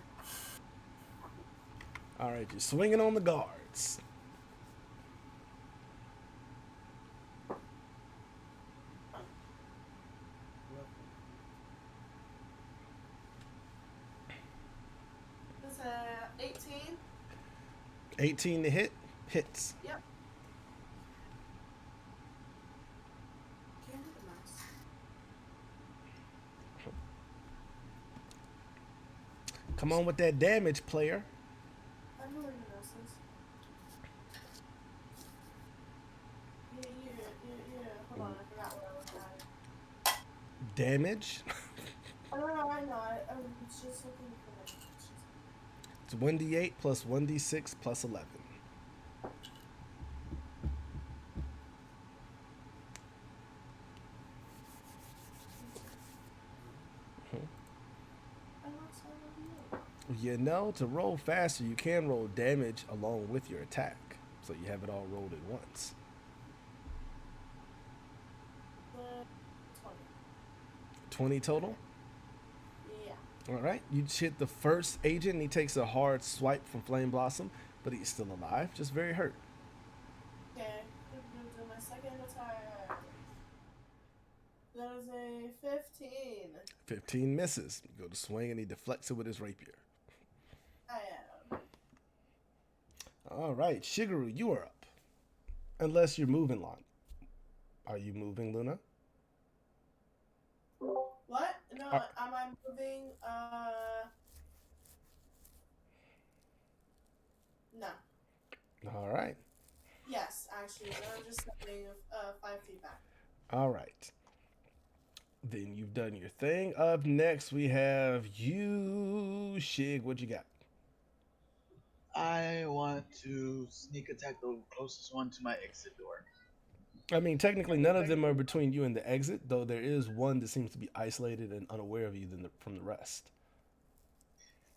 All right, you're swinging on the guards. That's 18. 18 to hit, hits. Yep. Can't do the mouse. Come on with that damage, player. I know where the mouse is. Yeah. Hold on, I forgot where I was at. Damage. I don't know, I know. I was just looking for that. It's 1d8 plus 1d6 plus 11. I'm not sorry of you. You know, to roll faster, you can roll damage along with your attack. So you have it all rolled at once. 20. 20 total? Yeah. All right. You just hit the first agent, and he takes a hard swipe from Flame Blossom, but he's still alive, just very hurt. Okay, I'm gonna do my second attack. That is a 15. 15 misses. You go to swing, and he deflects it with his rapier. I am. All right, Shigeru, you are up. Unless you're moving, Lon. Are you moving, Luna? What? No, am I moving? No. All right. Yes, actually, no, I'm just stepping 5 feet back. All right. Then you've done your thing. Up next, we have you, Shig. What you got? I want to sneak attack the closest one to my exit door. I mean, technically, none of them are between you and the exit, though there is one that seems to be isolated and unaware of you from the rest.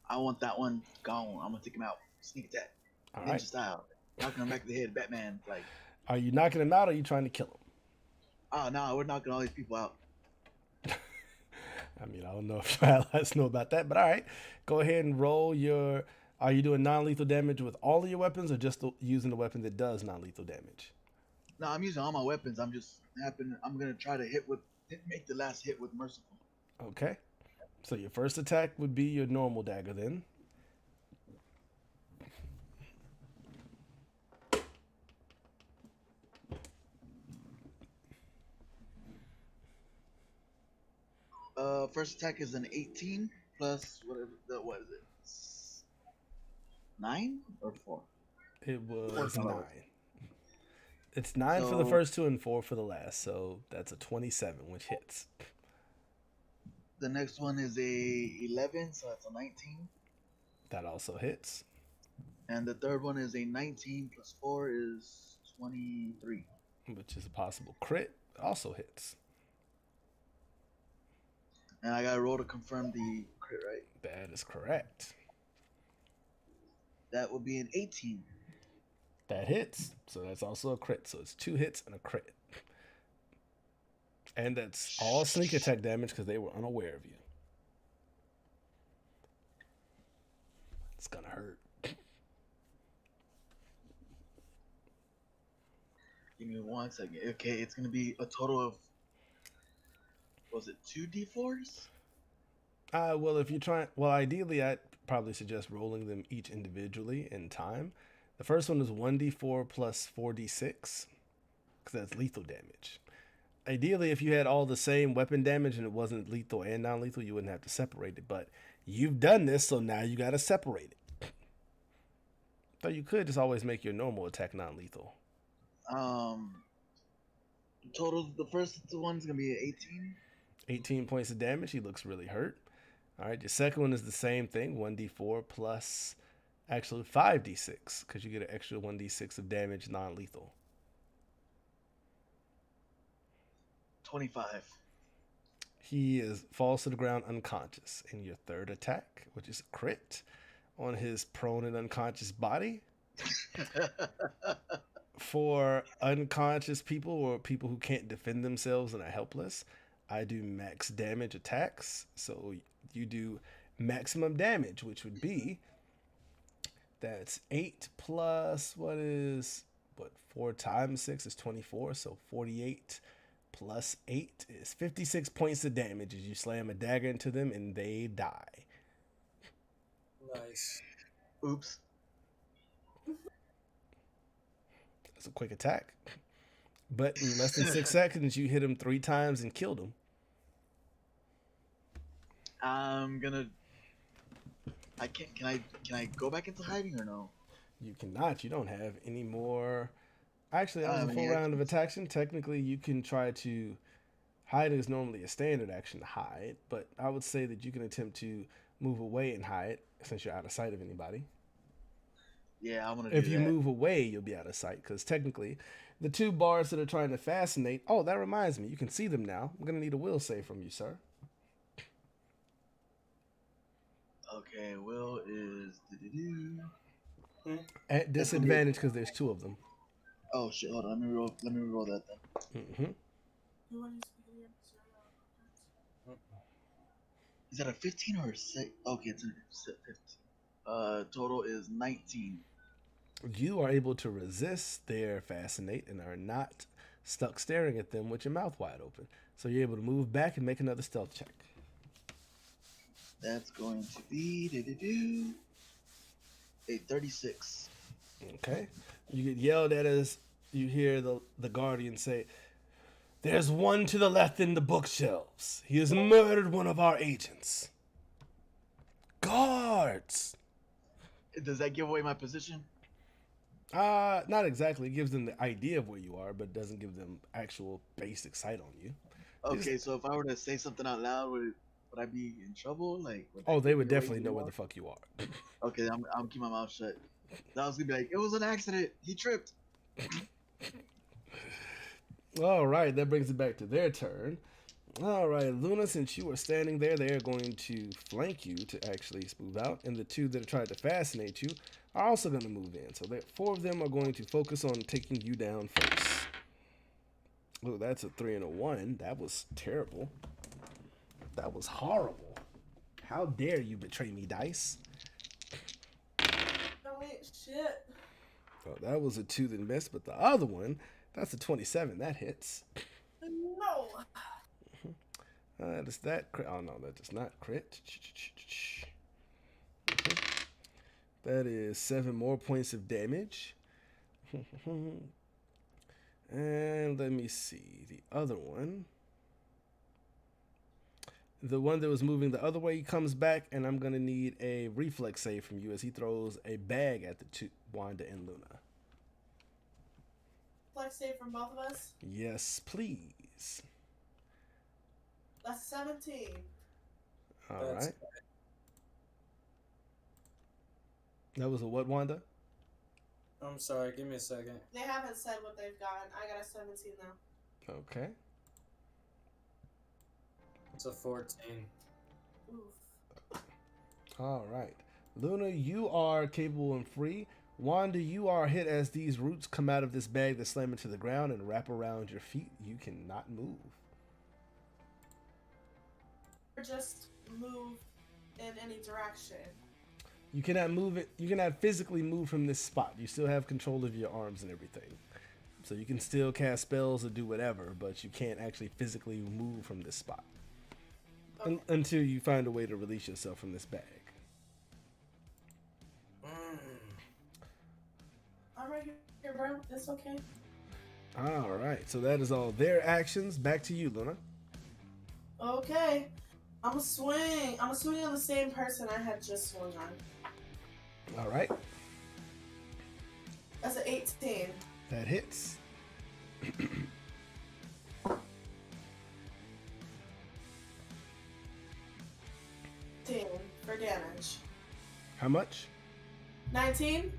I want that one gone. I'm gonna take him out. Sneak attack. All Ninja right. style. Knocking him back of the head, Batman. Like, Are you knocking him out or are you trying to kill him? oh no, we're knocking all these people out. I mean, I don't know if your allies know about that, but all right. Go ahead and roll your. Are you doing non-lethal damage with all of your weapons or just using the weapon that does non-lethal damage? No, I'm using all my weapons. I'm gonna try to make the last hit with merciful. Okay. So your first attack would be your normal dagger then. First attack is an 18 plus whatever. What is it? 9 or 4? It was Four. 9. It's 9 for the So- first two and 4 for the last, so that's a 27, which hits. The next one is a 11, so that's a 19. That also hits. And the third one is a 19 plus 4 is 23. Which is a possible crit. Also hits. And I gotta roll to confirm the crit, right? That is correct. That would be an 18. That hits. So that's also a crit. So it's 2 hits and a crit. And that's all sneak attack damage because they were unaware of you. It's gonna hurt. Give me 1 second. Okay, it's gonna be a total of, was it 2d4s? Well, if you're trying, well, ideally, I'd probably suggest rolling them each individually in time. The first one is 1d4 plus 4d6 because that's lethal damage. Ideally, if you had all the same weapon damage and it wasn't lethal and non-lethal, you wouldn't have to separate it. But you've done this, so now you got to separate it. So you could just always make your normal attack non-lethal. Total, the first one's gonna be 18. 18 points of damage. He looks really hurt. All right, your second one is the same thing, 1d4 plus, actually 5d6, because you get an extra 1d6 of damage non-lethal. 25. He falls to the ground unconscious. In your third attack, which is a crit, on his prone and unconscious body. For unconscious people or people who can't defend themselves and are helpless, I do max damage attacks. So you do maximum damage, which would be, that's 8 plus, what 4 times 6 is 24, so 48 plus 8 is 56 points of damage as you slam a dagger into them and they die. Nice. Oops. It's a quick attack. But in less than 6 seconds, you hit him 3 times and killed him. I'm gonna. I can't. Can I go back into hiding or no? You cannot. You don't have any more. Actually, that was a Any full round of actions? action. Technically, you can try to hide is normally a standard action to hide, but I would say that you can attempt to move away and hide since you're out of sight of anybody. Yeah, I'm gonna do If you that. move away, you'll be out of sight because technically, the 2 bars that are trying to fascinate. Oh, that reminds me. You can see them now. I'm gonna need a will save from you, sir. Okay, Will is. At disadvantage because there's 2 of them. Oh shit! Hold on. Let me roll that then. Mm-hmm. You want to speak here? Sorry, Is that a 15 or a 6? Okay, it's a 15. Total is 19. You are able to resist their fascinate and are not stuck staring at them with your mouth wide open. So you're able to move back and make another stealth check. That's going to be a 36. Okay. You get yelled at as you hear the guardian say, "There's one to the left in the bookshelves. He has murdered one of our agents." Guards! Does that give away my position? Not exactly. It gives them the idea of where you are, but doesn't give them actual basic sight on you. Okay, so if I were to say something out loud, would I be in trouble? Like, Oh, they would give away definitely who know you where are? the fuck you are. Okay, I'm keep my mouth shut. I was gonna be like, it was an accident. He tripped. All right, that brings it back to their turn. All right, Luna, since you are standing there, they are going to flank you to actually move out, and the two that are trying to fascinate you are also going to move in. So four of them are going to focus on taking you down first. Oh, that's a 3 and a 1. That was terrible. That was horrible. How dare you betray me, dice? Oh wait, shit. Oh, that was a 2 that missed, but the other one, that's a 27. That hits. No. Does that crit? Oh no, that does not crit. That is 7 more points of damage. And let me see the other one. The one that was moving the other way, he comes back, and I'm gonna need a reflex save from you as he throws a bag at the two, Wanda and Luna. Flex save from both of us. Yes, please. That's 17. All That's- right. That was a what, Wanda? I'm sorry, give me a second. They haven't said what they've gotten. I got a 17 though. Okay. It's a 14. Oof. All right. Luna, you are capable and free. Wanda, you are hit as these roots come out of this bag that slam into the ground and wrap around your feet. You cannot move. Or just move in any direction. You cannot move it. You cannot physically move from this spot. You still have control of your arms and everything. So you can still cast spells or do whatever, but you can't actually physically move from this spot. Okay. Until you find a way to release yourself from this bag. Alright, here, bro. It's okay. All right. So that is all their actions. Back to you, Luna. Okay. I'm gonna swing. I'm gonna swing on the same person I had just swung on. All right. That's an 18. That hits. 10 for damage. How much? 19?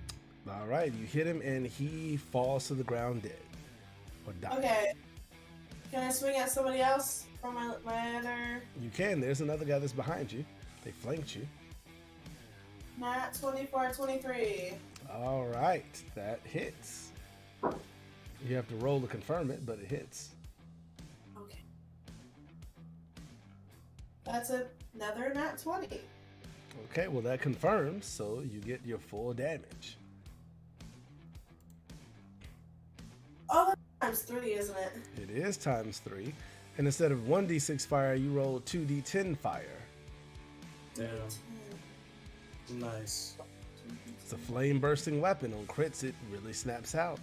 All right. You hit him and he falls to the ground dead. Or dies. Okay. Can I swing at somebody else from my other? You can. There's another guy that's behind you. They flanked you. Nat 24, 23. All right. That hits. You have to roll to confirm it, but it hits. Okay. That's another nat 20. Okay, well, that confirms, so you get your full damage. Oh, that's times 3, isn't it? It is times 3. And instead of 1d6 fire, you roll 2d10 fire. Damn. Nice. It's a flame bursting weapon. On crits, it really snaps out.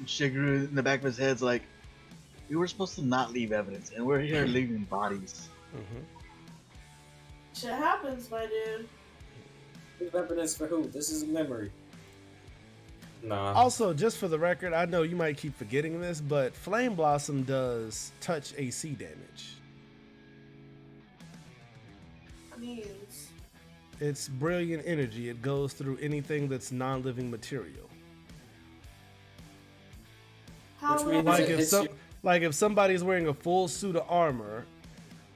Shigeru in the back of his head's like, we were supposed to not leave evidence, and we're here leaving bodies. Mm-hmm. Shit happens, my dude. Leave evidence for who? This is memory. Nah. Also, just for the record, I know you might keep forgetting this, but Flame Blossom does touch AC damage. Means. It's brilliant energy. It goes through anything that's non-living material. How Which would means I- Like it if hits some, you- like if somebody's wearing a full suit of armor,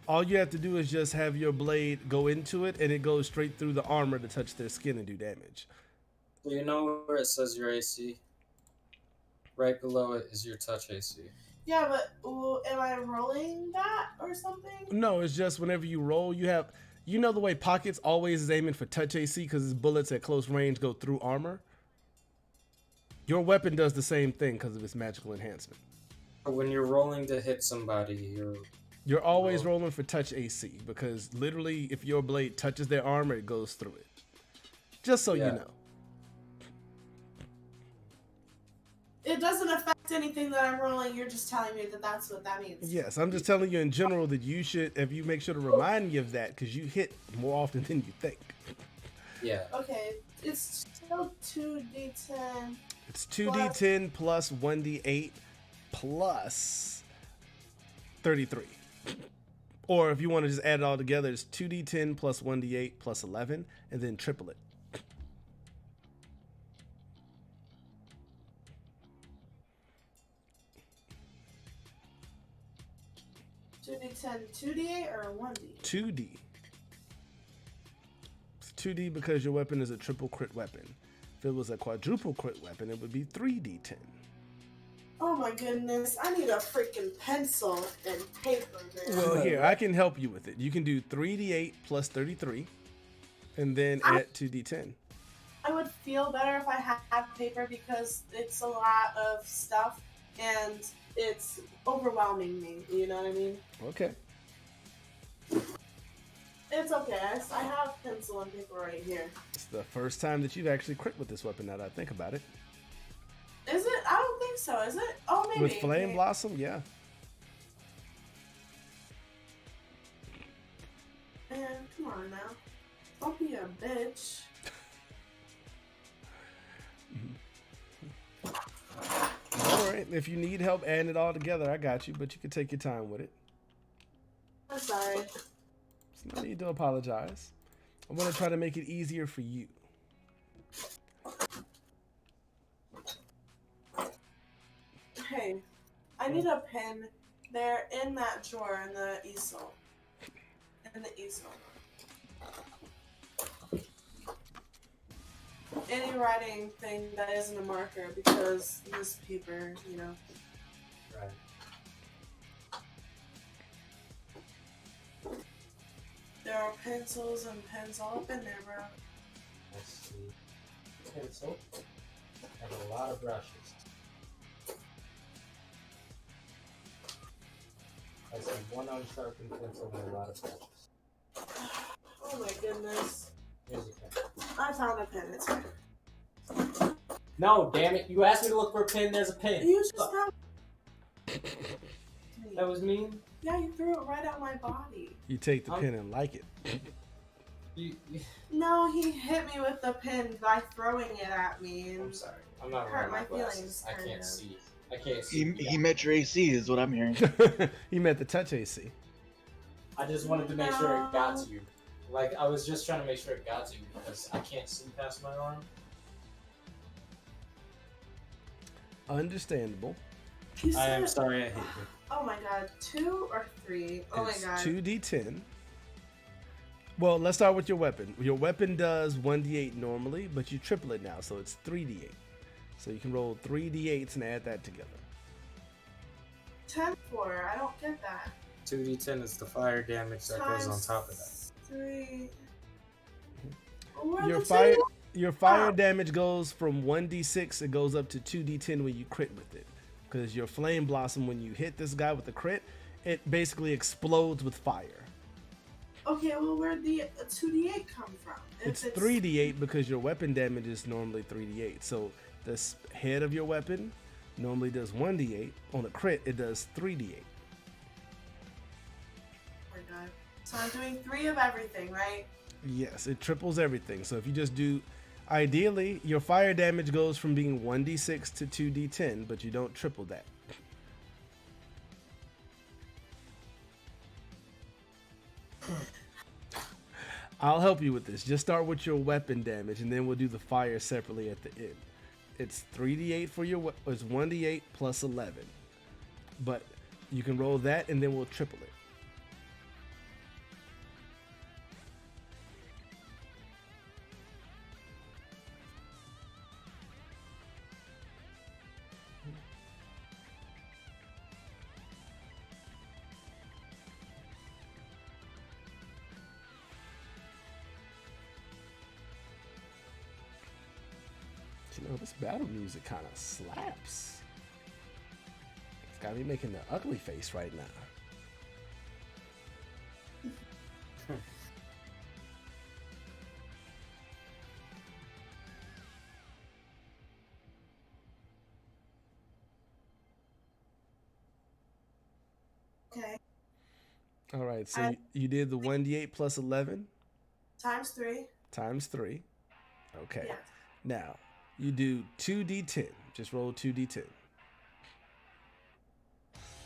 all you have to do is just have your blade go into it, and it goes straight through the armor to touch their skin and do damage. So you know where it says your AC? Right below it is your touch AC. Yeah, but am I rolling that or something? No, it's just whenever you roll, you have, you know, the way Pockets always is aiming for touch AC because his bullets at close range go through armor. Your weapon does the same thing because of its magical enhancement. When you're rolling to hit somebody, You're always Oh. rolling for touch AC because literally, if your blade touches their armor, it goes through it. Just so Yeah. you know. It doesn't affect anything that I'm rolling. You're just telling me that that's what that means. Yes, I'm just telling you in general that you should, if you make sure to remind me of that, because you hit more often than you think. yeah. Okay, it's still 2d10. It's 2d10 plus 1d8 plus 33. Or if you want to just add it all together, it's 2d10 plus 1d8 plus 11, and then triple it. Two D10, 2D8 or 1D? 2d. It's 2d because your weapon is a triple crit weapon. If it was a quadruple crit weapon, it would be 3d10. Oh my goodness, I need a freaking pencil and paper, man. Well, here, I can help you with it. You can do 3d8 plus 33, and then add 2d10. I would feel better if I had paper because it's a lot of stuff and it's overwhelming me. You know what I mean? Okay. It's okay. I have pencil and paper right here. It's the first time that you've actually crit with this weapon now that I think about it. Is it? I don't think so. Is it? Oh, maybe. With Flame Okay. Blossom, yeah. Man, come on now. Don't be a bitch. All right. If you need help adding it all together, I got you, but you can take your time with it. I'm sorry. There's no need to apologize. I want to try to make it easier for you. Hey, I need a pen. They're in that drawer in the easel. In the easel. Any writing thing that isn't a marker because this paper, you know. Right. There are pencils and pens all up in there, bro. I see pencil and a lot of brushes. I see one unsharpened pencil and a lot of brushes. Oh my goodness. Here's a pen. I found a pen. It's here. No, damn it! You asked me to look for a pen. There's a pen. You just found. That was mean. Yeah, you threw it right at my body. You take the pin and like it. You, No, he hit me with the pen by throwing it at me. And I'm sorry. I'm not Hurt wearing my my glasses. feelings, I kind can't of. see. I can't see. He met your AC, is what I'm hearing. He meant the touch AC. I just wanted to make sure it got to you. Like, I was just trying to make sure it got to you because I can't see past my arm. Understandable. You I am said- sorry I hit you. Oh my god, 2 or 3? Oh It's my god. 2d10. Well, let's start with your weapon. Your weapon does 1d8 normally, but you triple it now, so it's 3d8. So you can roll 3d8s and add that together. 10 for. I don't get that. 2d10 is the fire damage that goes on top of that. 3. Where Your the fire two? your fire damage goes from 1d6, it goes up to 2d10 when you crit with it. Because your flame blossom, when you hit this guy with the crit, it basically explodes with fire. Okay, well, where'd the 2d8 come from? If It's 3d8 because your weapon damage is normally 3d8. So this head of your weapon normally does 1d8. On a crit, it does 3d8. Oh my god. So I'm doing 3 of everything, right? Yes, it triples everything. So if you just do, ideally, your fire damage goes from being 1d6 to 2d10, but you don't triple that. I'll help you with this. Just start with your weapon damage, and then we'll do the fire separately at the end. It's 3d8 for your it's 1d8 plus 11. But you can roll that, and then we'll triple it. You know, this battle music kind of slaps. It's got me making the ugly face right now. Okay. All right, so you did the 1d8 plus 11 Times 3. times 3. Okay. Yeah. Now, you do 2d10. Just roll 2d10.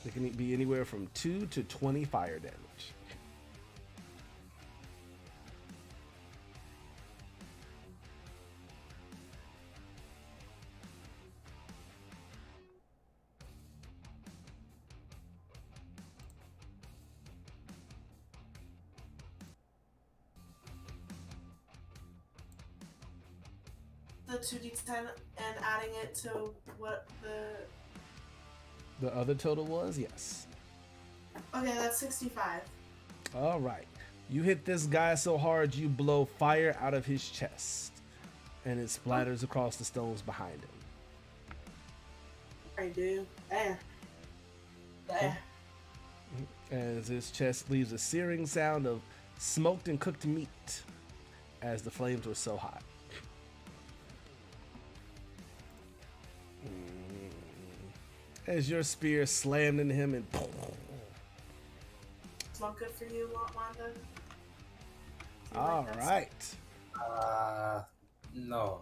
It can be anywhere from 2 to 20 fire damage. The 2d10 and adding it to what The other total was? Yes. Okay, that's 65. All right. You hit this guy so hard you blow fire out of his chest, and it splatters across the stones behind him. Alright, dude. There. There. As his chest leaves a searing sound of smoked and cooked meat, as the flames were so hot. As your spear slammed into him and Smoke good for you, Wanda? You all like that right. No.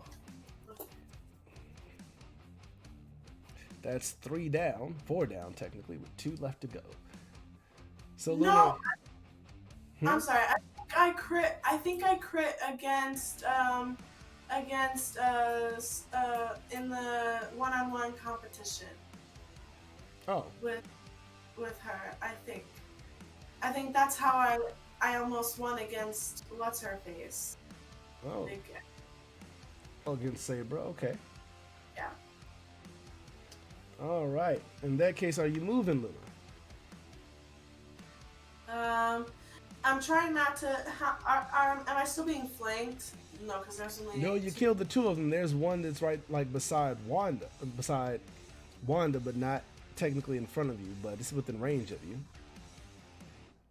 That's 3 down, 4 down technically, with 2 left to go. So stuff? Luna, No, Hmm? I'm sorry. I think I crit against in the one-on-one competition oh, with her. I think that's how I almost won against what's her face. oh, Big- against Sabra, okay. Yeah. All right. In that case, are you moving, Luna? I'm trying not to. Am I still being flanked? No, because there's only. No, you killed the 2 of them. There's one that's right like beside Wanda, but not technically in front of you, but it's within range of you.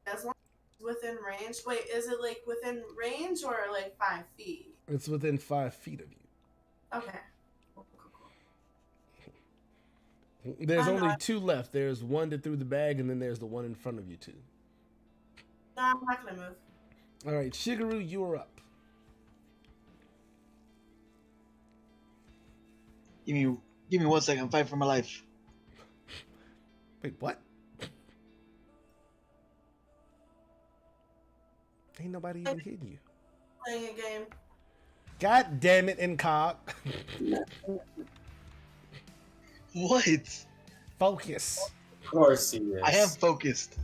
As long as it's within range. Wait, is it like within range or like 5 feet? It's within 5 feet of you. Okay. There's I'm only not- 2 left. There's one that threw the bag, and then there's the one in front of you 2. No, I'm not gonna move. All right, Shigeru, you are up. Give me 1 second. Fight for my life. Wait, what? Ain't nobody even hitting you. Playing a game. God damn it, Incog. What? Focus Of course he is. I am focused.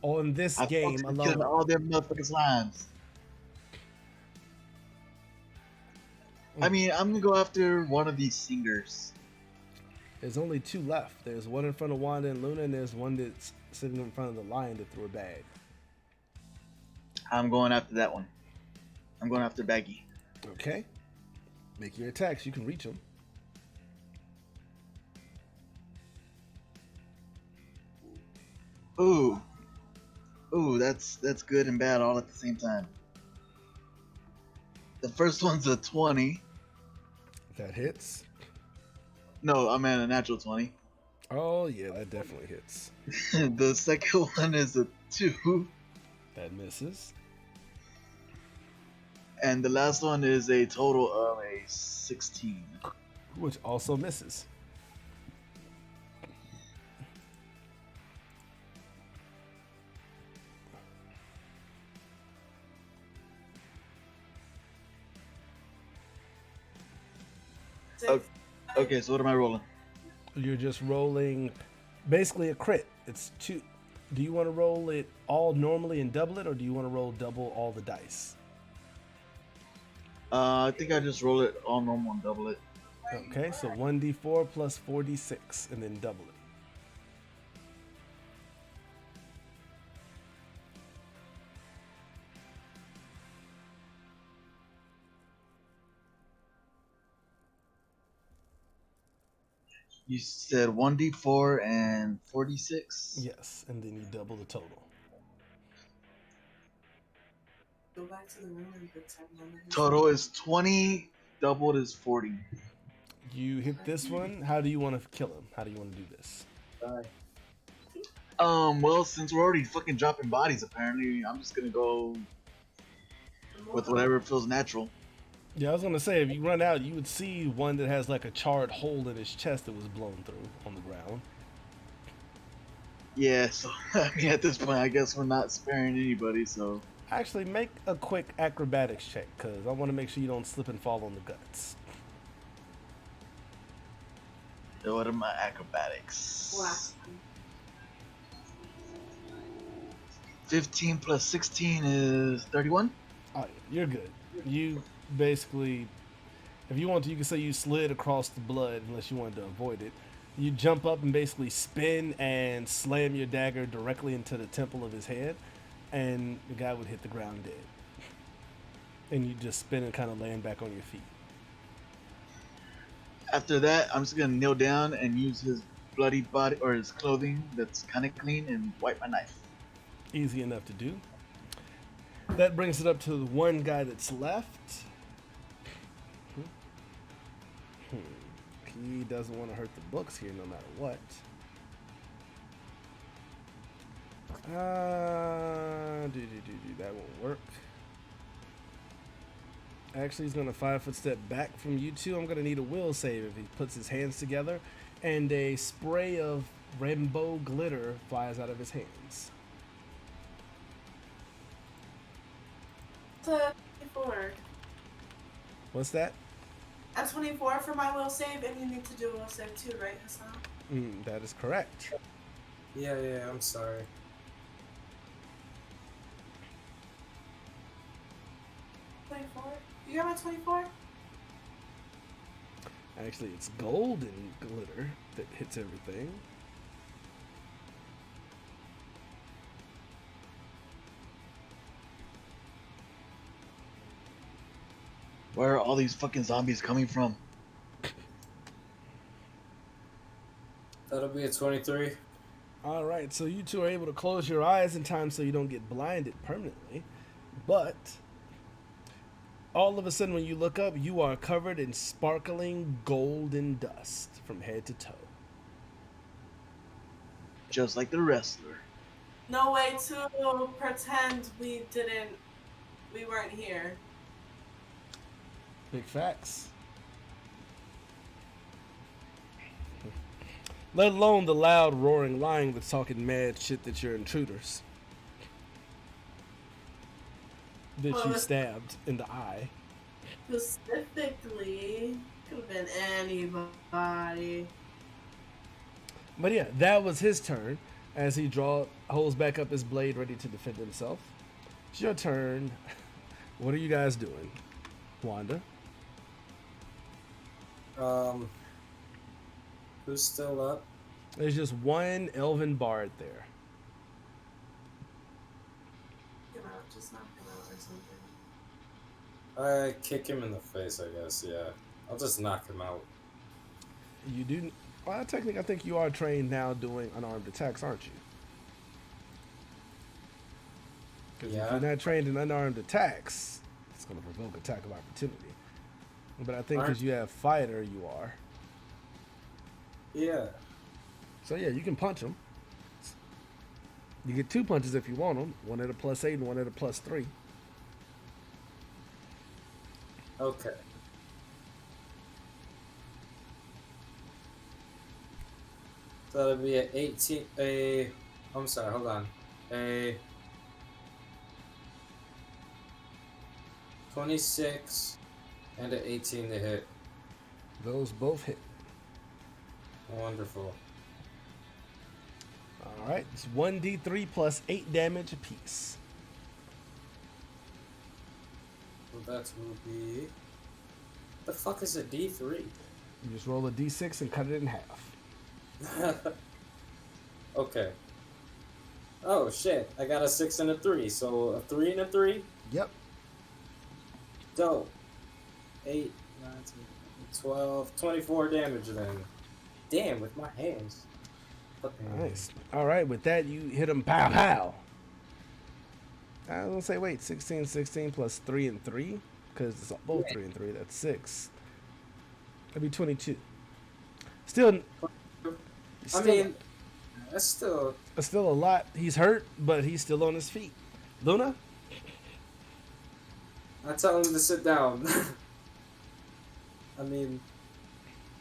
on this I game focused on killing alone. all them motherfucking slimes. I mean, I'm gonna go after one of these singers. There's only 2 left. There's one in front of Wanda and Luna, and there's one that's sitting in front of the lion that threw a bag. I'm going after that one. I'm going after Baggy. Okay. Make your attacks. You can reach him. Ooh, that's good and bad all at the same time. The first one's a 20. That hits. No, I'm at a natural 20. Oh, yeah, that definitely hits. The second one is a 2. That misses. And the last one is a total of a 16. Which also misses. Okay. Okay, so what am I rolling? You're just rolling basically a crit. It's 2. Do you want to roll it all normally and double it, or do you want to roll double all the dice? I think I just roll it all normal and double it. Okay, so 1d4 plus 4d6, and then double it. You said 1d4 and 46? Yes, and then you double the total. Go back to the room and pretend none of this- Total is 20, doubled is 40. You hit this one. How do you want to kill him? How do you want to do this? Well, since we're already fucking dropping bodies, apparently, I'm just gonna go with whatever feels natural. Yeah, I was gonna say, if you run out, you would see one that has like a charred hole in his chest that was blown through on the ground. Yeah, so I mean, at this point, I guess we're not sparing anybody. So, Actually, make a quick acrobatics check, because I want to make sure you don't slip and fall on the guts. what are my acrobatics? Last 15 plus 16 is 31. Oh, you're good. You basically, if you want to, you can say you slid across the blood, unless you wanted to avoid it. You jump up and basically spin and slam your dagger directly into the temple of his head, and the guy would hit the ground dead. And you just spin and kind of land back on your feet. After that, I'm just gonna kneel down and use his bloody body or his clothing that's kind of clean and wipe my knife. Easy enough to do. That brings it up to the one guy that's left. He doesn't want to hurt the books here no matter what. That won't work. Actually, he's going to 5-foot step back from you two. I'm going to need a will save if he puts his hands together, and a spray of rainbow glitter flies out of his hands. 24. What's that? At 24 for my will save, and you need to do a will save too, right, Hassan? That is correct. Yeah, I'm sorry. 24? You got my 24? Actually, it's golden glitter that hits everything. Where are all these fucking zombies coming from? That'll be a 23. All right, so you two are able to close your eyes in time so you don't get blinded permanently. But all of a sudden, when you look up, you are covered in sparkling golden dust from head to toe. Just like the wrestler. No way to pretend we weren't here. Big facts. Let alone the loud, roaring, lying that's talking mad shit that you're intruders. That Well, you it's- stabbed in the eye. Specifically, could have been anybody. But yeah, that was his turn as he holds back up his blade ready to defend himself. It's your turn. What are you guys doing? Wanda? Who's still up? There's just one elven bard there. Come out, just knock him out or something. I kick him in the face, I guess, yeah. I'll just knock him out. You do. Well, technically, I think you are trained now doing unarmed attacks, aren't you? Because if Yeah. you're not trained in unarmed attacks, it's going to provoke attack of opportunity. But I think because you have fighter, you are. Yeah. So yeah, you can punch him. You get 2 punches if you want them. One at a +8 and one at a +3. Okay. So that'll be a 18. I'm sorry, hold on. A 26 and an 18 to hit. Those both hit. Wonderful. All right, it's 1d3 plus 8 damage apiece. So that will be. What the fuck is a D3? You just roll a d6 and cut it in half. Okay. Oh shit! I got a 6 and a 3, so a 3 and a 3. Yep. Dope. 8, 9, 10, 12, 24 damage then. Damn, with my hands. Fucking Nice. All right, with that, you hit him, pow, pow. I was going to say, wait, 16 plus 3 and 3? Because it's both 3 and 3. That's 6. That'd be 22. Still, I mean, that's still. still a lot. He's hurt, but he's still on his feet. Luna? I tell him to sit down. I mean,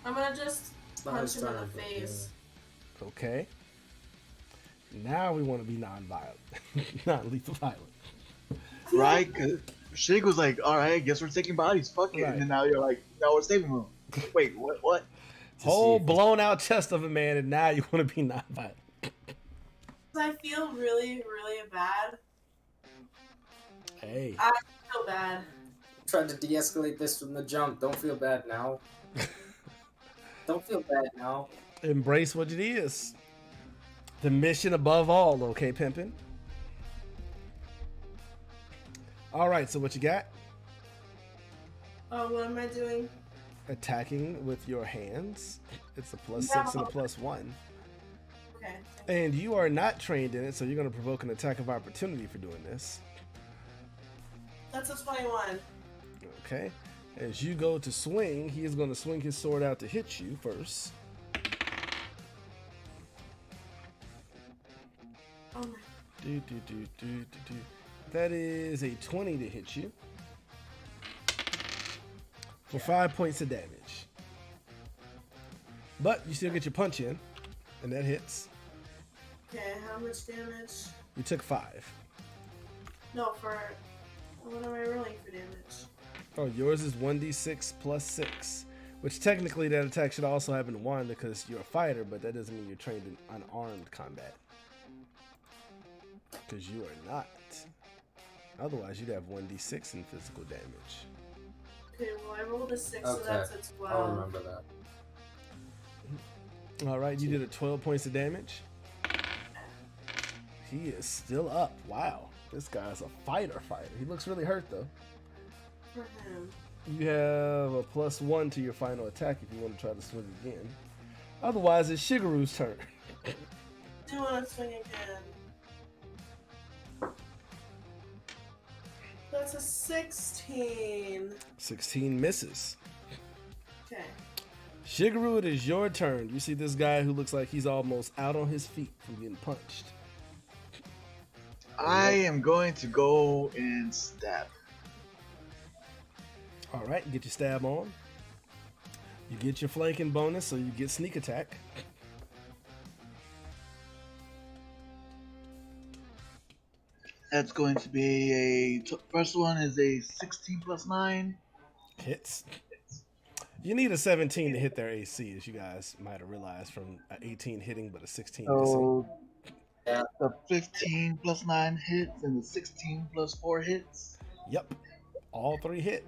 I'm gonna just not his punch him in turn, the but, face. Okay. Now we want to be non-violent, non-lethal violent. Right? Cause Shig was like, all right, I guess we're taking bodies. Fuck it. Right. And then now you're like, no, we're saving them. Wait, what? What? To Whole see if- blown out chest of a man, and now you want to be non-violent. I feel really, really bad. Hey, I feel bad. Tried to de-escalate this from the jump. Don't feel bad now. Don't feel bad now. embrace what it is. The mission above all, okay, pimpin'? All right, so what you got? Oh, what am I doing? Attacking with your hands. It's a +6 and a +1. Okay. And you are not trained in it, so you're going to provoke an attack of opportunity for doing this. That's a 21. Okay. As you go to swing, he is going to swing his sword out to hit you first. Oh my. Do. That is a 20 to hit you. For 5 points of damage. But you still get your punch in, and that hits. Okay, how much damage? You took 5. No, for. What am I rolling for damage? Oh, yours is 1d6 plus 6. Which technically that attack should also have been 1 because you're a fighter, but that doesn't mean you're trained in unarmed combat. Because you are not. Otherwise, you'd have 1d6 in physical damage. Okay, well, I rolled a 6, so Okay. that's a I'll 12. remember that. All right, you did a 12 points of damage. He is still up. Wow, this guy's a fighter. He looks really hurt though. For him. You have a +1 to your final attack if you want to try to swing again. Otherwise, it's Shigeru's turn. Do you want to swing again? That's a 16. 16 misses. Okay. Shigeru, it is your turn. You see this guy who looks like he's almost out on his feet from getting punched. I am going to go and stab. All right, get your stab on. You get your flanking bonus, so you get sneak attack. That's going to be first one is a 16 plus 9. Hits. You need a 17 to hit their AC, as you guys might have realized from an 18 hitting, but a 16 missing. So Yeah. the 15 plus 9 hits and the 16 plus 4 hits. Yep, all 3 hit.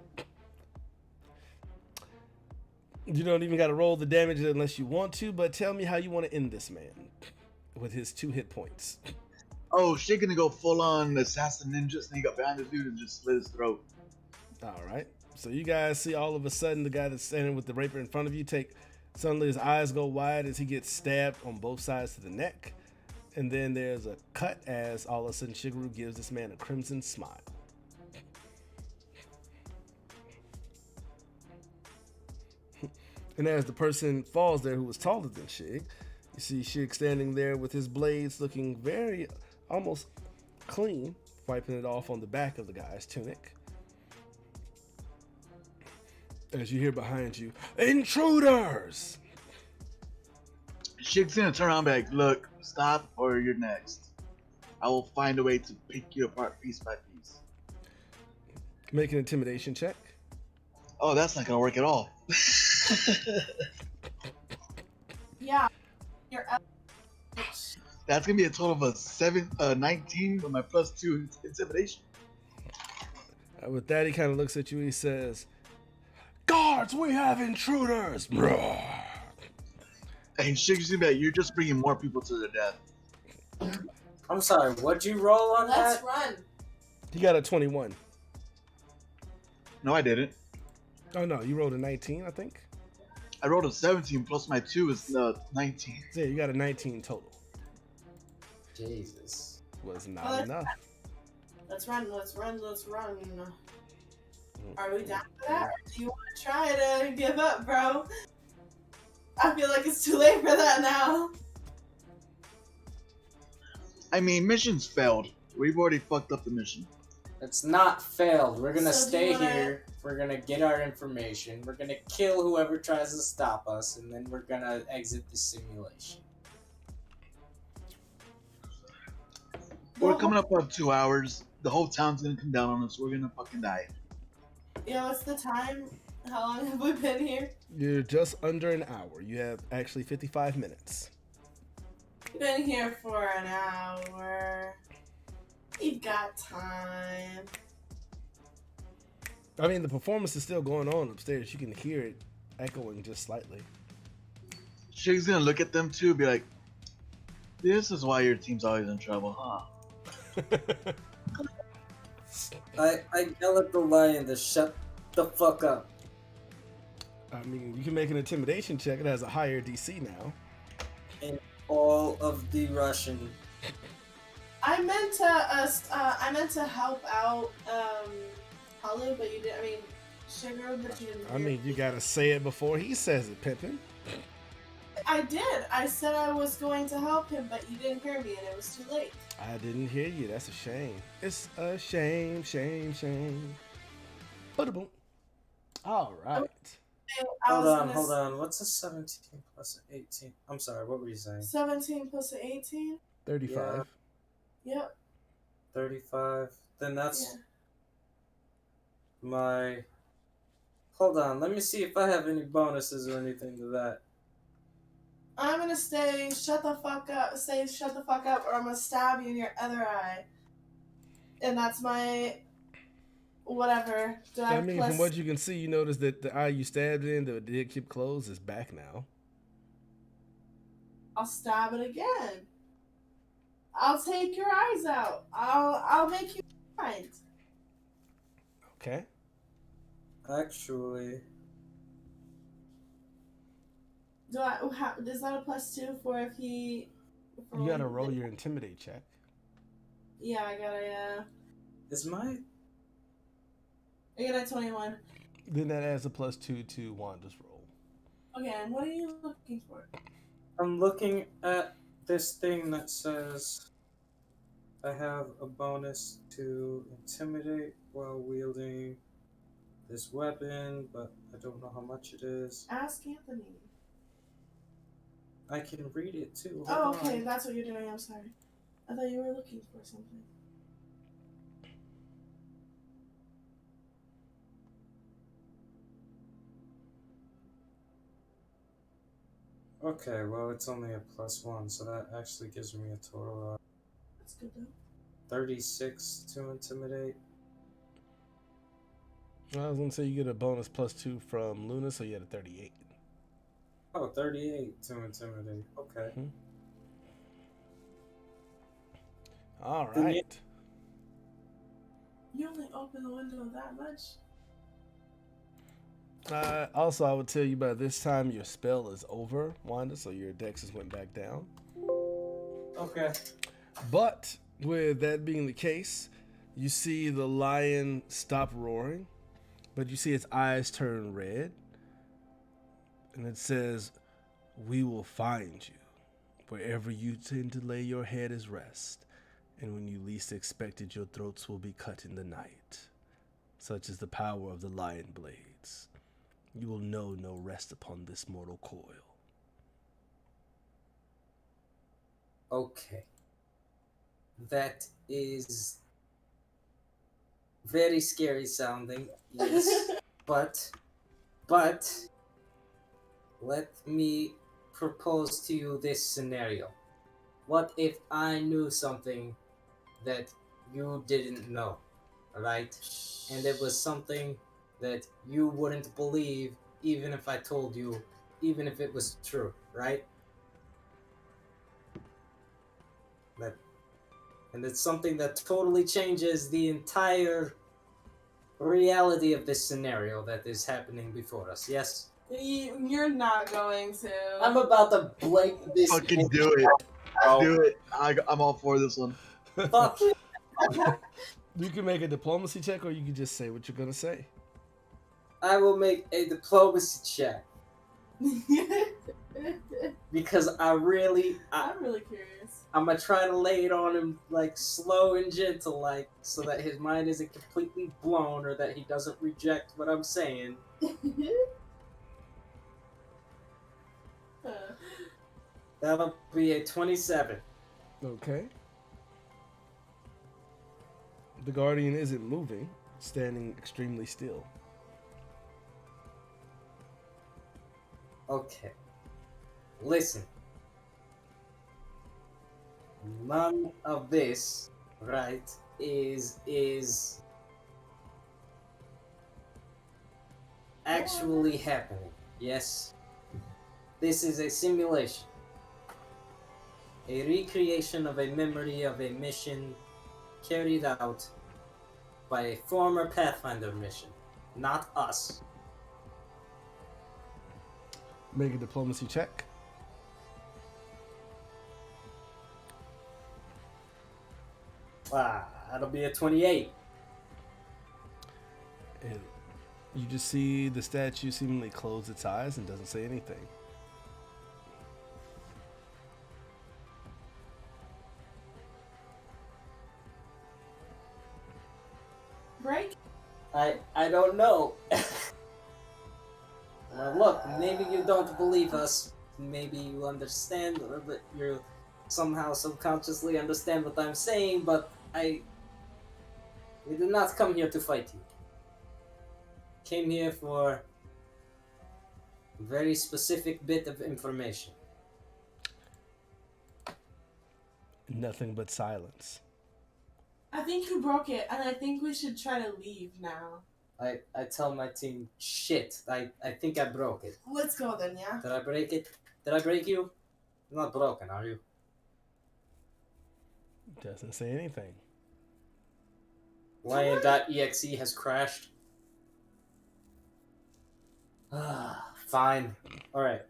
You don't even got to roll the damage unless you want to, but tell me how you want to end this man with his 2 hit points. Oh, she's gonna go full on assassin ninja, sneak up behind the dude and just slit his throat. All right. So you guys see all of a sudden the guy that's standing with the rapier in front of you suddenly his eyes go wide as he gets stabbed on both sides to the neck. And then there's a cut as all of a sudden Shigeru gives this man a crimson smile. And as the person falls there who was taller than Shig, you see Shig standing there with his blades looking very almost clean, wiping it off on the back of the guy's tunic. As you hear behind you, intruders! Shig's gonna turn around and be like, look, stop or you're next. I will find a way to pick you apart piece by piece. Make an intimidation check. Oh, that's not gonna work at all. Yeah. You're up. That's gonna be a total of 19 with my +2 intimidation. With that, he kind of looks at you. He says, "Guards, we have intruders!" And Shig's gonna be like, you're just bringing more people to their death. I'm sorry, what'd you roll on Let's that? run. He got a 21. No, I didn't. Oh no, you rolled a 19, I think. I rolled a 17 plus my 2 is 19. Yeah, you got a 19 total. Jesus. Was not Well, enough. Let's run. Let's run. Let's run. Are we down for that? Or do you want to try to give up, bro? I feel like it's too late for that now. I mean, mission's failed. We've already fucked up the mission. It's not failed. We're gonna So do stay you wanna- here. We're gonna get our information. We're gonna kill whoever tries to stop us, and then we're gonna exit the simulation. We're coming up on 2 hours. The whole town's gonna come down on us. We're gonna fucking die. Yeah, what's the time? How long have we been here? You're just under an hour. You have actually 55 minutes. Been here for an hour. We've got time. I mean, the performance is still going on upstairs. You can hear it echoing just slightly. Shig's gonna look at them too and be like, this is why your team's always in trouble, huh? I yell at the lion to shut the fuck up. I mean, you can make an intimidation check. It has a higher DC now. And all of the Russian. I meant to help out Halu, but you did. I mean, Shigeru, but you didn't. I mean, you gotta say it before he says it, Pippin. I did. I said I was going to help him, but you didn't hear me, and it was too late. I didn't hear you. That's a shame. It's a shame, shame, shame. Ba-da-boom. All right. Hold on. What's a 17 plus 18? I'm sorry, what were you saying? 17 plus 18. 35. Yeah. Yep. 35. Then that's Yeah. my. Hold on, let me see if I have any bonuses or anything to that. I'm gonna say shut the fuck up. Say shut the fuck up, or I'm gonna stab you in your other eye. And that's my whatever. Do I I mean, plus... from what you can see, you notice that the eye you stabbed in, the did keep closed, is back now. I'll stab it again. I'll take your eyes out. I'll make you blind. Okay. Actually, Is that a +2 for if he? For You gotta when- roll your intimidate check. Yeah, I got a. is my. I got a 21. Then that adds a +2 to Wanda's roll. Okay, and what are you looking for? I'm looking at this thing that says I have a bonus to intimidate while wielding this weapon, but I don't know how much it is. Ask Anthony. I can read it too. Oh, Hold okay, on. that's what you're doing. I'm sorry. I thought you were looking for something. Okay, well, it's only a +1, so that actually gives me a total of That's good though. 36 to intimidate. I was gonna say you get a bonus +2 from Luna, so you had a 38. Oh, 38 to intimidate. Okay. All Then you- right. You only open the window that much. Also, I would tell you by this time your spell is over, Wanda, so your dexes went back down. Okay. But with that being the case, you see the lion stop roaring, but you see its eyes turn red. And it says, "We will find you wherever you tend to lay your head as rest. And when you least expect it, your throats will be cut in the night. Such is the power of the lion blades. You will know no rest upon this mortal coil." Okay. That is very scary sounding, yes. but let me propose to you this scenario. What if I knew something that you didn't know, right? And it was something that you wouldn't believe even if I told you, even if it was true, right? And it's something that totally changes the entire reality of this scenario that is happening before us, yes? You're not going to. I'm about to blank this. Fucking do it. bro. Do it. I'm all for this one. Fuck. You can make a diplomacy check, or you can just say what you're gonna say. I will make a diplomacy check because I'm really curious. I'm gonna try to lay it on him like slow and gentle, like so that his mind isn't completely blown or that he doesn't reject what I'm saying. That'll be a 27. Okay. The Guardian isn't moving, standing extremely still. Okay. Listen. None of this, right, is actually happening. Yes. This is a simulation. A recreation of a memory of a mission carried out by a former Pathfinder mission, not us. Make a diplomacy check. That'll be a 28. And you just see the statue seemingly close its eyes and doesn't say anything. Break? I don't know. Look, maybe you don't believe us. Maybe you understand, or that you somehow subconsciously understand what I'm saying, but we did not come here to fight you. Came here for a very specific bit of information. Nothing but silence. I think you broke it, and I think we should try to leave now. I tell my team, shit, I think I broke it. Let's go then, yeah? Did I break it? Did I break you? You're not broken, are you? Doesn't say anything. Lion.exe has crashed. Fine. Alright.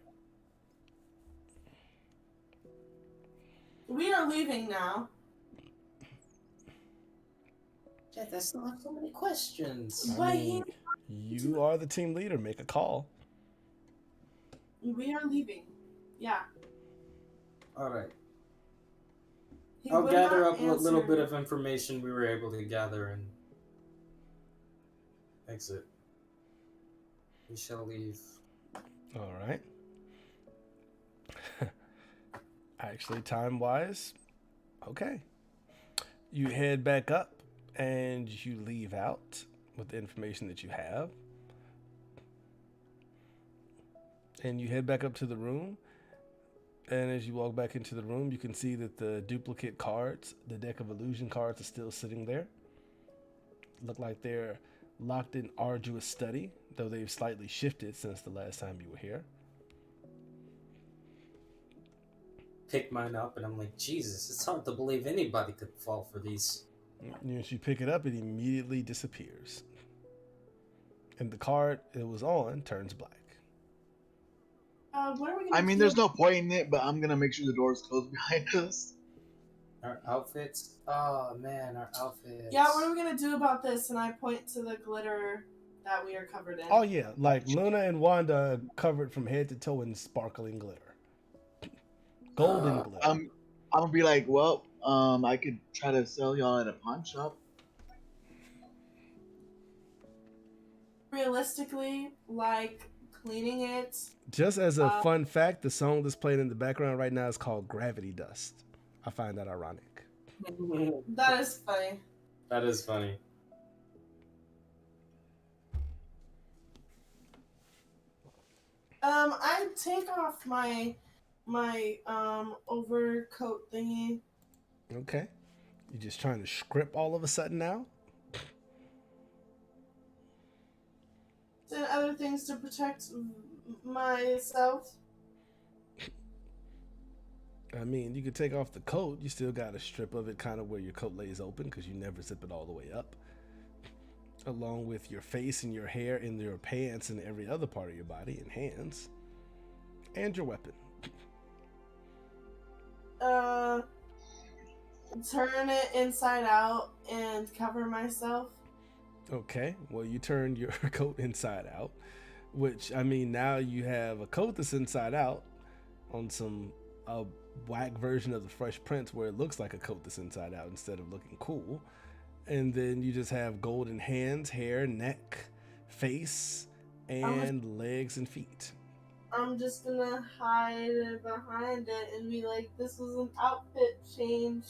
We are leaving now. Jet, I still have so many questions. I mean, you are the team leader. Make a call. We are leaving. Yeah. Alright. He I'll would gather not up what little answer. bit of information we were able to gather and exit. We shall leave. All right. Actually, time-wise, okay. You head back up and you leave out with the information that you have. And you head back up to the room. And as you walk back into the room, you can see that the duplicate cards, the deck of illusion cards, are still sitting there. Look like they're locked in arduous study, though they've slightly shifted since the last time you were here. Pick mine up and I'm like, Jesus, it's hard to believe anybody could fall for these. As you pick it up, it immediately disappears. And the card it was on turns black. What are we gonna I mean, do? there's no point in it, but I'm gonna make sure the door's closed behind us. Our outfits? Oh man, our outfits. Yeah, what are we gonna do about this? And I point to the glitter that we are covered in. Oh yeah, like Luna and Wanda covered from head to toe in sparkling glitter. Golden glitter. I'm gonna be like, well, I could try to sell y'all at a pawn shop. Realistically, like cleaning it. Just as a fun fact, the song that's playing in the background right now is called Gravity Dust. I find that ironic. That is funny. That is funny. I take off my overcoat thingy. Okay. You just trying to script all of a sudden now? And other things to protect myself. I mean, you could take off the coat. You still got a strip of it kind of where your coat lays open because you never zip it all the way up. Along with your face and your hair and your pants and every other part of your body and hands. And your weapon. Turn it inside out and cover myself. Okay, well, you turned your coat inside out, which, I mean, now you have a coat that's inside out on a whack version of the Fresh Prince where it looks like a coat that's inside out instead of looking cool. And then you just have golden hands, hair, neck, face, and legs and feet. I'm just gonna hide it behind it and be like, this was an outfit change.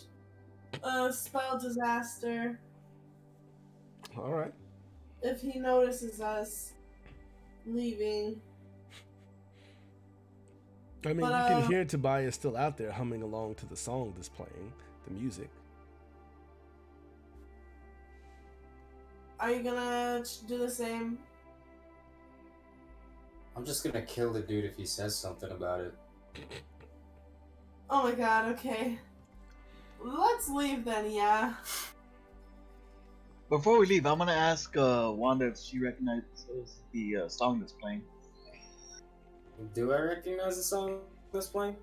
Spell disaster. All right. if he notices us leaving. I mean, But, you can hear Tobias still out there humming along to the song that's playing, the music. Are you gonna do the same? I'm just gonna kill the dude if he says something about it. Oh my god, okay. Let's leave then, yeah. Before we leave, I'm gonna ask Wanda if she recognizes the song that's playing. Do I recognize the song that's playing?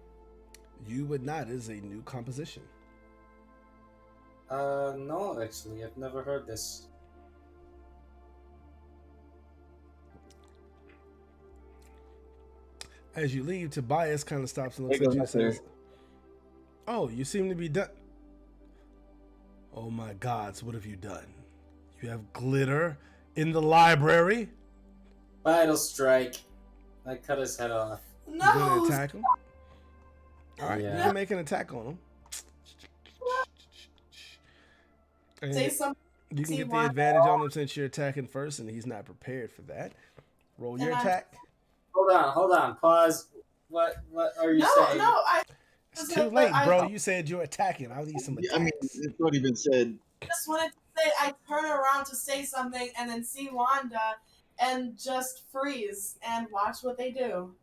You would not. It is a new composition. No, actually, I've never heard this. As you leave, Tobias kind of stops and looks There at you and goes my says, "Oh, you seem to be done." Oh my gods, what have you done? You have glitter in the library? Vital strike. I cut his head off. You gonna No! attack him? Alright, you Yeah. can make an attack on him. And Say something. you can see get the why- advantage on him since you're attacking first and he's not prepared for that. Roll your And I- attack. Hold on, pause. What are you No, saying? no, I It's was too gonna- late, I- bro. You said you're attacking. I'll need some Yeah, I mean, attacks. it's already been said. just wanted to say I turn around to say something and then see Wanda and just freeze and watch what they do.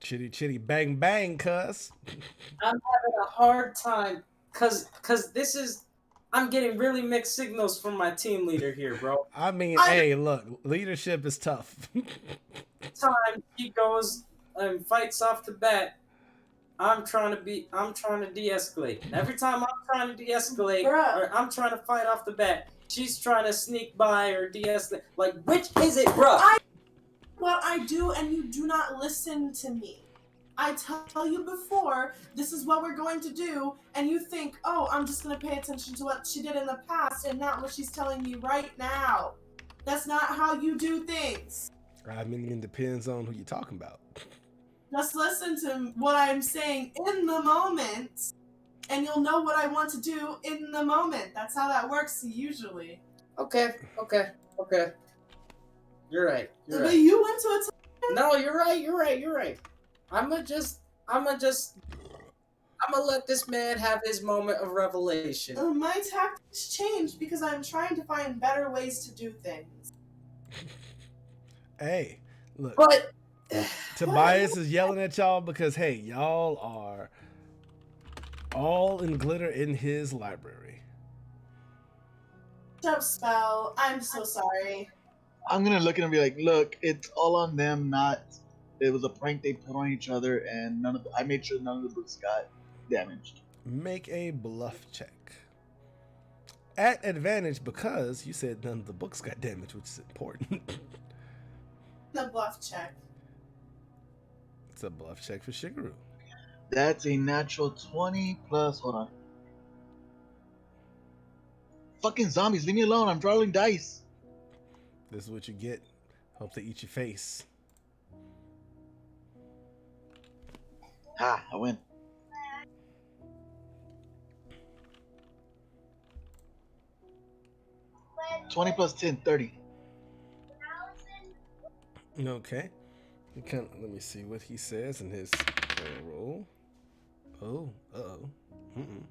Chitty chitty bang bang, cuss. I'm having a hard time cause this is I'm getting really mixed signals from my team leader here, bro. I mean, I- hey, look, leadership is tough. Time he goes and fights off the bat, I'm trying to de-escalate. And every time I'm trying to de-escalate Bruh. or I'm trying to fight off the bat, she's trying to sneak by or de-escalate. Like, which is it, bro? What I do, and you do not listen to me. I tell you before, this is what we're going to do, and you think, oh, I'm just going to pay attention to what she did in the past and not what she's telling me right now. That's not how you do things. I mean, it depends on who you're talking about. Just listen to what I'm saying in the moment, and you'll know what I want to do in the moment. That's how that works usually. Okay. You're right. But you went to a No, you're right. I'ma let this man have his moment of revelation. My tactics changed because I'm trying to find better ways to do things. Hey, look, But Tobias is yelling at y'all because, hey, y'all are all in glitter in his library. Jump spell. I'm so sorry. I'm gonna look at him and be like, "Look, it's all on them. Not it was a prank they put on each other, and I made sure none of the books got damaged." Make a bluff check. At advantage because you said none of the books got damaged, which is important. The bluff check. It's a bluff check for Shigeru. That's a natural 20 plus. Hold on. Fucking zombies, leave me alone. I'm rolling dice. This is what you get. Hope they eat your face. Ha! I win. $20 plus 10, 30. Okay. Let me see what he says in his roll. Oh, uh-oh. Mm-mm.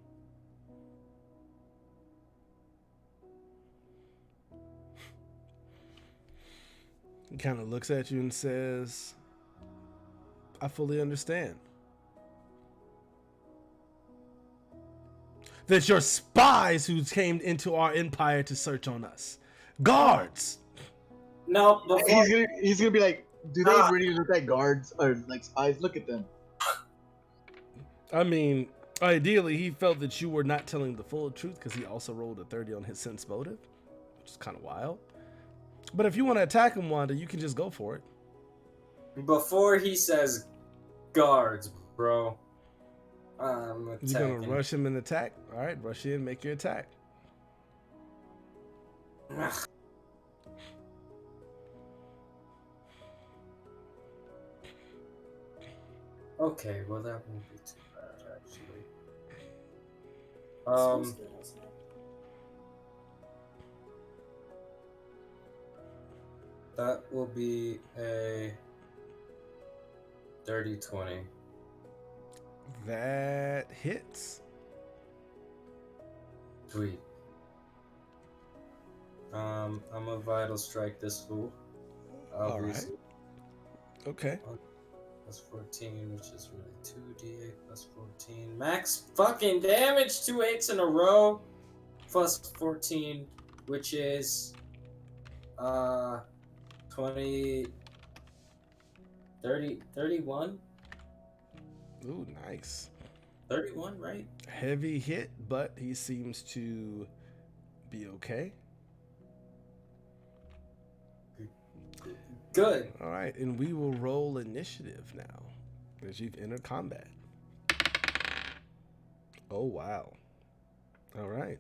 He kind of looks at you and says, I fully understand that you're spies who came into our empire to search on us. Guards! no, before He's gonna be like, do they really look like guards or like spies? Look at them. I mean, ideally, he felt that you were not telling the full truth because he also rolled a 30 on his sense motive, which is kind of wild. But if you want to attack him, Wanda, you can just go for it. before he says guards, bro. I'm attacking. You're going to rush him and attack? All right, rush in, make your attack. Ugh. Okay, well that won't be too bad actually. That will be a dirty 20. That hits. Sweet. I'm a vital strike this fool. All right. Obviously. Okay. Plus 14, which is really 2d8 plus 14. Max fucking damage, 2 8s in a row. Plus 14, which is 20, 30, 31? Ooh, nice. 31, right? Heavy hit, but he seems to be okay. Good. All right, and we will roll initiative now as you've entered combat. Oh, wow. All right.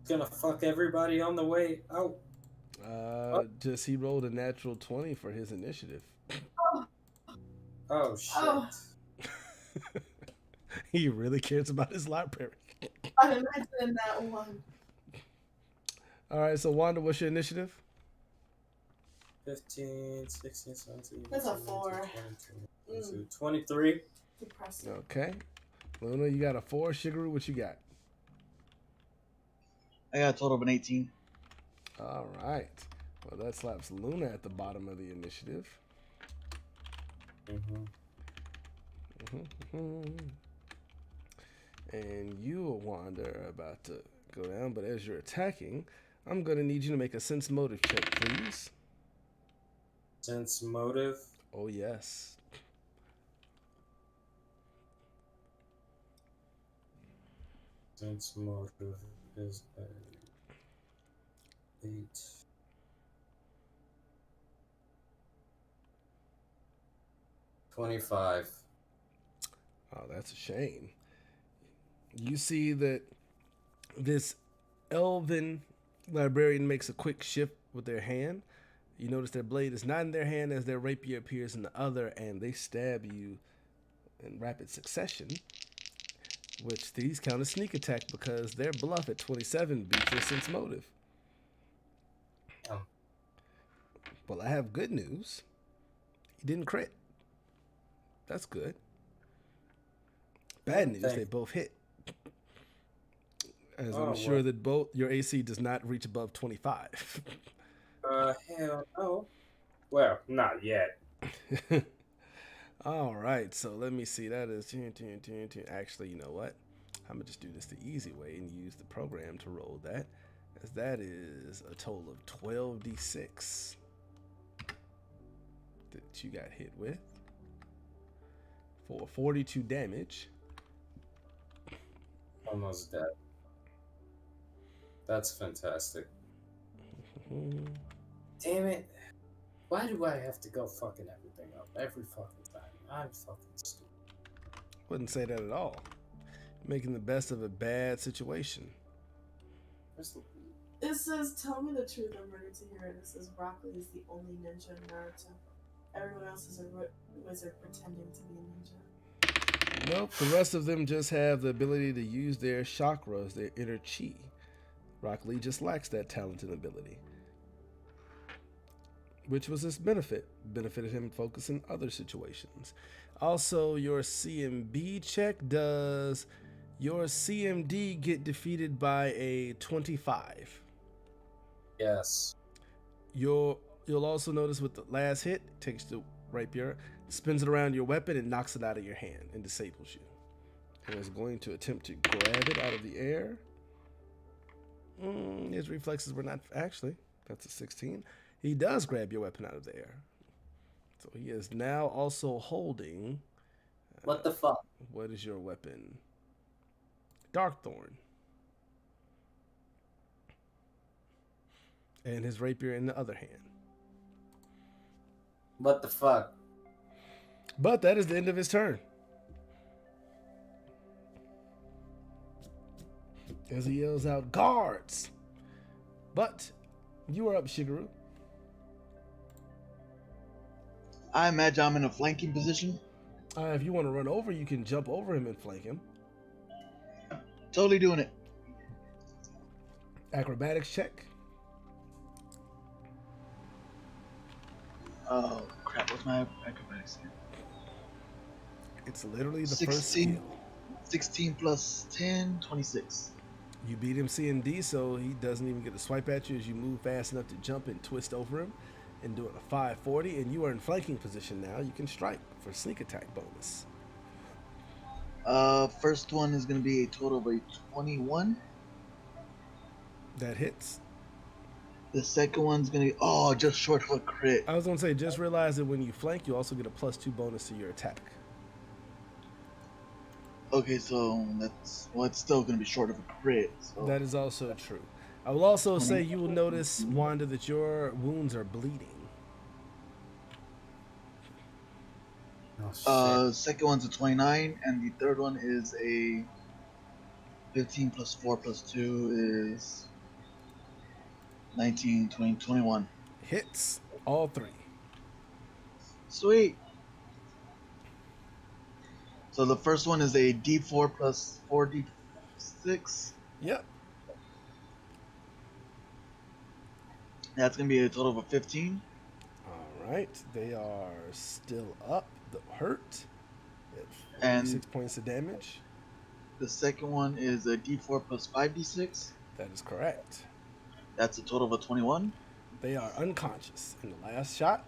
Gonna fuck everybody on the way out. Just he rolled a natural 20 for his initiative. Oh, shit. Oh. He really cares about his library. I imagine that one. All right, so Wanda, what's your initiative? 15, 16, 17, That's a 18, 4. 22, 22, 23. Depressing. Okay. Luna, you got a 4. Shigeru, what you got? I got a total of an 18. All right. Well, that slaps Luna at the bottom of the initiative. And you, Wanda, are about to go down, but as you're attacking, I'm going to need you to make a sense motive check, please. Sense motive. Oh, yes. Sense motive is a 8. 25. Oh, that's a shame. You see that this elven librarian makes a quick shift with their hand. You notice their blade is not in their hand as their rapier appears in the other, and they stab you in rapid succession, which these count as sneak attack because their bluff at 27 beats your sense motive. Oh. Well, I have good news. He didn't crit. That's good. Bad news, they both hit. As I'm sure that both your AC does not reach above 25. Hell no. Well, not yet. All right, so let me see. That is actually, you know what? I'm gonna just do this the easy way and use the program to roll that, as that is a total of 12d6 that you got hit with for 42 damage. Almost dead. That's fantastic. Damn it. Why do I have to go fucking everything up every fucking time? I'm fucking stupid. Wouldn't say that at all. Making the best of a bad situation. It says, tell me the truth, I'm ready to hear it. It says, Broccoli is the only ninja in Naruto. Everyone else is a wizard pretending to be a ninja. Nope, the rest of them just have the ability to use their chakras, their inner chi. Rock Lee just lacks that talent and ability, which was his benefit. Benefited him focus in other situations. Also, your CMB check, does your CMD get defeated by a 25? Yes. You'll also notice with the last hit, takes the rapier, spins it around your weapon and knocks it out of your hand and disables you. And is going to attempt to grab it out of the air. His reflexes were not actually. That's a 16. He does grab your weapon out of the air. So he is now also holding. What the fuck? What is your weapon? Darkthorn. And his rapier in the other hand. What the fuck? But that is the end of his turn. As he yells out, guards! But you are up, Shigeru. I imagine I'm in a flanking position. If you want to run over, you can jump over him and flank him. Totally doing it. Acrobatics check. Oh crap! What's my acrobatics again? It's literally the first 16, skill. 16 plus 10, 26. You beat him C and D, so he doesn't even get a swipe at you as you move fast enough to jump and twist over him and doing a 540. And you are in flanking position now. You can strike for sneak attack bonus. First one is gonna be a total of a 21. That hits. The second one's gonna be just short of a crit. I was gonna say, just realize that when you flank, you also get a +2 bonus to your attack. Okay, so it's still gonna be short of a crit. So That is also true. I will also say you will notice, Wanda, that your wounds are bleeding. Oh shit. second one's a 29, and the third one is a 15 plus 4 plus 2 is 19, 20, 21. Hits all three. Sweet. So the first one is a D4 plus 4D6. Yep. That's gonna be a total of a 15. All right. They are still up. The hurt. And 6 points of damage. the second one is a D4 plus 5D6. That is correct. That's a total of a 21. They are unconscious in the last shot,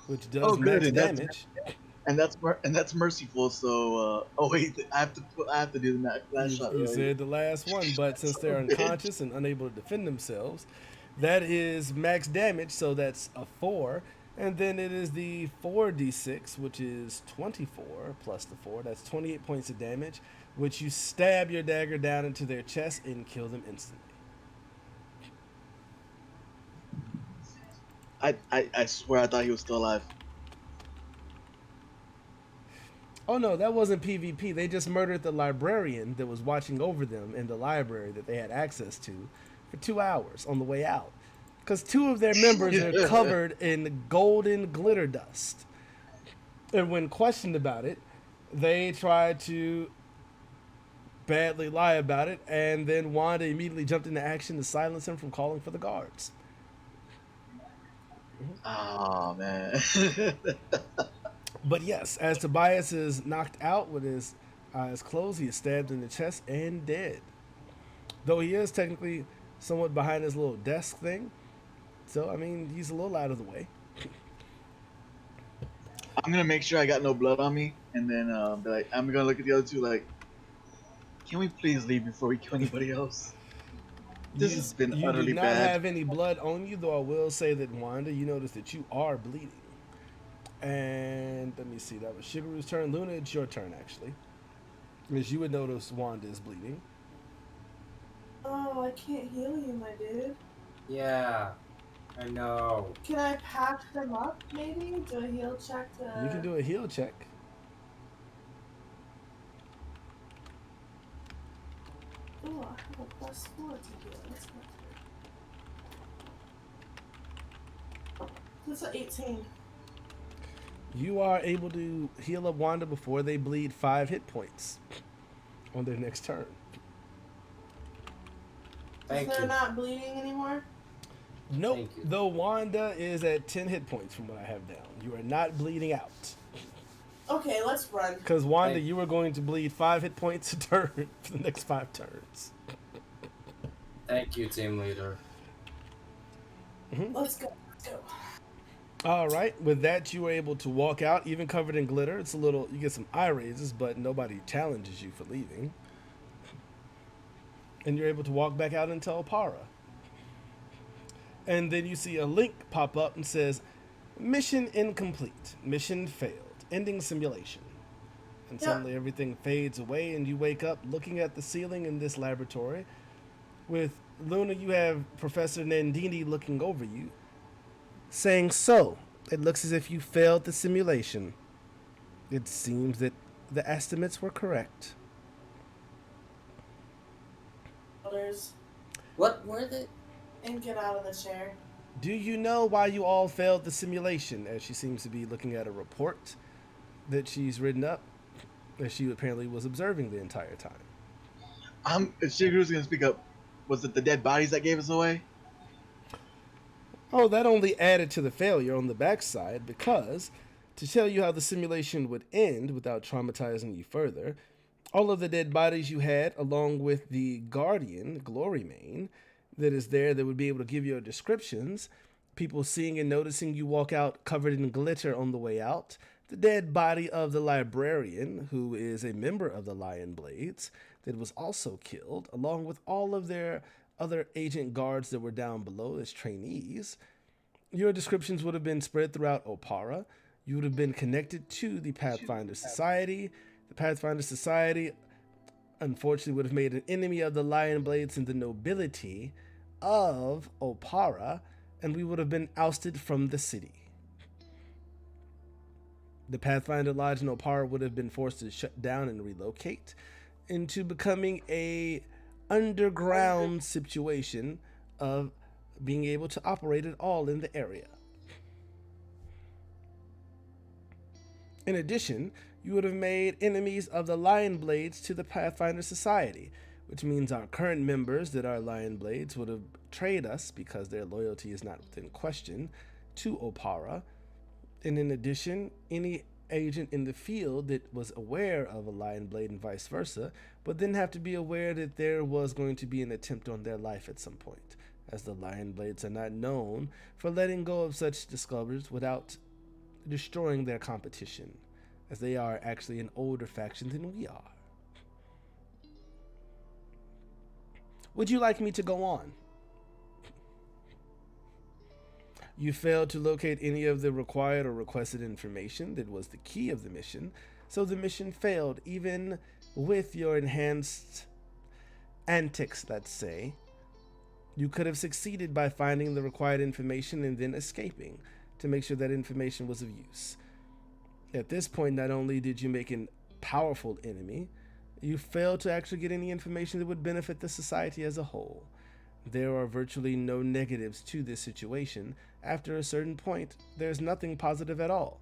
which does Oh, good, max and that's- damage. And that's merciful. So wait, I have to do the last shot. You right? said the last one, but since they're unconscious and unable to defend themselves, that is max damage, so that's a 4. And then it is the 4d6, which is 24 plus the 4. That's 28 points of damage, which you stab your dagger down into their chest and kill them instantly. I swear I thought he was still alive. Oh no, that wasn't PvP. They just murdered the librarian that was watching over them in the library that they had access to for 2 hours on the way out. Because 2 of their members are covered in golden glitter dust. And when questioned about it, they tried to badly lie about it, and then Wanda immediately jumped into action to silence him from calling for the guards. Oh man. But yes, as Tobias is knocked out with his eyes closed, he is stabbed in the chest and dead. Though he is technically somewhat behind his little desk thing. So, I mean, he's a little out of the way. I'm gonna make sure I got no blood on me, and then be like, I'm gonna look at the other two like, can we please leave before we kill anybody else? This has been You utterly do not bad. have any blood on you, though I will say that, Wanda, you notice that you are bleeding. And let me see, that was Shigeru's turn. Luna, it's your turn, actually. As you would notice, Wanda is bleeding. Oh, I can't heal you, my dude. Yeah, I know. Can I patch them up, maybe? Do a heal check to... You can do a heal check. Oh, I have a +4 to heal. That's not good. That's an 18. You are able to heal up Wanda before they bleed 5 hit points on their next turn. Thank They're you. not bleeding anymore? Nope. Thank you. Though Wanda is at 10 hit points from what I have down. You are not bleeding out. Okay, let's run. Because Wanda, Thank- you are going to bleed 5 hit points a turn for the next 5 turns. Thank you, team leader. Let's go. Let's go. All right. With that, you are able to walk out, even covered in glitter. It's a little, you get some eye raises, but nobody challenges you for leaving. And you're able to walk back out into Opara. And then you see a link pop up and says, "Mission incomplete. Mission failed. Ending simulation." And Yeah. suddenly everything fades away, and you wake up looking at the ceiling in this laboratory. With Luna, you have Professor Nandini looking over you, saying, "So, it looks as if you failed the simulation. It seems that the estimates were correct." Shoulders What were they? and get out of the chair. Do you know why you all failed the simulation? As she seems to be looking at a report that she's written up, that she apparently was observing the entire time. Shigeru's gonna speak up. Was it the dead bodies that gave us away? Oh, that only added to the failure on the backside because, to tell you how the simulation would end without traumatizing you further, all of the dead bodies you had, along with the Guardian, Glorymane, that is there that would be able to give your descriptions, people seeing and noticing you walk out covered in glitter on the way out, the dead body of the librarian, who is a member of the Lion Blades, that was also killed, along with all of their other agent guards that were down below as trainees. Your descriptions would have been spread throughout Opara. You would have been connected to the Pathfinder Society. The Pathfinder Society, unfortunately, would have made an enemy of the Lion Blades and the nobility of Opara, and we would have been ousted from the city. The Pathfinder Lodge in Opara would have been forced to shut down and relocate into becoming a underground situation of being able to operate at all in the area. In addition, you would have made enemies of the Lion Blades to the Pathfinder Society, which means our current members that are Lion Blades would have betrayed us because their loyalty is not within question to Opara. And in addition, any agent in the field that was aware of a Lion Blade and vice versa would then have to be aware that there was going to be an attempt on their life at some point, as the Lion Blades are not known for letting go of such discoveries without destroying their competition, as they are actually an older faction than we are. Would you like me to go on? You failed to locate any of the required or requested information that was the key of the mission, so the mission failed even with your enhanced antics, let's say. You could have succeeded by finding the required information and then escaping to make sure that information was of use. At this point, not only did you make a powerful enemy, you failed to actually get any information that would benefit the society as a whole. There are virtually no negatives to this situation. After a certain point, there's nothing positive at all.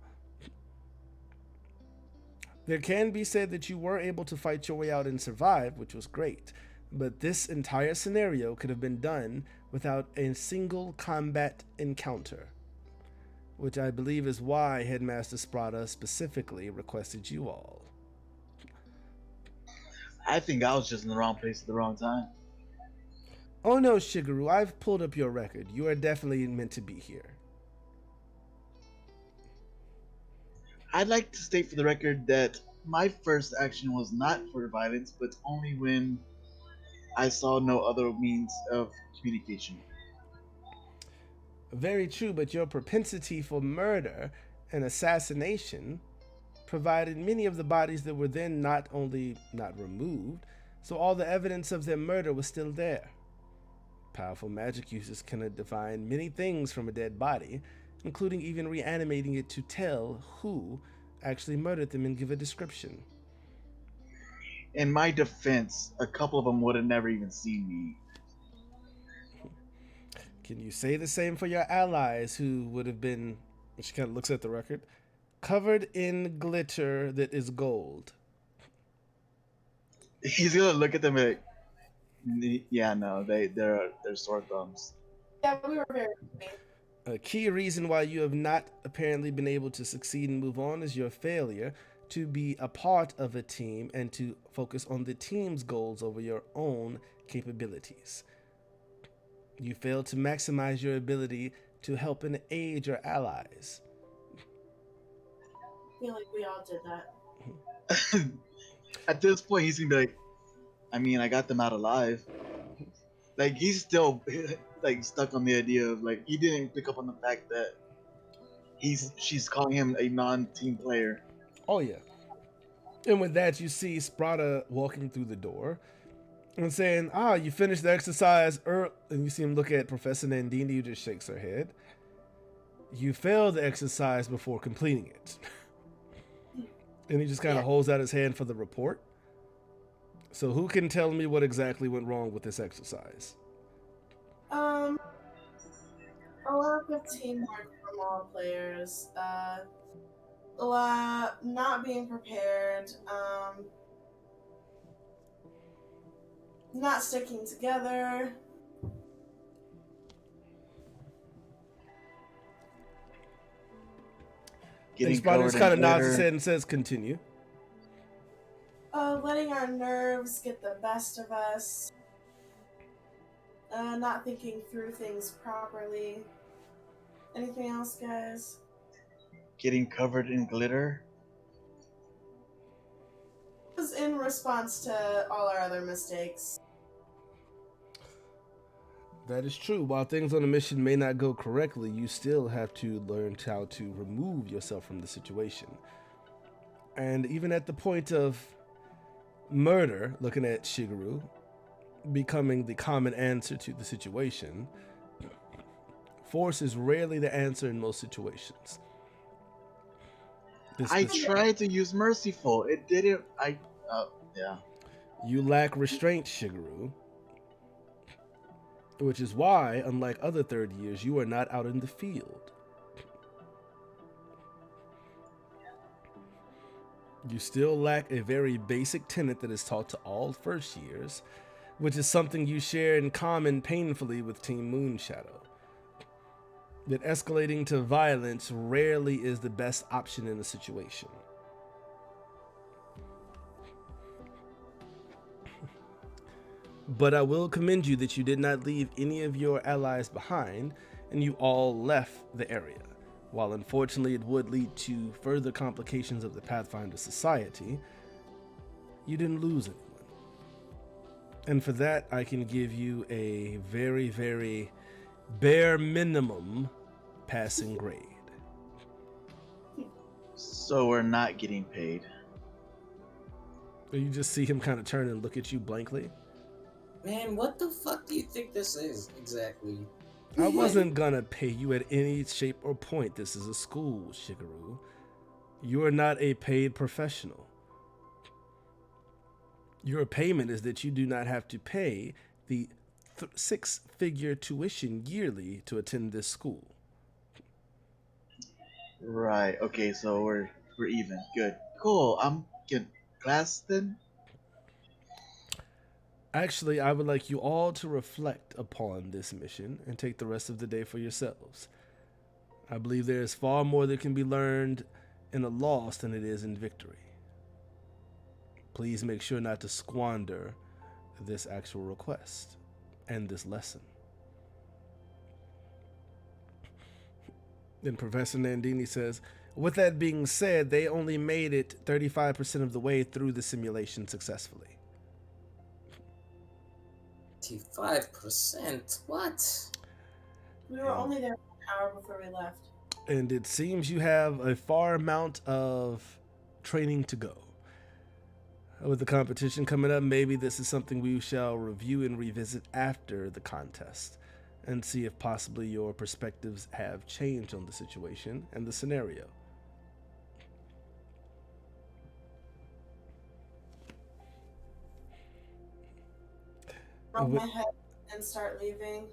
There can be said that you were able to fight your way out and survive, which was great, but this entire scenario could have been done without a single combat encounter, which I believe is why Headmaster Sprada specifically requested you all. I think I was just in the wrong place at the wrong time. Oh no, Shigeru, I've pulled up your record. You are definitely meant to be here. I'd like to state for the record that my first action was not for violence, but only when I saw no other means of communication. Very true, but your propensity for murder and assassination provided many of the bodies that were then not only not removed, so all the evidence of their murder was still there. Powerful magic users can define many things from a dead body, including even reanimating it to tell who actually murdered them and give a description. In my defense, a couple of them would have never even seen me. Can you say the same for your allies who would have been, she kind of looks at the record, covered in glitter that is gold? He's gonna look at them like, yeah, no, they're sore thumbs. Yeah, we were very happy. A key reason why you have not apparently been able to succeed and move on is your failure to be a part of a team and to focus on the team's goals over your own capabilities. You failed to maximize your ability to help and aid your allies. I feel like we all did that. At this point, he's gonna be like, I mean, I got them out alive. Like, he's still like stuck on the idea of like he didn't pick up on the fact that she's calling him a non-team player. Oh yeah. And with that, you see Sprada walking through the door and saying, you finished the exercise early. And you see him look at Professor Nandini, who just shakes her head. You failed the exercise before completing it. And he just kind of holds out his hand for the report. So who can tell me what exactly went wrong with this exercise? A lack of teamwork from all players. Not being prepared. Not sticking together. Getting Spider covered just in kind of nods his glitter. head and says, "Continue." Letting our nerves get the best of us. Not thinking through things properly. Anything else, guys? Getting covered in glitter. It was in response to all our other mistakes. That is true. While things on the mission may not go correctly, you still have to learn how to remove yourself from the situation. And even at the point of murder, looking at Shigeru, becoming the common answer to the situation, force is rarely the answer in most situations. I tried to use merciful. It didn't. Yeah. You lack restraint, Shigeru. Which is why, unlike other third years, you are not out in the field. You still lack a very basic tenet that is taught to all first years, which is something you share in common painfully with Team Moonshadow. That escalating to violence rarely is the best option in a situation. But I will commend you that you did not leave any of your allies behind, and you all left the area. While unfortunately it would lead to further complications of the Pathfinder Society, you didn't lose anyone. And for that, I can give you a very, very bare minimum passing grade. So we're not getting paid. You just see him kind of turn and look at you blankly. Man, what the fuck do you think this is exactly? I wasn't gonna pay you at any shape or point. This is a school, Shigeru. You are not a paid professional. Your payment is that you do not have to pay the six-figure tuition yearly to attend this school. Right. Okay. So we're even. Good. Cool. I'm getting class then. Actually, I would like you all to reflect upon this mission and take the rest of the day for yourselves. I believe there is far more that can be learned in a loss than it is in victory. Please make sure not to squander this actual request and this lesson. Then Professor Nandini says, with that being said, they only made it 35% of the way through the simulation successfully. 55%? What? We were only there for an hour before we left. And it seems you have a far amount of training to go. With the competition coming up, maybe this is something we shall review and revisit after the contest and see if possibly your perspectives have changed on the situation and the scenario. Rub my head and start leaving.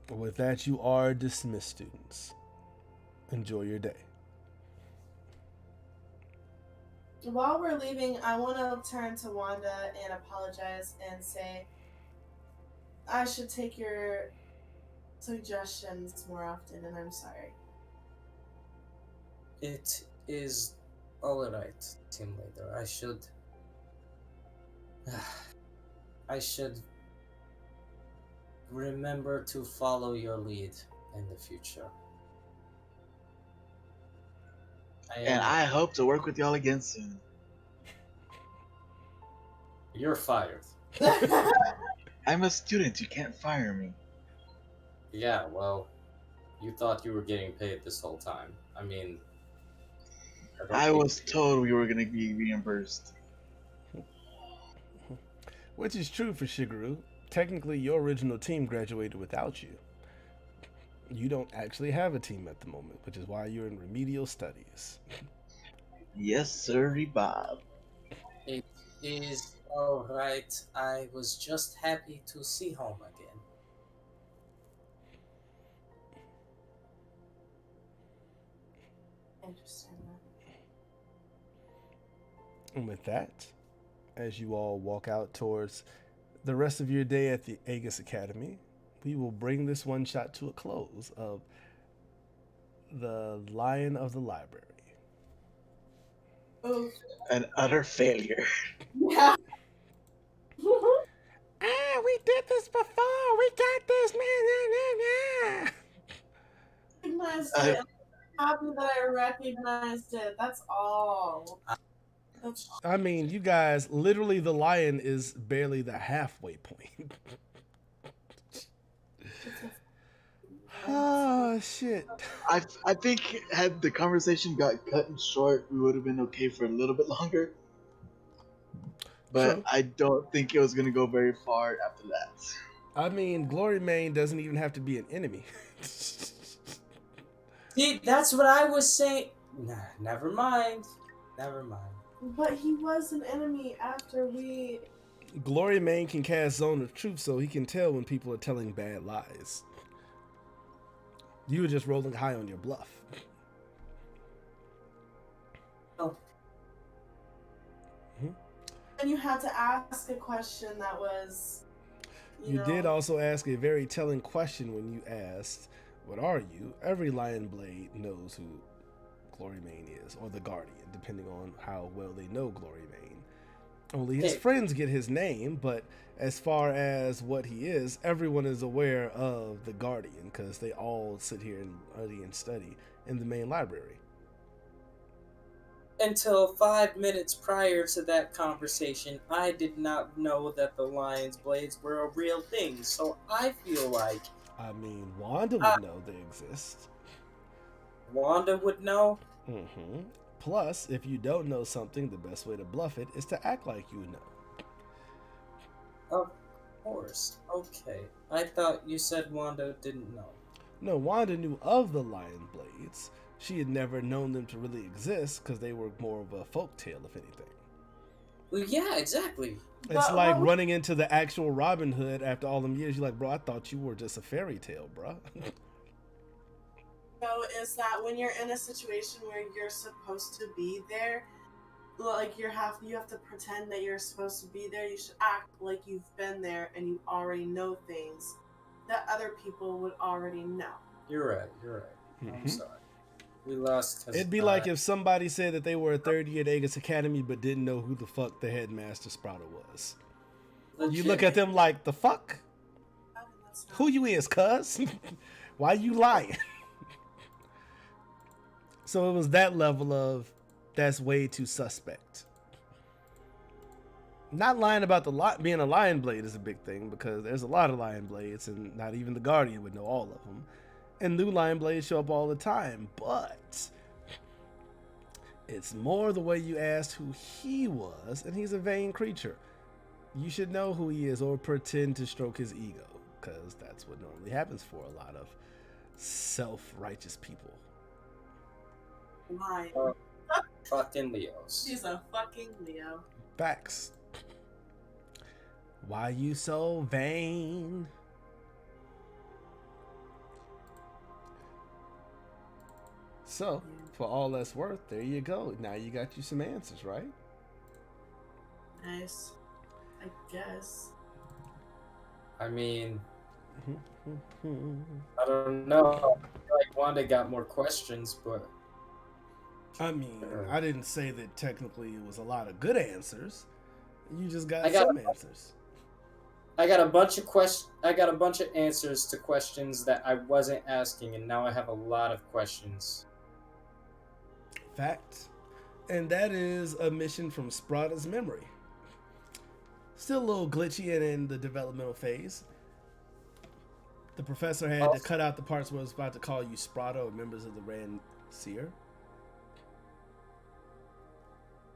With that, you are dismissed, students. Enjoy your day. While we're leaving, I want to turn to Wanda and apologize and say I should take your suggestions more often, and I'm sorry. It is alright, team leader. I should remember to follow your lead in the future. And I hope to work with y'all again soon. You're fired. I'm a student. You can't fire me. Yeah, well, you thought you were getting paid this whole time. I mean, I was told we were going to be reimbursed. Which is true for Shigeru. Technically, your original team graduated without you. You don't actually have a team at the moment, which is why you're in remedial studies. Yes, sir, Bob. It is alright. I was just happy to see home again. Interesting. And with that, as you all walk out towards the rest of your day at the Aegis Academy, we will bring this one shot to a close of the lion of the library. Oh, An utter failure. yeah. Ah, we did this before. We got this, man. Recognized I- it. I'm happy that I recognized it. That's all. That's all. I mean, you guys, literally, the lion is barely the halfway point. Oh shit. I think had the conversation got cut and short, we would have been okay for a little bit longer. But True. I don't think it was gonna go very far after that. I mean, Glory Mane doesn't even have to be an enemy. See, that's what I was saying. Nah, never mind. Never mind. But he was an enemy after we. Glory Mane can cast Zone of Truth, so he can tell when people are telling bad lies. You were just rolling high on your bluff. And you had to ask a question that was. You did also ask a very telling question when you asked, "What are you?" Every Lion Blade knows who Glory Mane is, or the Guardian, depending on how well they know Glory Mane. Only his Hey. friends get his name, but as far as what he is, everyone is aware of the Guardian because they all sit here and study in the main library. Until 5 minutes prior to that conversation, I did not know that the Lion's Blades were a real thing. So I feel like I mean, Wanda would know they exist. Wanda would know. hmm Plus, if you don't know something, the best way to bluff it is to act like you know. Of course. Okay. I thought you said Wanda didn't know. No, Wanda knew of the Lion Blades. She had never known them to really exist because they were more of a folk tale, if anything. Well, yeah, exactly. It's But like what- running into the actual Robin Hood after all them years. You're like, bro, I thought you were just a fairy tale, bro. Know is that when you're in a situation where you're supposed to be there, like you have to pretend that you're supposed to be there. You should act like you've been there and you already know things that other people would already know. You're right. You're right. I'm Mhm. sorry. We lost. 'cause, It'd be like if somebody said that they were a third year at Aegis Academy but didn't know who the fuck the headmaster Sprata was. You look at them like, the fuck? That's not- Who you is, cuz? Why you lying? So it was that level of that's way too suspect. Not lying about being a Lion Blade is a big thing because there's a lot of Lion Blades and not even the Guardian would know all of them. And new Lion Blades show up all the time, but it's more the way you asked who he was, and he's a vain creature. You should know who he is or pretend to stroke his ego because that's what normally happens for a lot of self-righteous people. Lying. fucking Leos. She's a fucking Leo. Facts. Why you so vain? So, for all that's worth, there you go. Now you got you some answers, right? Nice. I guess. I mean, I don't know. I feel like Wanda got more questions, but I mean, I didn't say that technically it was a lot of good answers. You just got I got- some answers. I got a bunch of I got a bunch of answers to questions that I wasn't asking, and now I have a lot of questions. Fact. And that is a mission from Sprata's memory. Still a little glitchy and in the developmental phase. The professor had to cut out the parts where it was about to call you Sprata or members of the Rand Seer.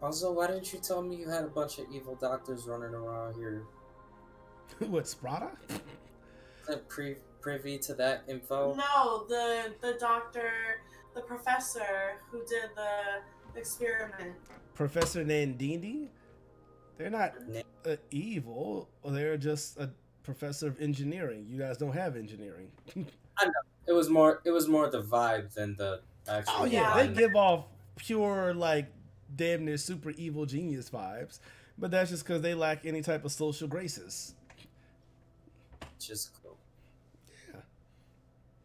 Also, why didn't you tell me you had a bunch of evil doctors running around here? What, Sprata? Isn't privy to that info? No, the doctor, the professor who did the experiment. Professor Nandini? They're not evil. They're just a professor of engineering. You guys don't have engineering. It was more the vibe than the actual. Oh yeah, Yeah. they give off pure like damn near super evil genius vibes, but that's just because they lack any type of social graces. Just cool.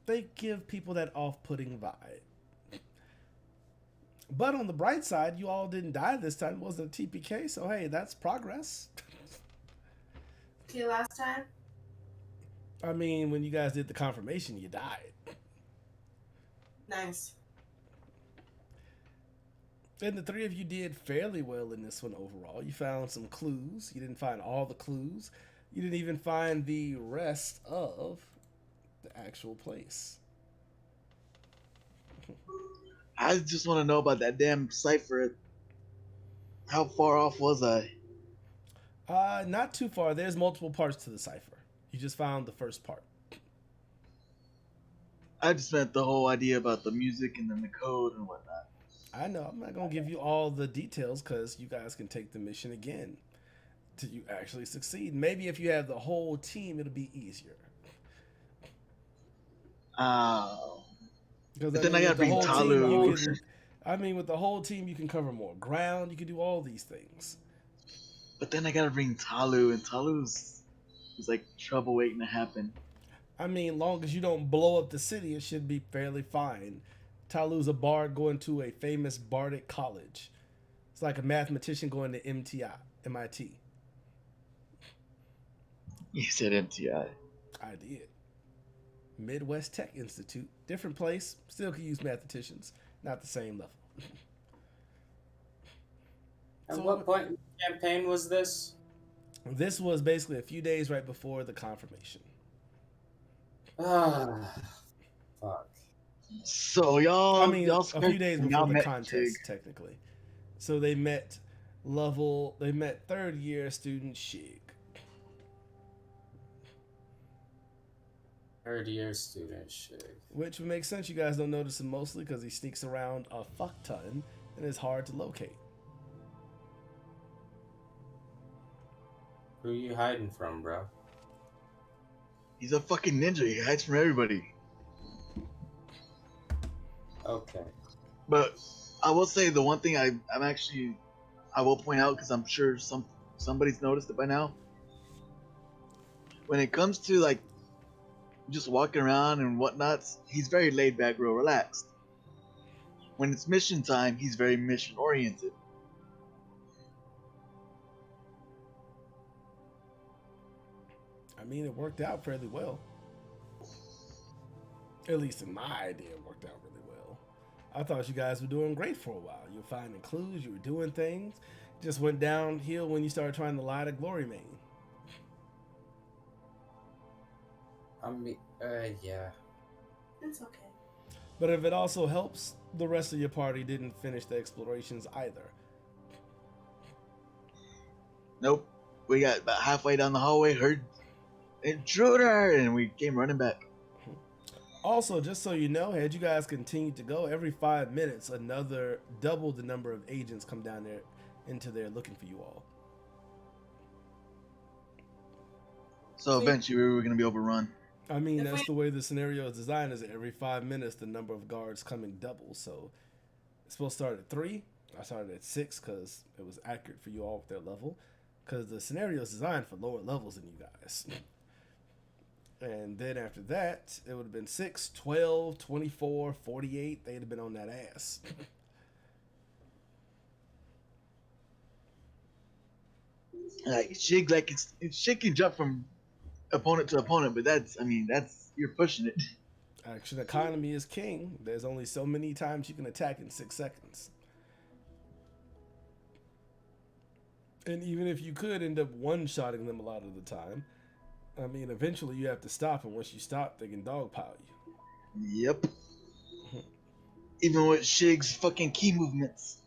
They give people that off-putting vibe. But on the bright side, you all didn't die this time. It wasn't a TPK, so hey, that's progress. Okay, last time. I mean, when you guys did the confirmation, you died. Nice. And the three of you did fairly well in this one overall. You found some clues. You didn't find all the clues. You didn't even find the rest of the actual place. I just want to know about that damn cipher. How far off was I? Not too far. There's multiple parts to the cipher. You just found the first part. I just meant the whole idea about the music and then the code and whatnot. I know. I'm not going to give you all the details because you guys can take the mission again till you actually succeed. Maybe if you have the whole team, it'll be easier. Because But then I gotta bring Talu. With the whole team, you can cover more ground. You can do all these things. But then I gotta bring Talu, and Talu's is like trouble waiting to happen. I mean, long as you don't blow up the city, it should be fairly fine. Talu's a bard going to a famous bardic college. It's like a mathematician going to MIT. You said MTI. I did. Midwest Tech Institute. Different place. Still can use mathematicians. Not the same level. At So what point in the campaign was this? This was basically a few days right before the confirmation. Ah, fuck. So y'all, a few days before the met contest, Chig. technically. So they met third year student Shig. Third year student shit. Which would make sense. You guys don't notice him mostly because he sneaks around a fuck ton and is hard to locate. Who you hiding from, bro? He's a fucking ninja. He hides from everybody. Okay. But I will say the one thing I will point out because I'm sure somebody's noticed it by now. When it comes to like just walking around and whatnot, he's very laid back, real relaxed. When it's mission time, he's very mission oriented. I mean, it worked out fairly well. At least in my idea, it worked out really well. I thought you guys were doing great for a while. You were finding clues, you were doing things. Just went downhill when you started trying to lie to Glory Main. I mean, yeah. It's okay. But if it also helps, the rest of your party didn't finish the explorations either. Nope. We got about halfway down the hallway, heard intruder, and we came running back. Also, just so you know, had you guys continued to go, every 5 minutes, another double the number of agents come down there into there looking for you all. So eventually we were going to be overrun. I mean, that's the way the scenario is designed, is that every 5 minutes, the number of guards coming doubles. So it's supposed to start at 3. I started at 6 because it was accurate for you all with their level. Because the scenario is designed for lower levels than you guys. And then after that, it would have been 6, 12, 24, 48. They'd have been on that ass. Like Shig can jump from opponent to opponent, but that's you're pushing it. Action economy is king. There's only so many times you can attack in 6 seconds. And even if you could end up one-shotting them a lot of the time, I mean, eventually you have to stop, and once you stop, they can dogpile you. Yep. Even with Shig's fucking key movements.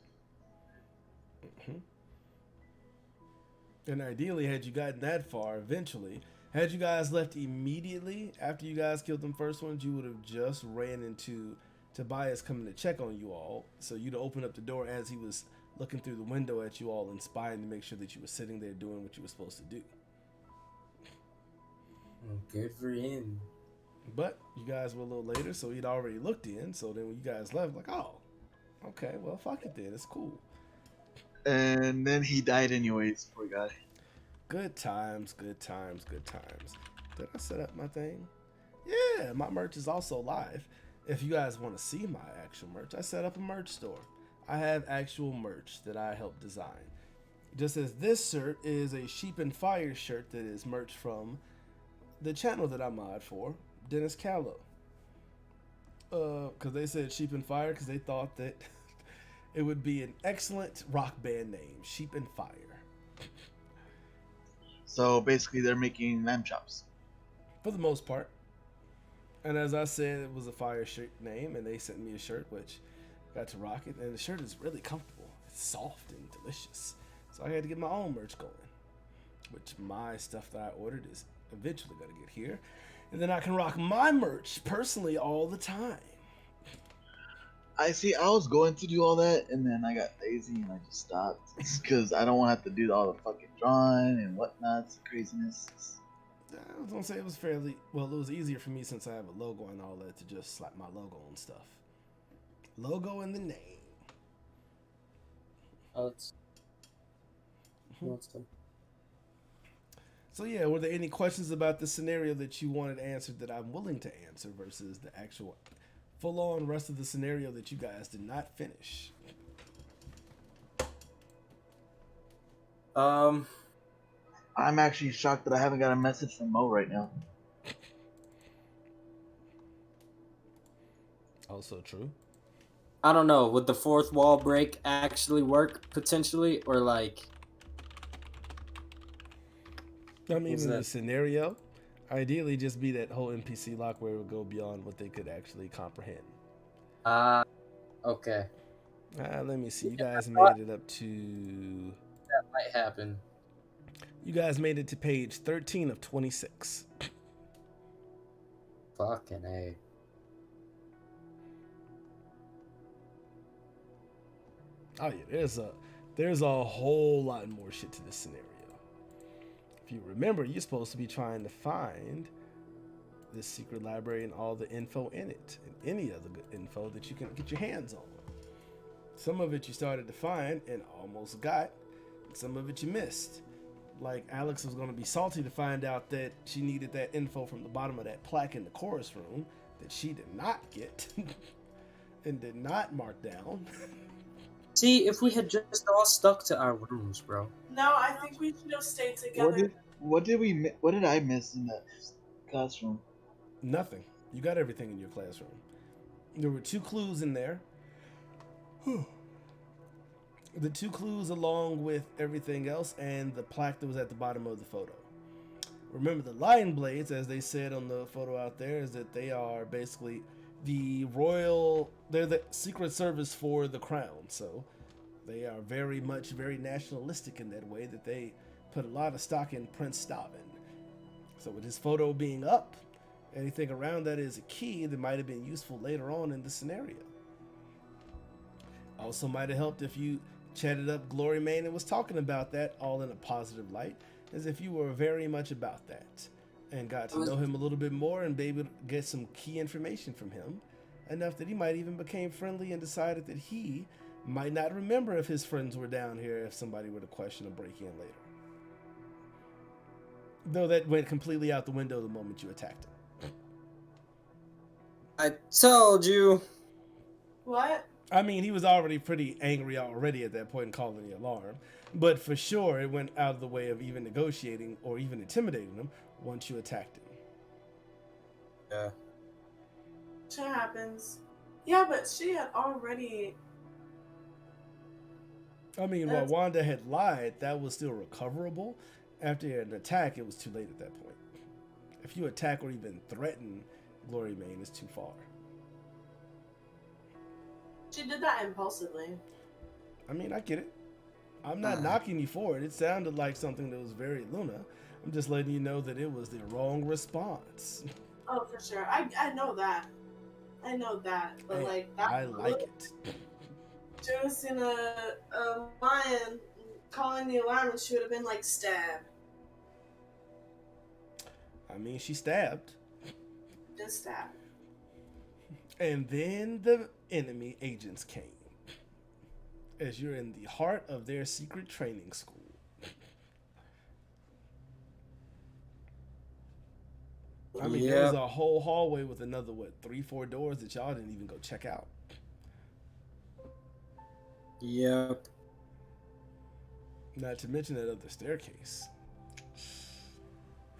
And ideally, had you gotten that far, eventually, had you guys left immediately after you guys killed them first ones, you would have just ran into Tobias coming to check on you all. So you'd open up the door as he was looking through the window at you all and spying to make sure that you were sitting there doing what you were supposed to do. Good for him. But you guys were a little later, so he'd already looked in. So then when you guys left, like, oh, okay, well, fuck it then. It's cool. And then he died anyways, poor guy. Good times, good times, good times. Did I set up my thing? Yeah, my merch is also live. If you guys want to see my actual merch, I set up a merch store. I have actual merch that I helped design. Just as this shirt is a Sheep and Fire shirt that is merch from the channel that I mod for, Dennis Callow. Because they said Sheep and Fire because they thought that it would be an excellent rock band name, Sheep and Fire. So basically, they're making lamb chops. For the most part. And as I said, it was a fire shirt name, and they sent me a shirt, which got to rock it. And the shirt is really comfortable. It's soft and delicious. So I had to get my own merch going, which my stuff that I ordered is eventually going to get here. And then I can rock my merch personally all the time. I see. I was going to do all that, and then I got lazy and I just stopped because I don't want to have to do all the fucking drawing and whatnot, craziness. I was going to say it was fairly, well, it was easier for me since I have a logo and all that to just slap my logo on stuff. Logo and the name. Oh, it's. What's the- So yeah, were there any questions about the scenario that you wanted answered that I'm willing to answer versus the actual full-on rest of the scenario that you guys did not finish? I'm actually shocked that I haven't got a message from Mo right now. Also true. I don't know. Would the fourth wall break actually work potentially, or like? I mean, What's in the that? scenario, ideally just be that whole NPC lock where it would go beyond what they could actually comprehend. Okay, Let me see. You guys made it up to. that might happen. You guys made it to page 13 of 26. Fucking A. Oh yeah, there's a whole lot more shit to this scenario. If you remember, you're supposed to be trying to find this secret library and all the info in it, and any other good info that you can get your hands on. Some of it you started to find and almost got, and some of it you missed. Like Alex was going to be salty to find out that she needed that info from the bottom of that plaque in the chorus room that she did not get and did not mark down. See, if we had just all stuck to our rooms, bro. No, I think we should have stayed together. What did I miss in that classroom? Nothing. You got everything in your classroom. There were 2 clues in there. The 2 clues along with everything else and the plaque that was at the bottom of the photo. Remember, the Lion Blades, as they said on the photo out there, is that they are basically they're the secret service for the crown. So they are very nationalistic in that way, that they put a lot of stock in Prince Stauben. So with his photo being up, anything around that is a key that might have been useful later on in the scenario. Also might have helped if you chatted up Glory Main and was talking about that all in a positive light, as if you were very much about that and got to know him a little bit more and be able to get some key information from him, enough that he might even became friendly and decided that he might not remember if his friends were down here if somebody were to question or break in later. Though that went completely out the window the moment you attacked him. I told you. What? I mean, he was already pretty angry already at that point and calling the alarm. But for sure, it went out of the way of even negotiating or even intimidating him once you attacked him. Yeah. Shit happens. Yeah, but she had already. I mean, while Wanda had lied, that was still recoverable. After an attack, it was too late at that point. If you attack or even threaten Glory Main, it's too far. She did that impulsively. I mean, I get it. I'm not knocking you for it. It sounded like something that was very Luna. I'm just letting you know that it was the wrong response. Oh, for sure. I know that. I know that. But, Hey, like, that. I like it. She was in a lion calling the alarm and she would have been, like, stabbed. I mean, she stabbed. Just stabbed. And then the enemy agents came. As you're in the heart of their secret training school. I mean, there was a whole hallway with another, 3-4 doors that y'all didn't even go check out. Yep. Not to mention that other staircase.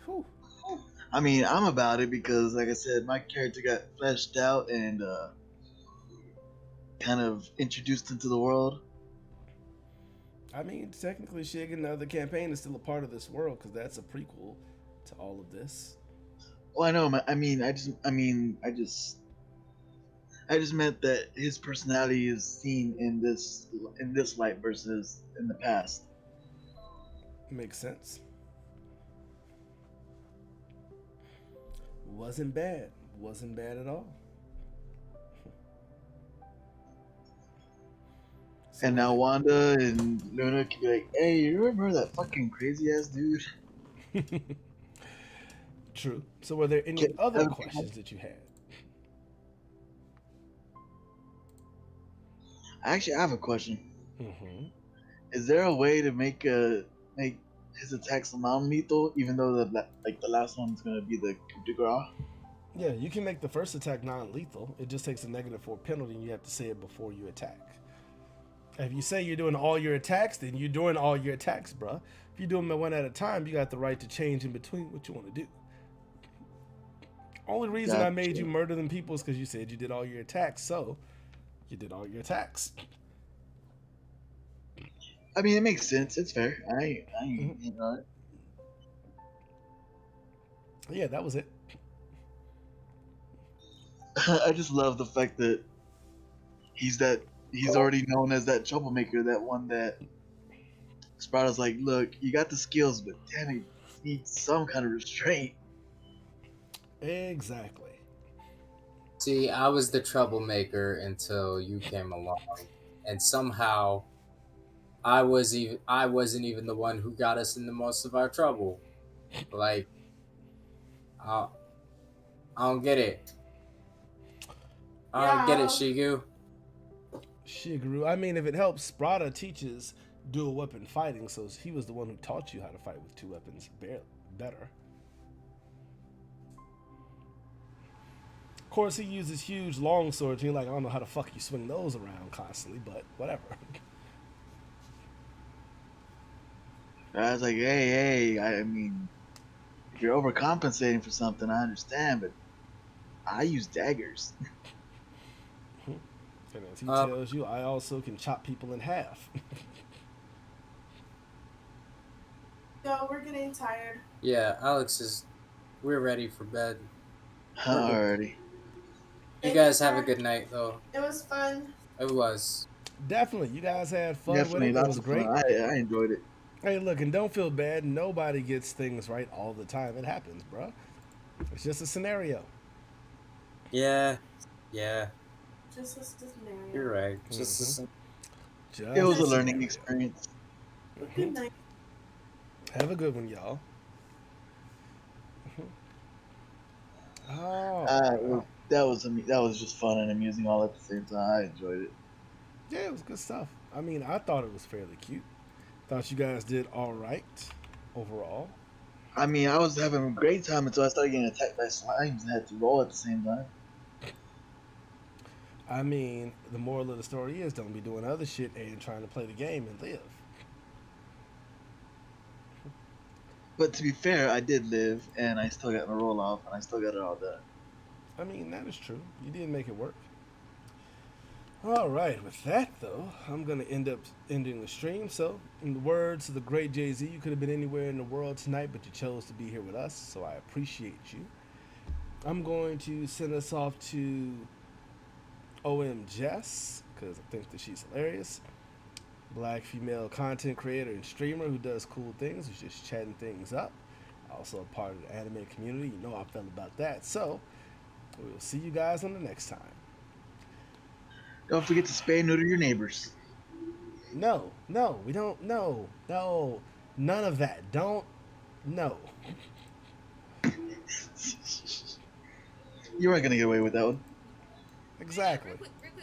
Whew. I mean, I'm about it because, like I said, my character got fleshed out and kind of introduced into the world. I mean, technically, Shig and the other campaign is still a part of this world because that's a prequel to all of this. Well, I know. I just meant that his personality is seen in this light versus in the past. Makes sense. Wasn't bad. Wasn't bad at all. So And now Wanda and Luna can be like, "Hey, you remember that fucking crazy ass dude?" True. So were there any Can- other um, questions that you had? Actually, I have a question. Mm-hmm. Is there a way to make his attacks non-lethal, even though the last one's gonna be the coup de grace? Yeah, you can make the first attack non-lethal. It just takes a -4 penalty, and you have to say it before you attack. If you say you're doing all your attacks, then you're doing all your attacks, bruh. If you do them one at a time, you got the right to change in between what you want to do. Only reason I made you Gotcha. murder them people is because you said you did all your attacks, so you did all your attacks. I mean, it makes sense. It's fair. Mhm. You know, Yeah, that was it. I just love the fact that he's already known as that troublemaker, that one that Sparta's like, look, you got the skills, but damn it, you need some kind of restraint. Exactly. See, I was the troublemaker until you came along, and somehow I wasn't even the one who got us into most of our trouble. Like, I, I don't get it. I don't get it, Shigu. Shigeru. I mean, if it helps, Sprada teaches dual weapon fighting, so he was the one who taught you how to fight with 2 weapons better. Of course, he uses huge long swords, and you're like, I don't know how the fuck you swing those around constantly, but whatever. I was like, hey, I mean, if you're overcompensating for something, I understand, but I use daggers. And as he tells you, I also can chop people in half. Yo, we're getting tired. Yeah, we're ready for bed. Alrighty. You guys have a good night, though. It was fun. It was. Definitely, you guys had fun Definitely, with it. It lots was of great. fun. I enjoyed it. Hey, look, and don't feel bad. Nobody gets things right all the time. It happens, bro. It's just a scenario. Yeah. Just a scenario. You're right. Just It was a learning scenario. experience. Good night. Have a good one, y'all. Oh, That was just fun and amusing all at the same time. I enjoyed it. yeah, it was good stuff. I mean, I thought it was fairly cute. Thought you guys did all right overall. I mean, I was having a great time until I started getting attacked by slimes and had to roll at the same time. I mean, the moral of the story is don't be doing other shit and trying to play the game and live. But to be fair, I did live, and I still got my roll off, and I still got it all done. I mean, that is true. You did make it work. All right, with that though, I'm gonna end up ending the stream. So, in the words of the great Jay-Z, you could have been anywhere in the world tonight, but you chose to be here with us. So I appreciate you. I'm going to send us off to OM Jess because I think that she's hilarious. Black female content creator and streamer who does cool things, who's just chatting things up. Also a part of the anime community. You know how I felt about that. So, we'll see you guys on the next time. Don't forget to spay and neuter your neighbors. No, we don't. No, none of that. Don't. No. You weren't gonna get away with that one. Exactly. Real quick. Clap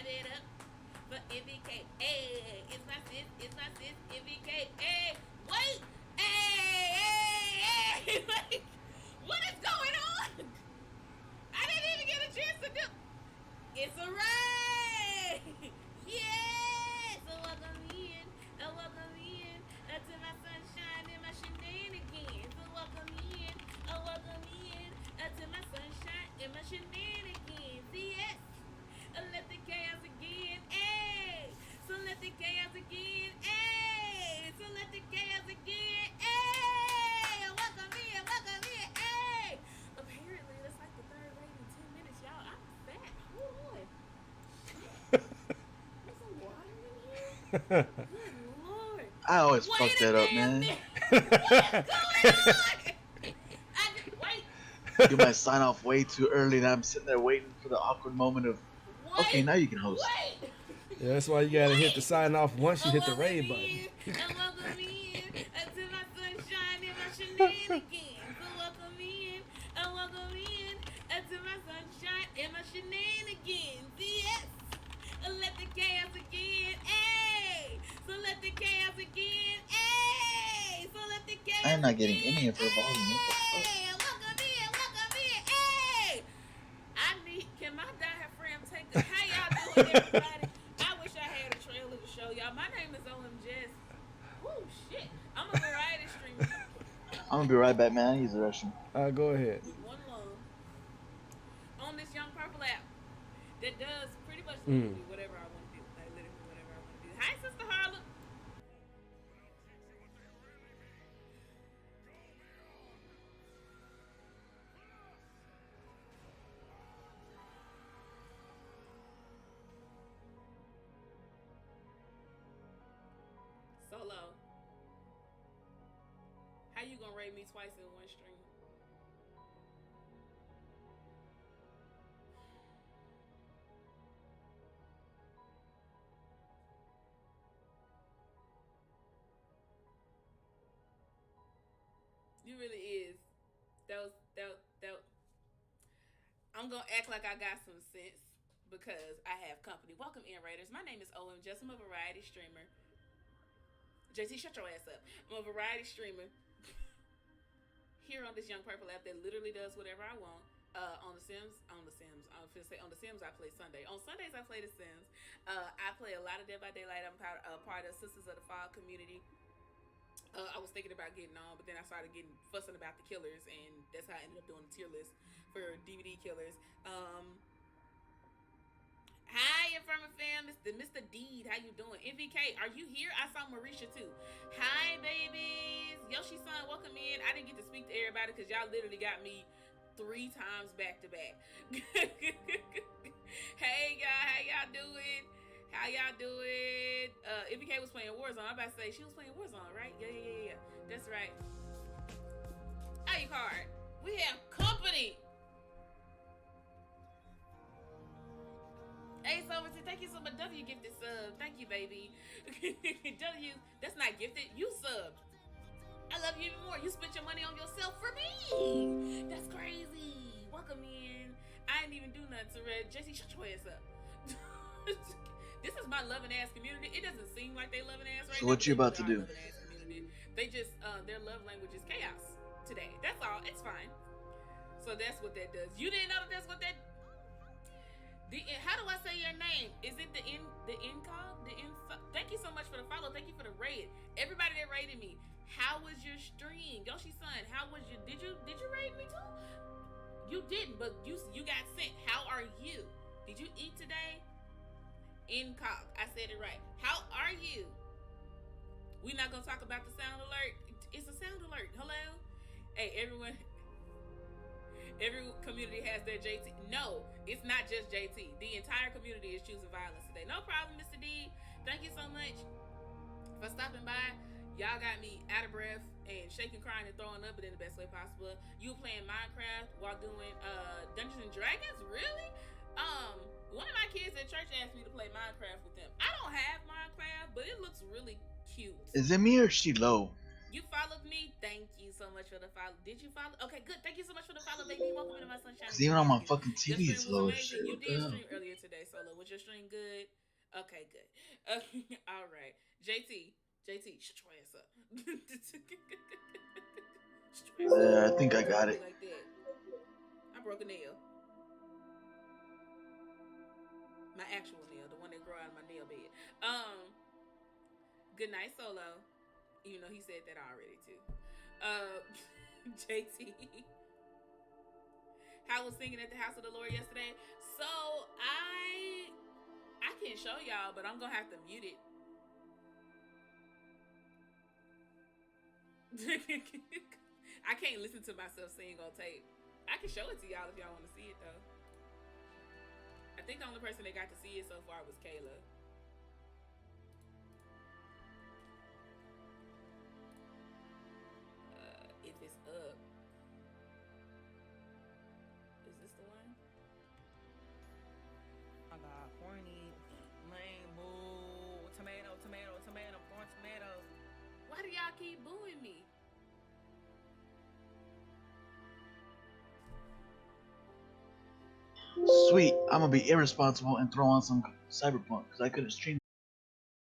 it up for MVK. Hey, it's my sis, MVK. Hey, wait. Hey. Like, what is going on? I didn't even get a chance to do. It's a raid. Yeah. Good Lord. I always Wait fuck a that up, damn man. minute. What is going on? Wait. You might sign off way too early, and I'm sitting there waiting for the awkward moment of, okay, now you can host. Wait. Yeah, that's why you gotta hit the sign off once you hit the raid button. Welcome in to my sunshine and my shenanigans. Welcome in to my sunshine and my shenanigans. Yes. Let the chaos again. Hey. So let the chaos again. Hey. So let the chaos I'm not getting any of her volume. What the fuck? Hey. Welcome in. Hey. Can my diaphragm take a, how y'all doing, everybody? I wish I had a trailer to show y'all. My name is OM Jess. Woo, shit. I'm a variety streamer. I'm gonna be right back, man. I use the restroom. Go ahead. With one lung. On this Young Purple app that does pretty much literally whatever I want to do. Like literally whatever I want to do. Hi, Sister Harlow. Solo. How you gonna raid me twice in one stream? You really is. That. I'm gonna act like I got some sense because I have company. Welcome in, Raiders. My name is OM Jess. I'm a variety streamer. JT, shut your ass up. I'm a variety streamer here on this Young Purple app that literally does whatever I want. On The Sims. I was gonna say on The Sims I play Sunday. On Sundays I play The Sims. I play a lot of Dead by Daylight. I'm part of Sisters of the Fall community. I was thinking about getting on, but then I started fussing about the killers, and that's how I ended up doing the tier list for DVD killers. Hi, Infirma fam, Mr. Deed, how you doing? MVK, are you here? I saw Marisha too. Hi, babies. Yoshi-san, welcome in. I didn't get to speak to everybody because y'all literally got me 3 times back to back. Hey, y'all, how y'all doing? How y'all doing? MVK was playing Warzone. I'm about to say she was playing Warzone, right? Yeah. That's right. Hey, card. We have company. Hey, Somerton, thank you so much. W gifted sub. Thank you, baby. W, that's not gifted. You subbed. I love you even more. You spent your money on yourself for me. That's crazy. Welcome in. I didn't even do nothing to Red. Jesse, shut your ass up. This is my loving ass community. It doesn't seem like they loving ass right So now. what you about to do? They just their love language is chaos today. That's all. It's fine. So that's what that does. You didn't know that's what that. How do I say your name? Is it the incog? Thank you so much for the follow. Thank you for the raid. Everybody that raided me. How was your stream, Yoshi-san? How was your? Did you raid me too? You didn't, but you got sent. How are you? Did you eat today? Incog. I said it right. How are you? We're not gonna talk about the sound alert. It's a sound alert. Hello? Hey, everyone. Every community has their JT. No, it's not just JT. The entire community is choosing violence today. No problem, Mr. D. Thank you so much for stopping by. Y'all got me out of breath and shaking, crying, and throwing up, but in the best way possible. You were playing Minecraft while doing Dungeons and Dragons? Really? One of my kids at church asked me to play Minecraft with them. I don't have Minecraft, but it looks really cute. Is it me or is she low? You followed me. Thank you so much for the follow. Did you follow? Okay, good. Thank you so much for the follow, baby. Welcome into my sunshine. Cause even on my fucking TV it's low. Shit. You did stream earlier today, Solo. Was your stream good? Okay, good. All right. JT, shut your ass up. Yeah, I think I got it. Like that. I broke a nail. My actual nail, the one that grew out of my nail bed. Good night, Solo. Even though he said that already too. JT. How was singing at the house of the Lord yesterday? So I can't show y'all, but I'm gonna have to mute it. I can't listen to myself sing on tape. I can show it to y'all if y'all want to see it though. I think the only person that got to see it so far was Kayla. keep booing me? Sweet, I'm gonna be irresponsible and throw on some Cyberpunk because I couldn't stream